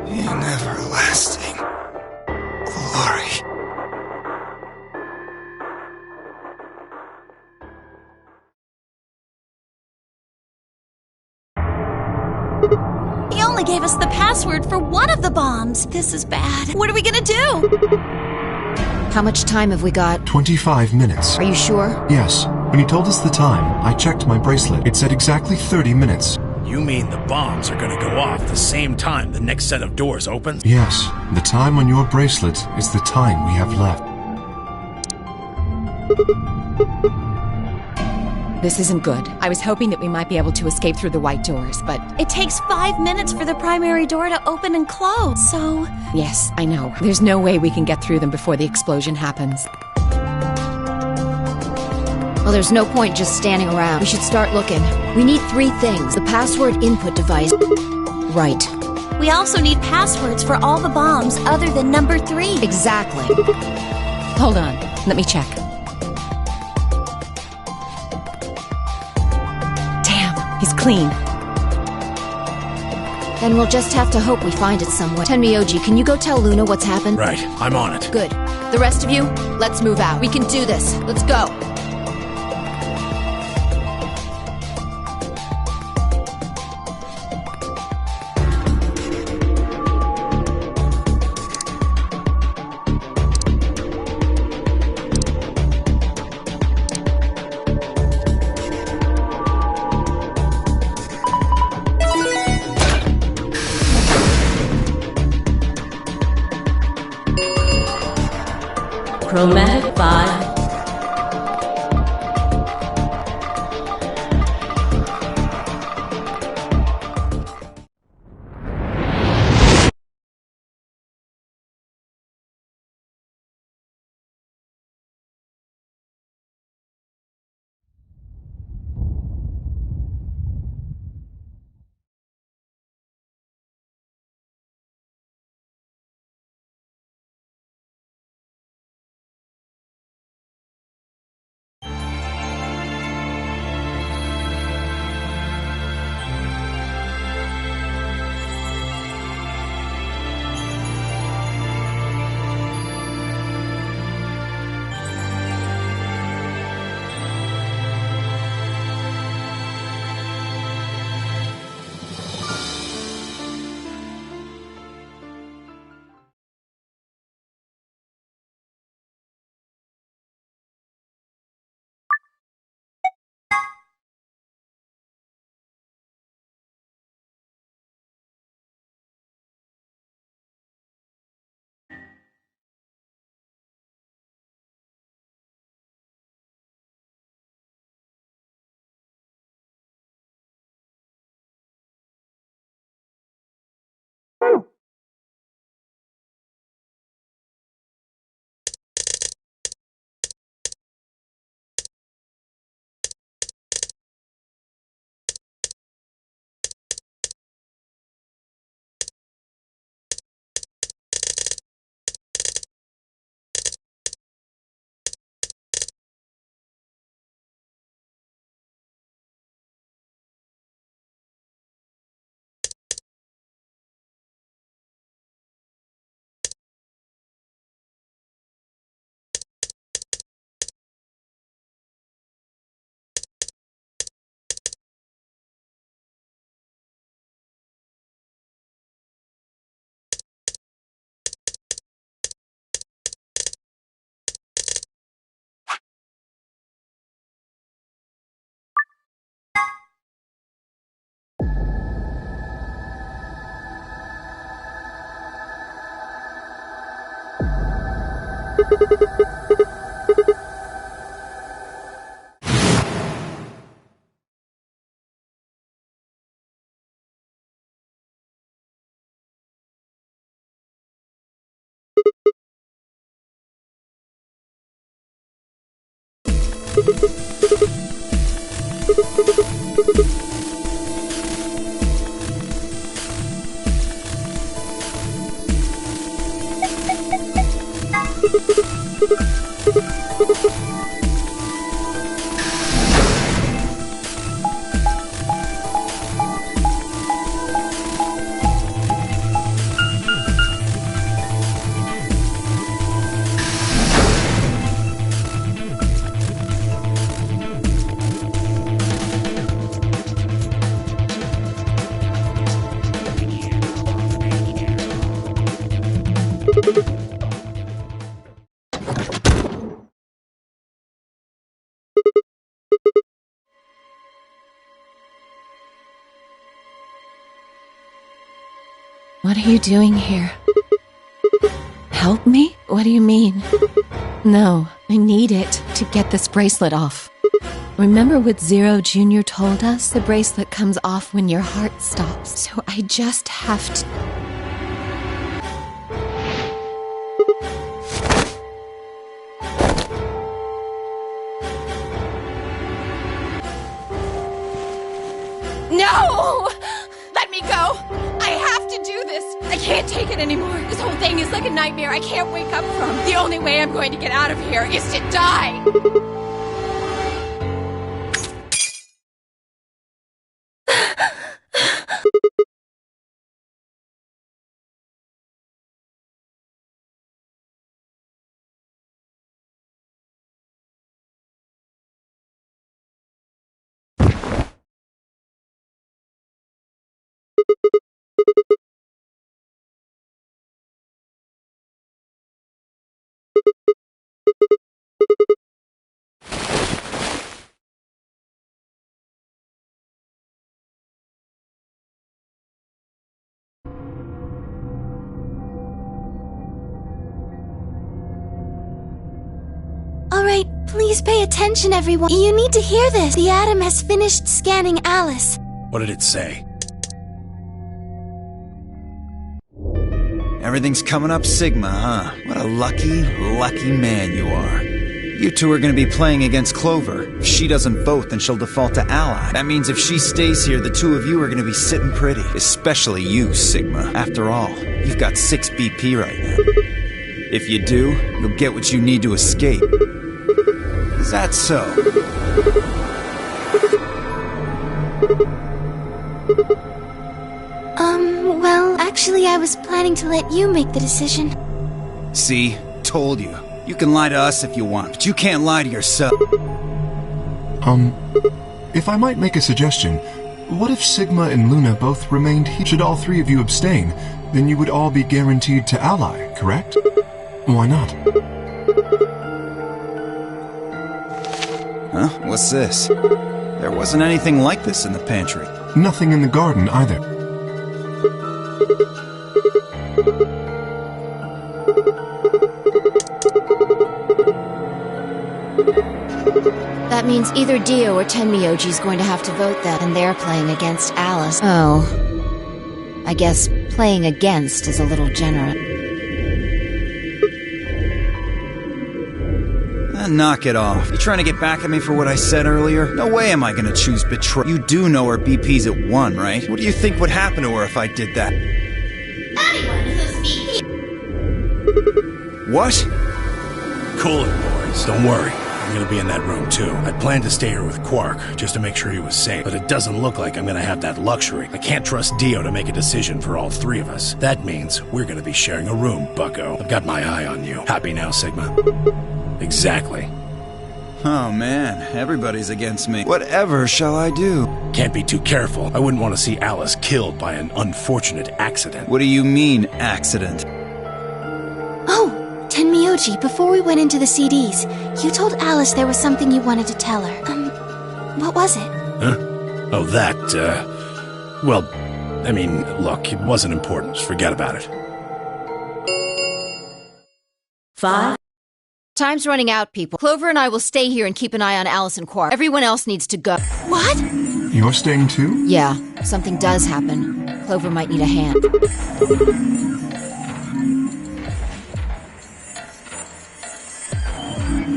in everlasting glory. He only gave us the password for one of the bombs. This is bad. What are we gonna do? How much time have we got? 25 minutes. Are you sure? Yes. When he told us the time, I checked my bracelet. It said exactly 30 minutes. You mean the bombs are gonna go off the same time the next set of doors opens? Yes. The time on your bracelet is the time we have left. This isn't good. I was hoping that we might be able to escape through the white doors, but... It takes 5 minutes for the primary door to open and close, so... Yes, I know. There's no way we can get through them before the explosion happens. Well, there's no point just standing around. We should start looking. We need 3 things. The password input device. Right. We also need passwords for all the bombs other than number 3. Exactly. Hold on. Let me check. Damn, he's clean. Then we'll just have to hope we find it somewhere. Tenmyoji, can you go tell Luna what's happened? Right, I'm on it. Good. The rest of you, let's move out. We can do this. Let's go. Chromatic 5. What are you doing here? Help me? What do you mean? No, I need it to get this bracelet off. Remember what Zero Jr. told us? The bracelet comes off when your heart stops. So I just have to... No! Let me go! I have to do this! I can't take it anymore. This whole thing is like a nightmare I can't wake up from. The only way I'm going to get out of here is to die! Alright, please pay attention, everyone. You need to hear this. The Atom has finished scanning Alice. What did it say? Everything's coming up Sigma, huh? What a lucky, lucky man you are. You two are gonna be playing against Clover. If she doesn't vote, then she'll default to Ally. That means if she stays here, the two of you are gonna be sitting pretty. Especially you, Sigma. After all, you've got 6 BP right now. If you do, you'll get what you need to escape. Is that so? Well, actually I was planning to let you make the decision. See? Told you. You can lie to us if you want, but you can't lie to yourself. If I might make a suggestion, what if Sigma and Luna both remained here? Should all three of you abstain, then you would all be guaranteed to ally, correct? Why not? Huh? What's this? There wasn't anything like this in the pantry. Nothing in the garden either. That means either Dio or Tenmyoji's going to have to vote then, and they're playing against Alice. Oh. I guess playing against is a little generous. Knock it off. You trying to get back at me for what I said earlier? No way am I gonna choose betray. You do know her BP's at 1, right? What do you think would happen to her if I did that? Anyone who's BP. What? Cool it, boys. Don't worry. I'm gonna be in that room, too. I'd planned to stay here with Quark, just to make sure he was safe. But it doesn't look like I'm gonna have that luxury. I can't trust Dio to make a decision for all three of us. That means we're gonna be sharing a room, bucko. I've got my eye on you. Happy now, Sigma? Exactly. Oh man, everybody's against me. Whatever shall I do? Can't be too careful. I wouldn't want to see Alice killed by an unfortunate accident. What do you mean, accident? Oh, Tenmyoji, before we went into the CDs, you told Alice there was something you wanted to tell her. What was it? Huh? Oh, that, well, I mean, look, it wasn't important. Just forget about it. 5. Time's running out, people. Clover and I will stay here and keep an eye on Alice and Quark. Everyone else needs to go. What? You're staying too? Yeah, if something does happen, Clover might need a hand.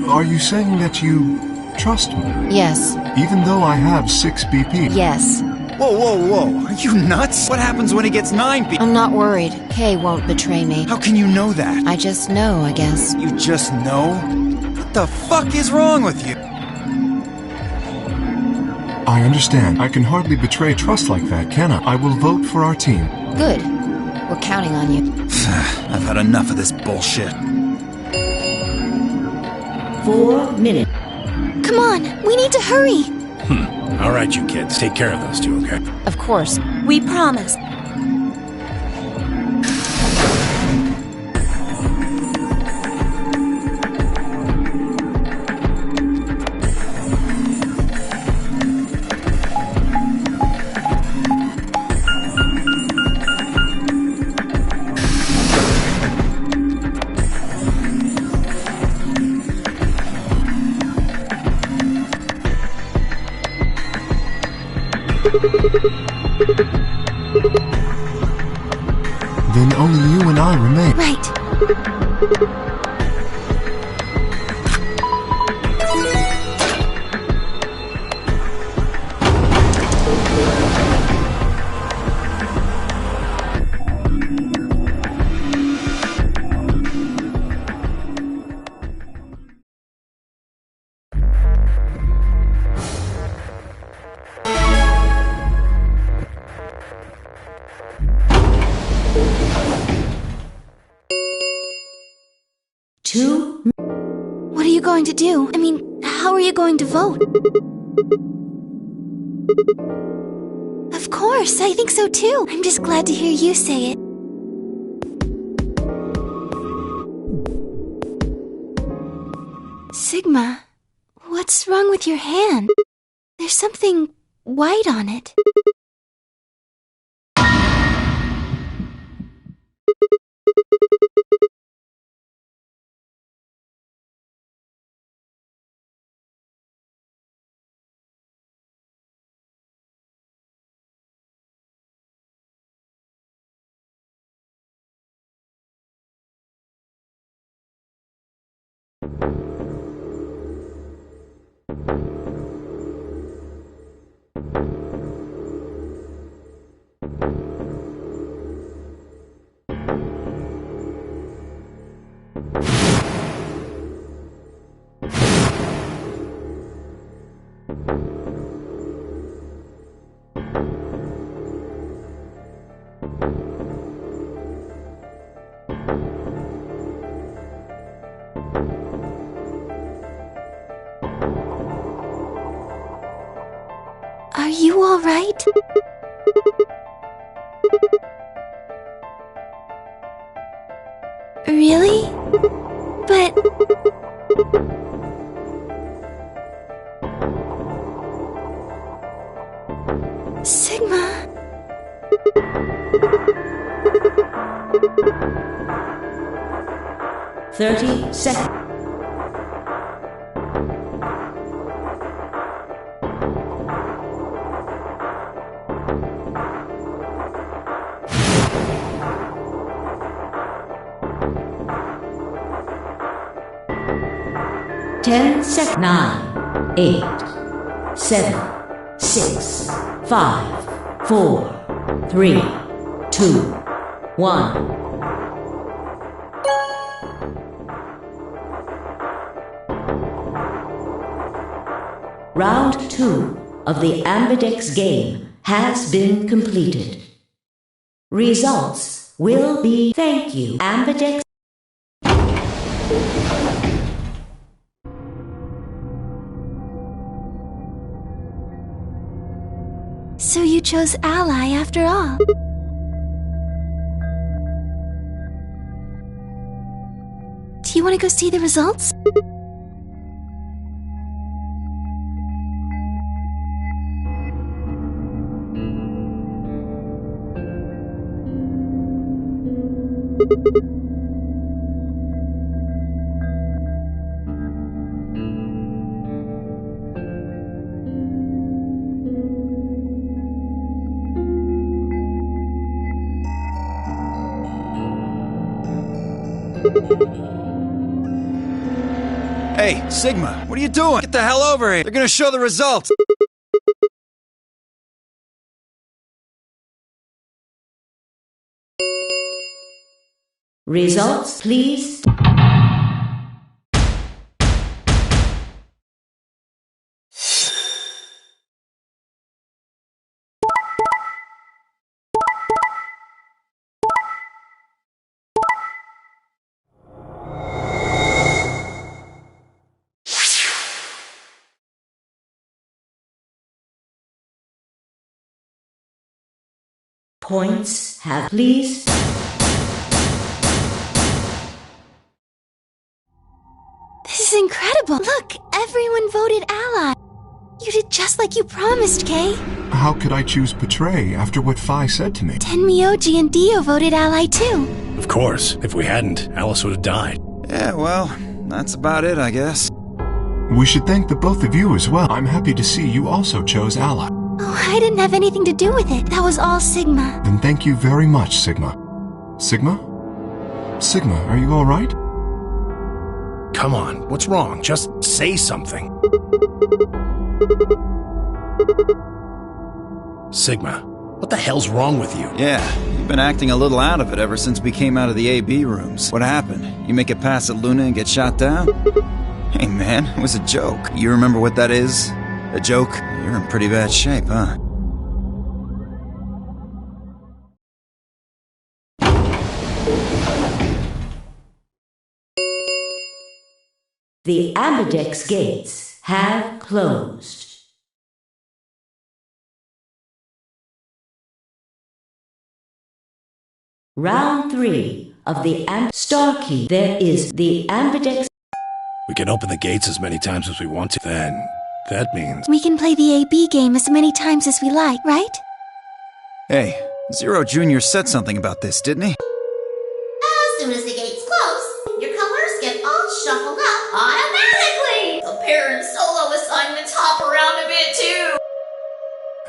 Are you saying that you trust me, Yes. even though I have 6 BP. Yes. Whoa, whoa, whoa. Are you nuts? What happens when he gets 9 BP? I'm not worried. Kay won't betray me. How can you know that? I just know, I guess. You just know? What the fuck is wrong with you? I understand. I can hardly betray trust like that, can I? I will vote for our team. Good. We're counting on you. I've had enough of this bullshit. 4 minutes. Come on, we need to hurry. All right, you kids, take care of those two, okay? Of course. We promise. Then only you and I remain. Right. What are you going to do? I mean, how are you going to vote? Of course, I think so too. I'm just glad to hear you say it. Sigma, what's wrong with your hand? There's something white on it. Are you all right? Really? But... Sigma... 30 seconds. Ten seconds. 9, 8, 7, 6, 5, 4, 3, 2, 1. Round 2 of the Ambidex game has been completed. Results will be... Thank you, Ambidex. So you chose Ally after all. Do you want to go see the results? Hey, Sigma, what are you doing? Get the hell over here. They're gonna show the results. Results, please. Points have, please. This is incredible. Look, everyone voted ally. You did just like you promised, Kay. How could I choose Betray after what Phi said to me? Tenmyoji and Dio voted ally too. Of course. If we hadn't, Alice would have died. Yeah, well, that's about it, I guess. We should thank the both of you as well. I'm happy to see you also chose Ally. Oh, I didn't have anything to do with it. That was all Sigma. Then thank you very much, Sigma. Sigma? Sigma, are you alright? Come on, what's wrong? Just say something. Sigma, what the hell's wrong with you? Yeah, you've been acting a little out of it ever since we came out of the AB rooms. What happened? You make it past at Luna and get shot down? Hey man, it was a joke. You remember what that is? A joke? You're in pretty bad shape, huh? The ambidex gates have closed. Round 3 of the Star Key. There is the ambidex. We can open the gates as many times as we want to. Then, that means... We can play the AB game as many times as we like, right? Hey, Zero Jr. said something about this, didn't he? As soon as the gates close, your colors get all shuffled up automatically. The pair and solo assignments hop around a bit too.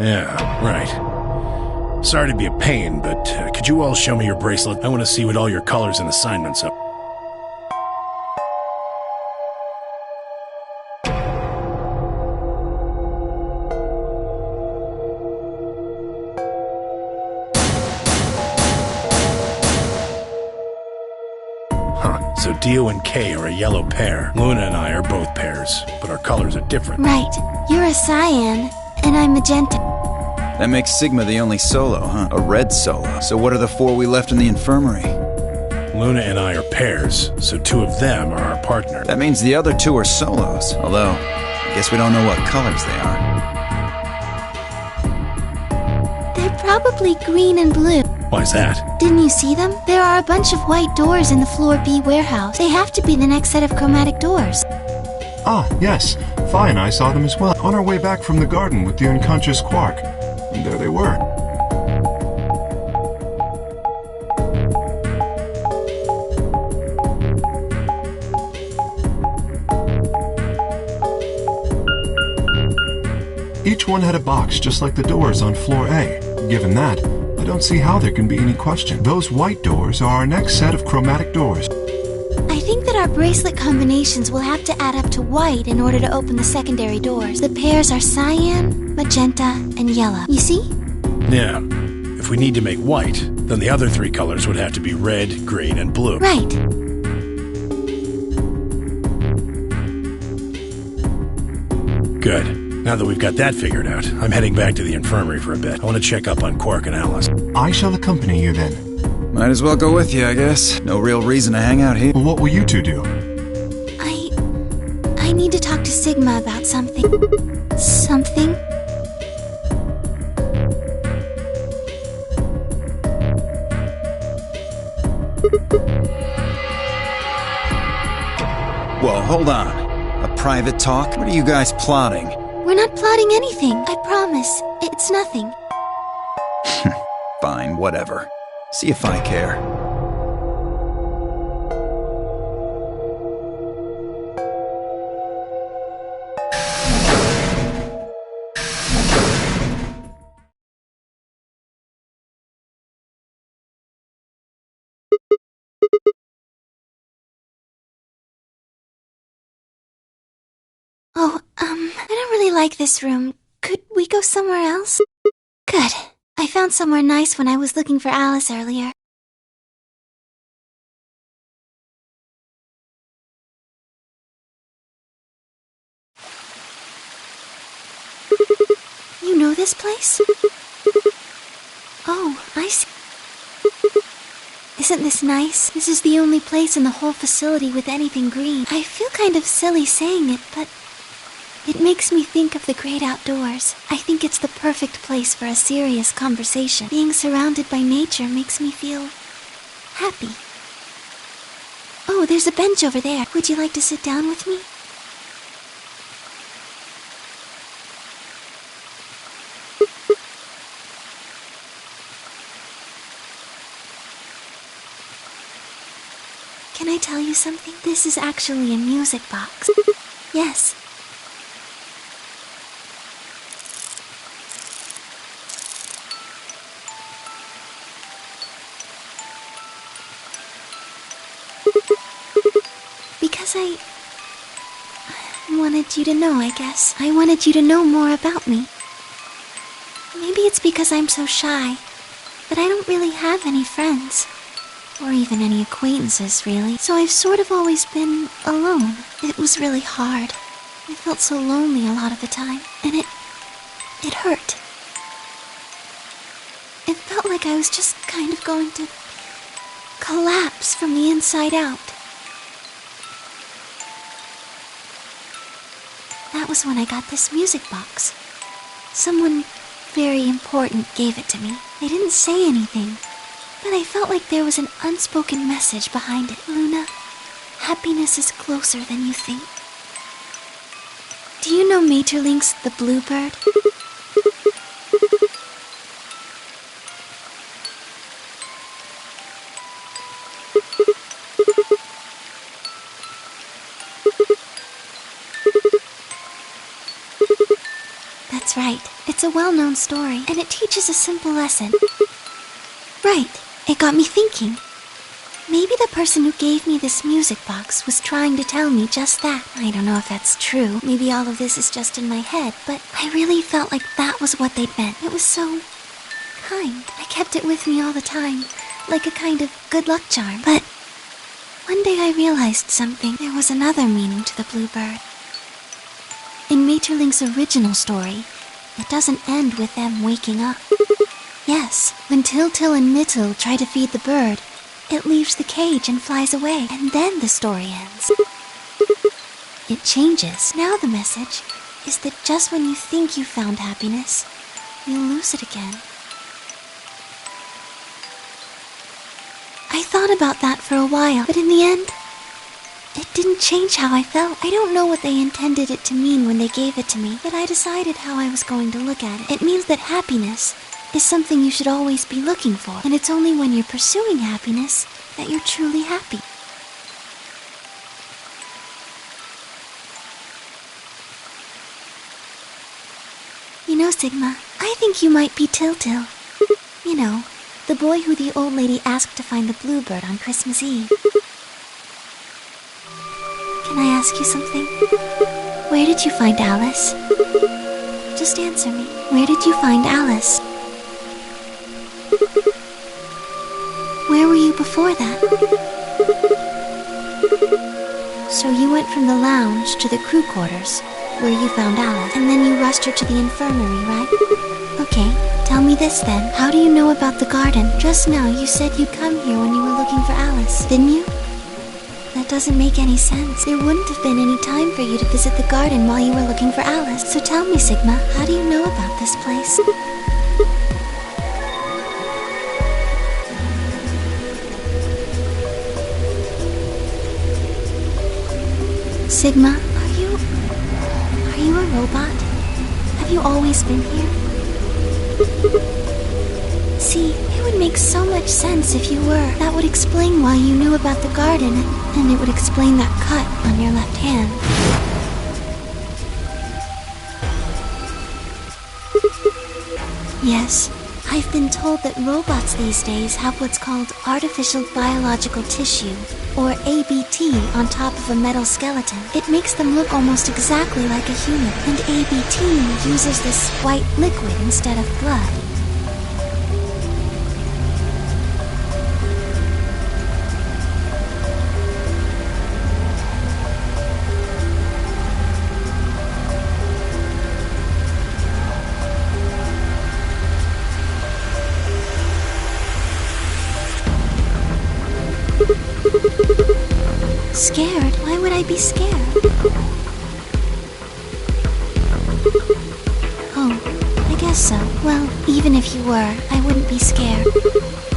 Yeah, right. Sorry to be a pain, but could you all show me your bracelet? I want to see what all your colors and assignments are. Huh, so Dio and Kay are a yellow pair. Luna and I are both pairs, but our colors are different. Right. You're a cyan, and I'm magenta. That makes Sigma the only solo, huh? A red solo. So what are the 4 we left in the infirmary? Luna and I are pairs, so 2 of them are our partner. That means the other 2 are solos. Although, I guess we don't know what colors they are. They're probably green and blue. Why's that? Didn't you see them? There are a bunch of white doors in the Floor B warehouse. They have to be the next set of chromatic doors. Ah, yes. Phi and I saw them as well, on our way back from the garden with the unconscious Quark. And there they were. Each one had a box just like the doors on floor A. Given that, I don't see how there can be any question. Those white doors are our next set of chromatic doors. I think that our bracelet combinations will have to add up to white in order to open the secondary doors. The pairs are cyan, magenta, and yellow. You see? Yeah. If we need to make white, then the other 3 colors would have to be red, green, and blue. Right. Good. Now that we've got that figured out, I'm heading back to the infirmary for a bit. I want to check up on Quark and Alice. I shall accompany you then. Might as well go with you, I guess. No real reason to hang out here. Well, what will you 2 do? I need to talk to Sigma about something. Something? Whoa, hold on. A private talk? What are you guys plotting? We're not plotting anything, I promise. It's nothing. Fine, whatever. See if I care. Oh, I don't really like this room. Could we go somewhere else? Good. I found somewhere nice when I was looking for Alice earlier. You know this place? Oh, I see. Isn't this nice? This is the only place in the whole facility with anything green. I feel kind of silly saying it, but it makes me think of the great outdoors. I think it's the perfect place for a serious conversation. Being surrounded by nature makes me feel happy. Oh, there's a bench over there. Would you like to sit down with me? Can I tell you something? This is actually a music box. Yes. Because I wanted you to know, I guess. I wanted you to know more about me. Maybe it's because I'm so shy, but I don't really have any friends. Or even any acquaintances, really. So I've sort of always been alone. It was really hard. I felt so lonely a lot of the time, and it hurt. It felt like I was just kind of going to collapse from the inside out. That was when I got this music box. Someone very important gave it to me. They didn't say anything, but I felt like there was an unspoken message behind it. Luna, happiness is closer than you think. Do you know Maeterlinck's The Bluebird? That's right. It's a well-known story, and it teaches a simple lesson. Right. It got me thinking. Maybe the person who gave me this music box was trying to tell me just that. I don't know if that's true. Maybe all of this is just in my head, but I really felt like that was what they'd meant. It was so kind. I kept it with me all the time, like a kind of good luck charm. But one day I realized something. There was another meaning to the bluebird. In Maeterlinck's original story, it doesn't end with them waking up. Yes, when Til and Mittel try to feed the bird, it leaves the cage and flies away, and then the story ends. It changes. Now the message is that just when you think you found happiness, you'll lose it again. I thought about that for a while, but in the end, it didn't change how I felt. I don't know what they intended it to mean when they gave it to me, but I decided how I was going to look at it. It means that happiness is something you should always be looking for, and it's only when you're pursuing happiness that you're truly happy. You know, Sigma, I think you might be Til. You know, the boy who the old lady asked to find the bluebird on Christmas Eve. Can I ask you something? Where did you find Alice? Just answer me. Where did you find Alice? Where were you before that? So you went from the lounge to the crew quarters, where you found Alice, and then you rushed her to the infirmary, right? Okay, tell me this then. How do you know about the garden? Just now you said you'd come here when you were looking for Alice, didn't you? That doesn't make any sense. There wouldn't have been any time for you to visit the garden while you were looking for Alice. So tell me, Sigma, how do you know about this place? Sigma, are you a robot? Have you always been here? See, it would make so much sense if you were. That would explain why you knew about the garden, and it would explain that cut on your left hand. Yes, I've been told that robots these days have what's called artificial biological tissue, or ABT, on top of a metal skeleton. It makes them look almost exactly like a human, and ABT uses this white liquid instead of blood. Scared? Why would I be scared? Oh, I guess so. Well, even if you were, I wouldn't be scared.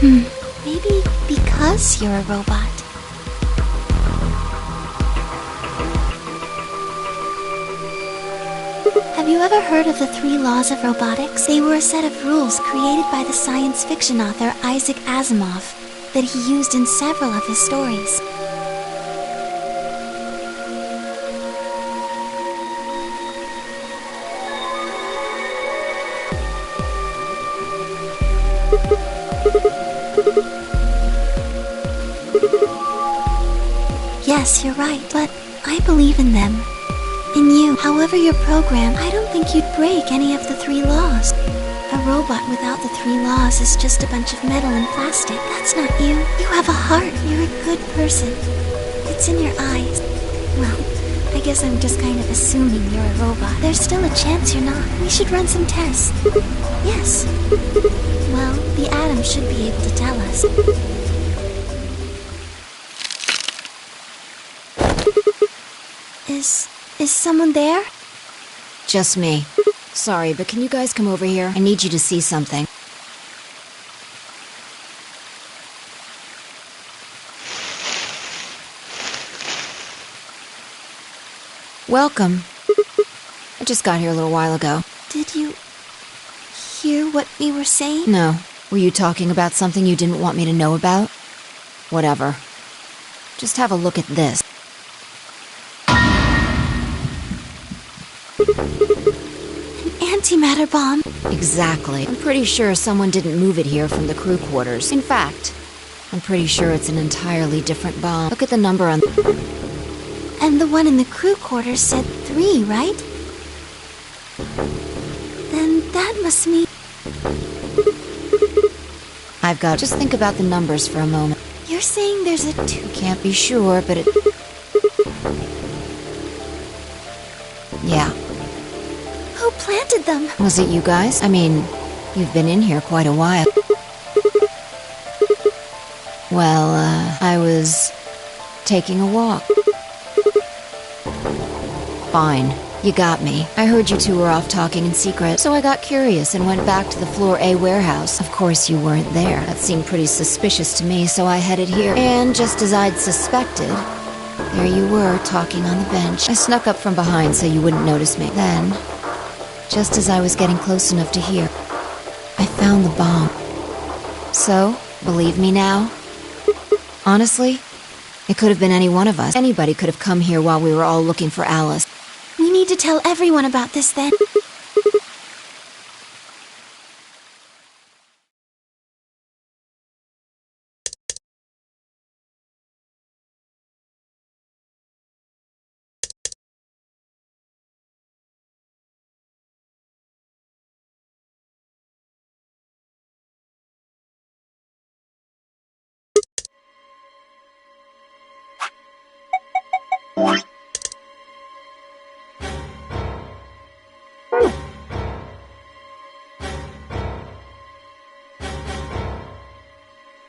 Maybe because you're a robot. Have you ever heard of the 3 laws of robotics? They were a set of rules created by the science fiction author Isaac Asimov that he used in several of his stories. Yes, you're right, but I believe in them. In you. However you're programmed, I don't think you'd break any of the 3 laws. A robot without the 3 laws is just a bunch of metal and plastic. That's not you. You have a heart. You're a good person. It's in your eyes. Well, I guess I'm just kind of assuming you're a robot. There's still a chance you're not. We should run some tests. Yes. Well, the atom should be able to tell us. Is someone there? Just me. Sorry, but can you guys come over here? I need you to see something. Welcome. I just got here a little while ago. Did you hear what we were saying? No. Were you talking about something you didn't want me to know about? Whatever. Just have a look at this. Antimatter bomb. Exactly. I'm pretty sure someone didn't move it here from the crew quarters. In fact, I'm pretty sure it's an entirely different bomb. Look at the number on... And the one in the crew quarters said 3, right? Then that must mean... I've got... Just think about the numbers for a moment. You're saying there's a 2... Can't be sure, but it... Yeah. Who planted them? Was it you guys? I mean, you've been in here quite a while. Well, I was taking a walk. Fine. You got me. I heard you two were off talking in secret, so I got curious and went back to the Floor A warehouse. Of course you weren't there. That seemed pretty suspicious to me, so I headed here. And just as I'd suspected, there you were, talking on the bench. I snuck up from behind so you wouldn't notice me. Then, just as I was getting close enough to hear, I found the bomb. So, believe me now? Honestly, it could have been any one of us. Anybody could have come here while we were all looking for Alice. We need to tell everyone about this then.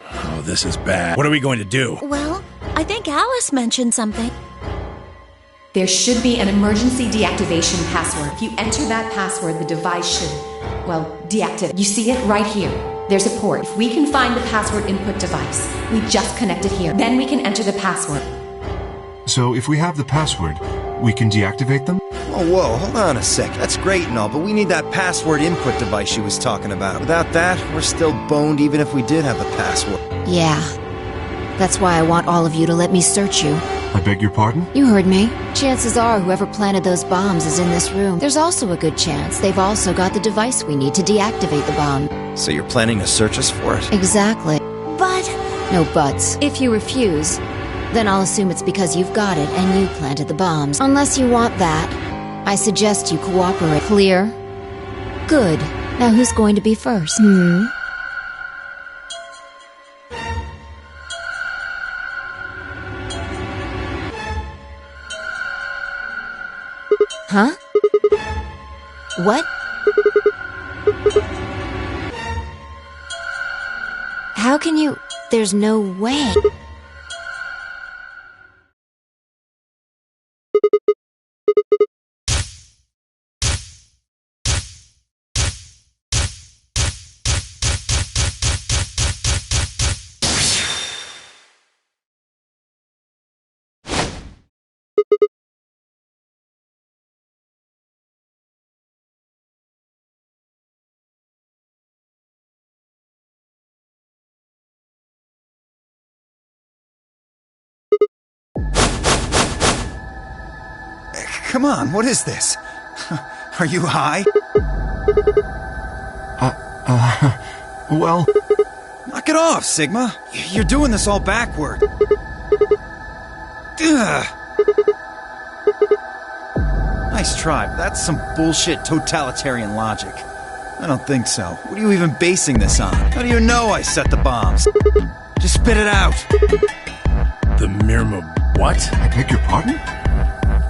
Oh, this is bad. What are we going to do? Well, I think Alice mentioned something. There should be an emergency deactivation password. If you enter that password, the device should, well, deactivate. You see it right here. There's a port. If we can find the password input device, we just connect it here. Then we can enter the password. So if we have the password, we can deactivate them? Oh, whoa, hold on a sec. That's great and all, but we need that password input device she was talking about. Without that, we're still boned even if we did have the password. Yeah. That's why I want all of you to let me search you. I beg your pardon? You heard me. Chances are whoever planted those bombs is in this room. There's also a good chance they've also got the device we need to deactivate the bomb. So you're planning to search us for it? Exactly. But... No buts. If you refuse, Then I'll assume it's because you've got it and you planted the bombs. Unless you want that, I suggest you cooperate. Clear? Good. Now who's going to be first? Huh? What? How can you... There's no way. Come on, what is this? Are you high? Well... Knock it off, Sigma. You're doing this all backward. Ugh. Nice try, but that's some bullshit totalitarian logic. I don't think so. What are you even basing this on? How do you know I set the bombs? Just spit it out. The Mirma what? I beg your pardon?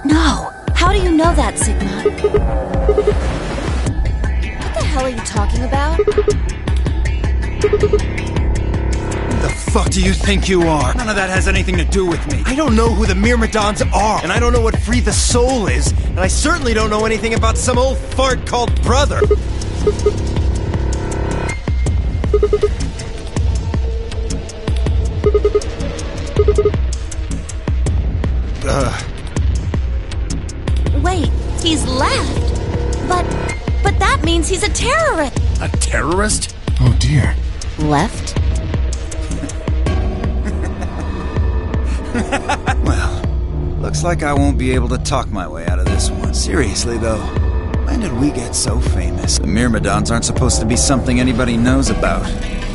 No. How do you know that, Sigma? What the hell are you talking about? Who the fuck do you think you are? None of that has anything to do with me. I don't know who the Myrmidons are, and I don't know what Free the Soul is, and I certainly don't know anything about some old fart called Brother. Wait, he's left. But that means he's a terrorist. A terrorist? Oh dear. Left? Well, looks like I won't be able to talk my way out of this one. Seriously, though, when did we get so famous? The Myrmidons aren't supposed to be something anybody knows about,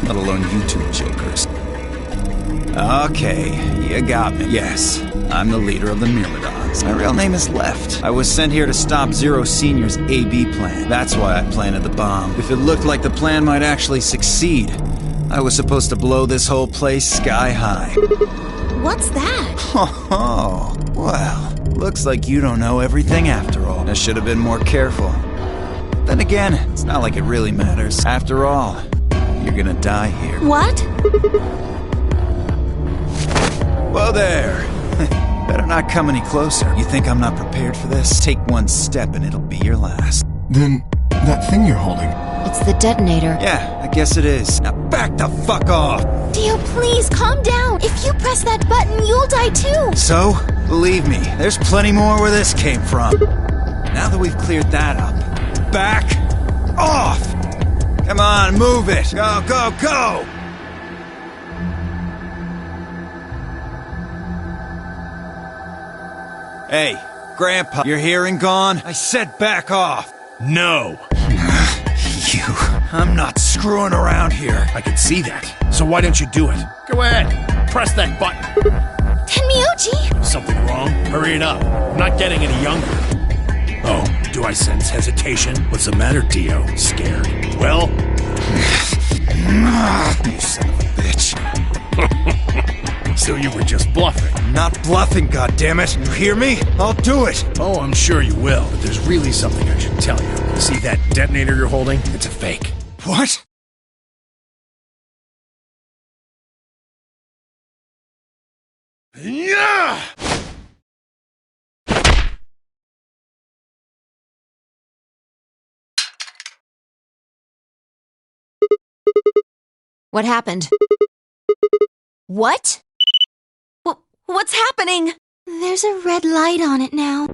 let alone YouTube jokers. Okay, you got me. Yes, I'm the leader of the Myrmidons. My real name is Left. I was sent here to stop Zero Senior's AB plan. That's why I planted the bomb. If it looked like the plan might actually succeed, I was supposed to blow this whole place sky high. What's that? Oh, well, looks like you don't know everything after all. I should have been more careful. Then again, it's not like it really matters. After all, you're gonna die here. What? Whoa there! Better not come any closer. You think I'm not prepared for this? Take one step and it'll be your last. Then, that thing you're holding... It's the detonator. Yeah, I guess it is. Now back the fuck off! Dio, please, calm down. If you press that button, you'll die too. So, believe me, there's plenty more where this came from. Now that we've cleared that up, back off! Come on, move it! Go, go, go! Hey, Grandpa, your hearing gone? I said back off! No! You, I'm not screwing around here. I can see that. So why don't you do it? Go ahead. Press that button. Tenmyoji! Something wrong? Hurry it up. I'm not getting any younger. Oh, do I sense hesitation? What's the matter, Dio? Scared? Well? You son of a bitch. So you were just bluffing. I'm not bluffing, goddammit. You hear me? I'll do it. Oh, I'm sure you will, but there's really something I should tell you. See that detonator you're holding? It's a fake. What? Yeah! What happened? What? What's happening? There's a red light on it now.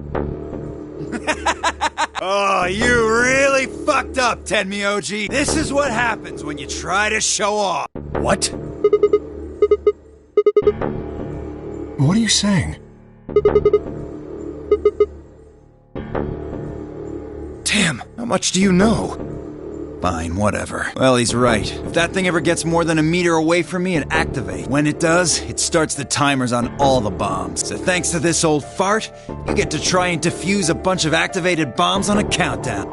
Oh, you really fucked up, Tenmyoji. This is what happens when you try to show off. What? What are you saying? Damn, how much do you know? Fine, whatever. Well, he's right. If that thing ever gets more than a meter away from me, it activates. When it does, it starts the timers on all the bombs. So thanks to this old fart, you get to try and defuse a bunch of activated bombs on a countdown.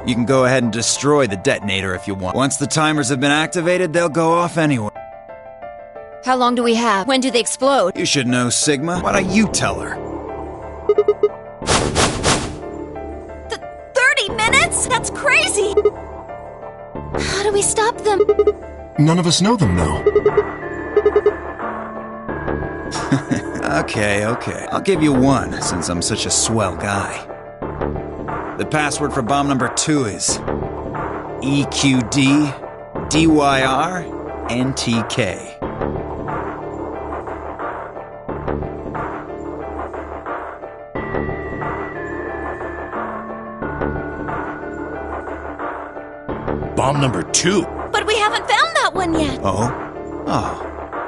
You can go ahead and destroy the detonator if you want. Once the timers have been activated, they'll go off anyway. How long do we have? When do they explode? You should know, Sigma. Why don't you tell her? 30 minutes? That's crazy! How do we stop them? None of us know them, though. Okay. I'll give you one, since I'm such a swell guy. The password for bomb number 2 is EQDDYRNTK. Bomb number 2. But we haven't found that one yet. Oh?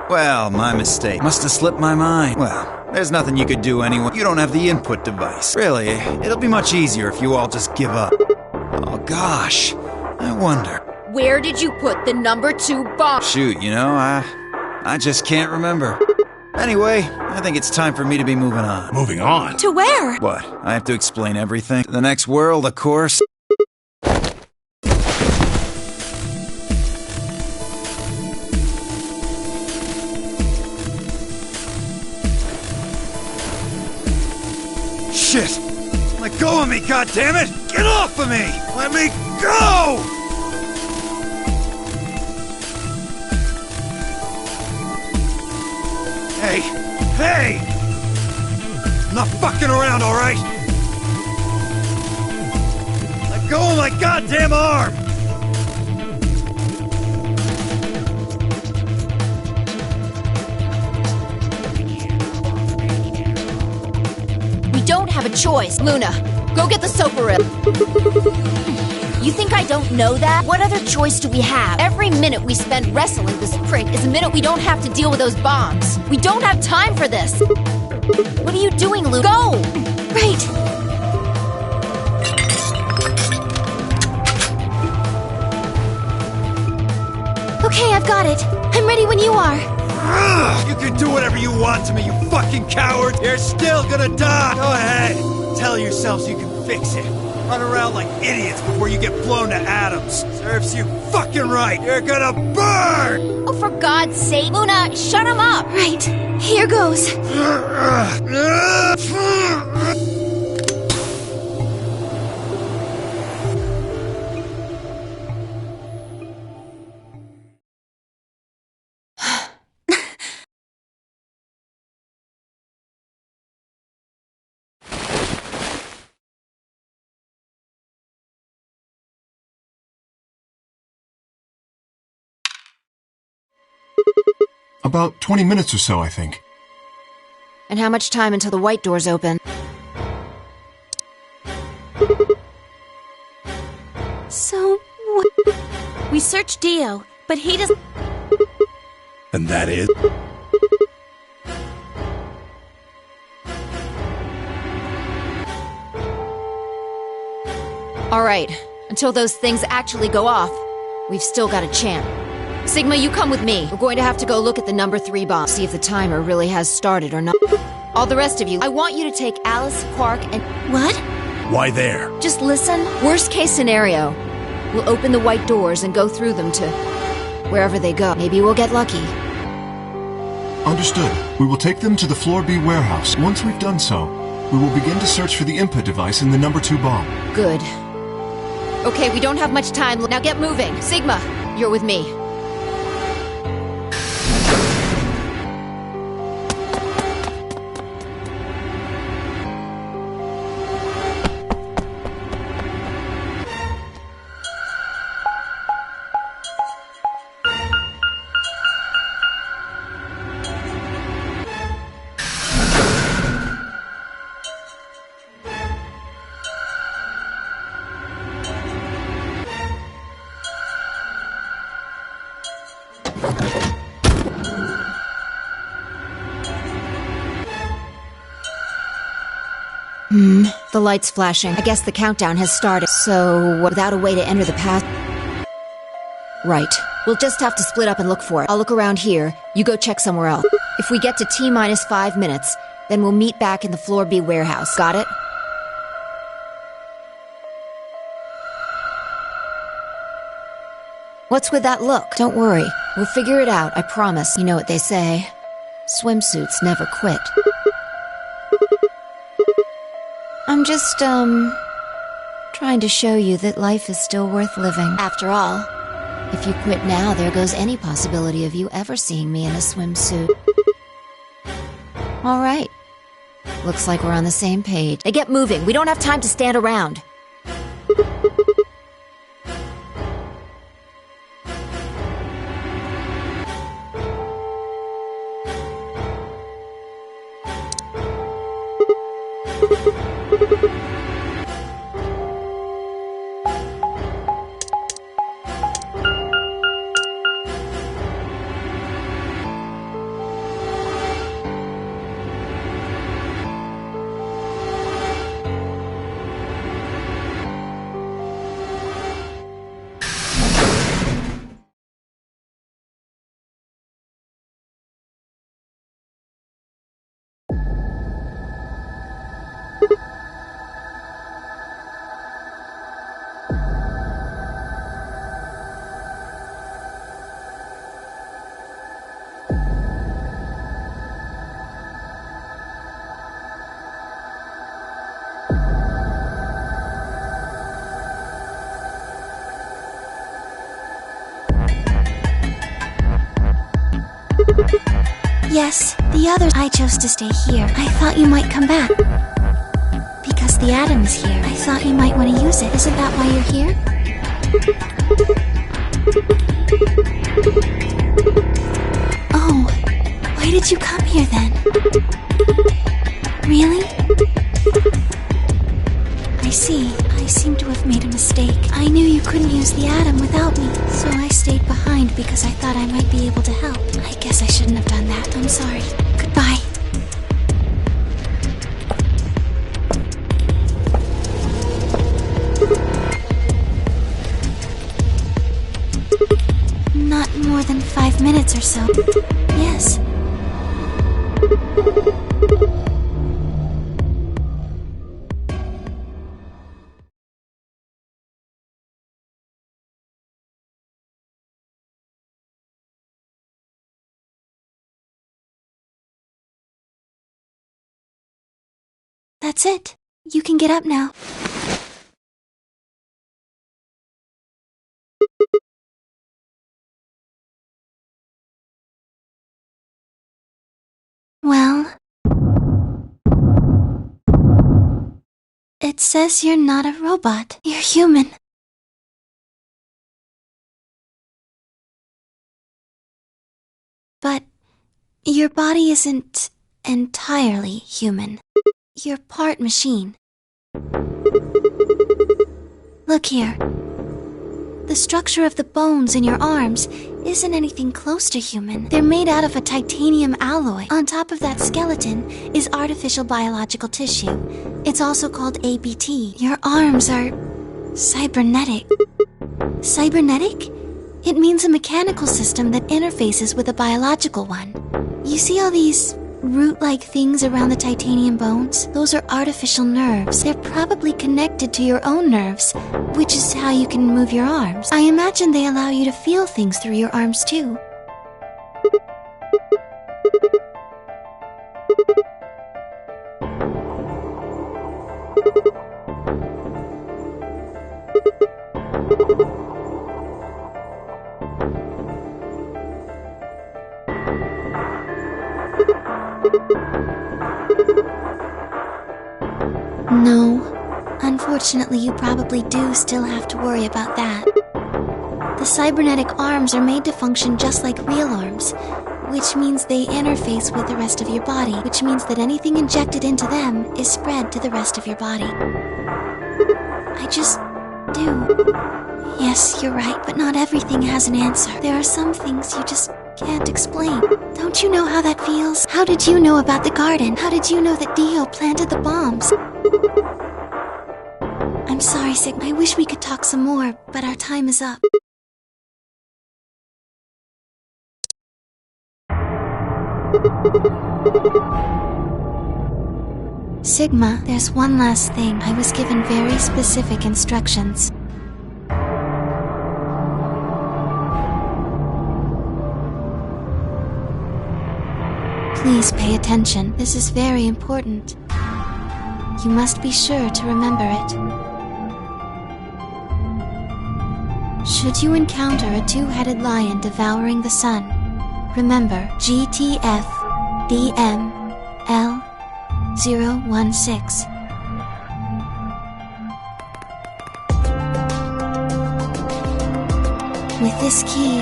Well, my mistake. Must have slipped my mind. Well, there's nothing you could do anyway. You don't have the input device. Really, it'll be much easier if you all just give up. Oh gosh, I wonder. Where did you put the number 2 bomb? Shoot, I just can't remember. Anyway, I think it's time for me to be moving on. Moving on? To where? What? I have to explain everything? To the next world, of course. Shit! Let go of me, goddammit! Get off of me! Let me go! Hey! I'm not fucking around, alright? Let go of my goddamn arm! We don't have a choice. Luna, go get the Soparil. You think I don't know that? What other choice do we have? Every minute we spend wrestling this prick is a minute we don't have to deal with those bombs. We don't have time for this. What are you doing, Luna? Go! Right. Okay, I've got it. I'm ready when you are. You can do whatever you want to me, you fucking coward! You're still gonna die! Go ahead! Tell yourselves you can fix it. Run around like idiots before you get blown to atoms. Serves you fucking right! You're gonna burn! Oh, for God's sake, Luna, shut him up! Right. Here goes. About 20 minutes or so, I think. And how much time until the white doors open? So, what? We searched Dio, but he doesn't... And that is... Alright, until those things actually go off, we've still got a chance. Sigma, you come with me. We're going to have to go look at the number 3 bomb, see if the timer really has started or not. All the rest of you, I want you to take Alice, Quark, and... What? Why there? Just listen. Worst case scenario, we'll open the white doors and go through them to wherever they go. Maybe we'll get lucky. Understood. We will take them to the Floor B warehouse. Once we've done so, we will begin to search for the input device in the number 2 bomb. Good. Okay, we don't have much time. Now get moving. Sigma, you're with me. The light's flashing. I guess the countdown has started. So, without a way to enter the path... Right. We'll just have to split up and look for it. I'll look around here. You go check somewhere else. If we get to T-minus 5 minutes, then we'll meet back in the Floor B warehouse. Got it? What's with that look? Don't worry. We'll figure it out, I promise. You know what they say. Swimsuits never quit. I'm just, trying to show you that life is still worth living. After all, if you quit now, there goes any possibility of you ever seeing me in a swimsuit. All right. Looks like we're on the same page. Hey, get moving. We don't have time to stand around. Yes, the others. I chose to stay here. I thought you might come back. Because the atom is here. I thought you might want to use it. Isn't that why you're here? Oh, why did you come here then? Really? I see. I seem to have made a mistake. I knew you couldn't use the atom without me, so I stayed behind because I thought I might be able to help. I guess I shouldn't have done that. I'm sorry. Goodbye. Not more than 5 minutes or so. Yes. That's it. You can get up now. Well, it says you're not a robot. You're human. But your body isn't entirely human. You're part machine. Look here. The structure of the bones in your arms isn't anything close to human. They're made out of a titanium alloy. On top of that skeleton is artificial biological tissue. It's also called ABT. Your arms are cybernetic. Cybernetic? It means a mechanical system that interfaces with a biological one. You see all these root-like things around the titanium bones? Those are artificial nerves. They're probably connected to your own nerves, which is how you can move your arms. I imagine they allow you to feel things through your arms too. No. Unfortunately, you probably do still have to worry about that. The cybernetic arms are made to function just like real arms, which means they interface with the rest of your body, which means that anything injected into them is spread to the rest of your body. I just do. Yes, you're right, but not everything has an answer. There are some things you just can't explain. Don't you know how that feels? How did you know about the garden? How did you know that Dio planted the bombs? I'm sorry, Sigma. I wish we could talk some more, but our time is up. Sigma, there's one last thing. I was given very specific instructions. Please pay attention. This is very important. You must be sure to remember it. Should you encounter a two-headed lion devouring the sun, remember GTF DML 016. With this key,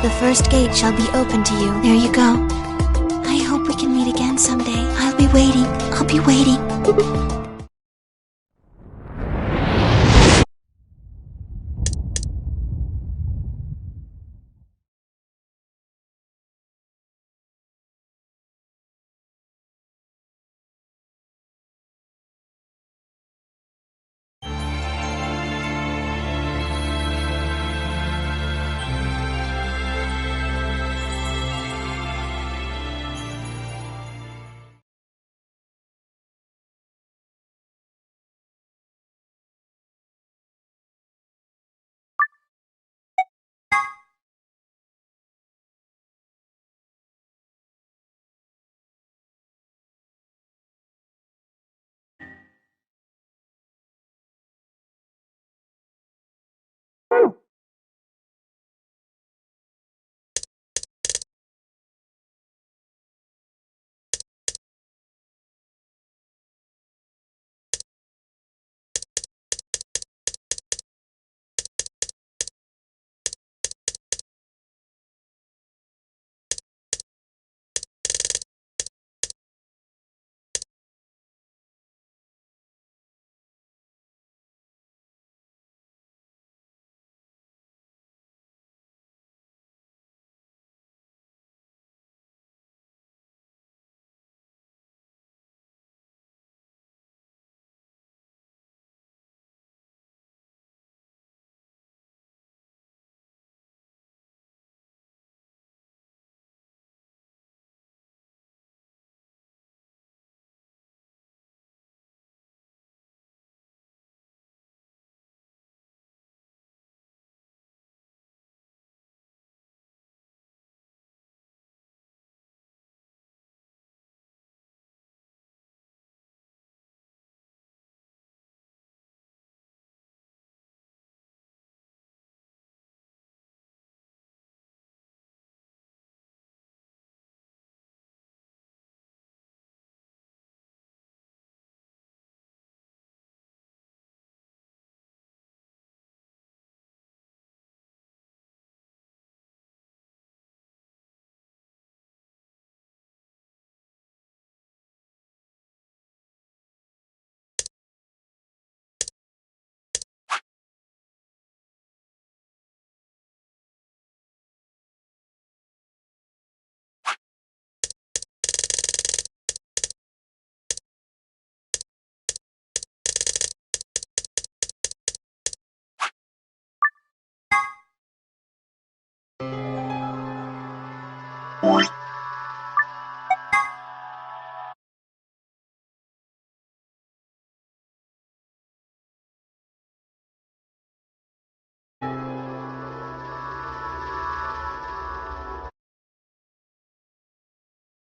the first gate shall be open to you. There you go. I hope we can meet again someday. I'll be waiting. I'll be waiting.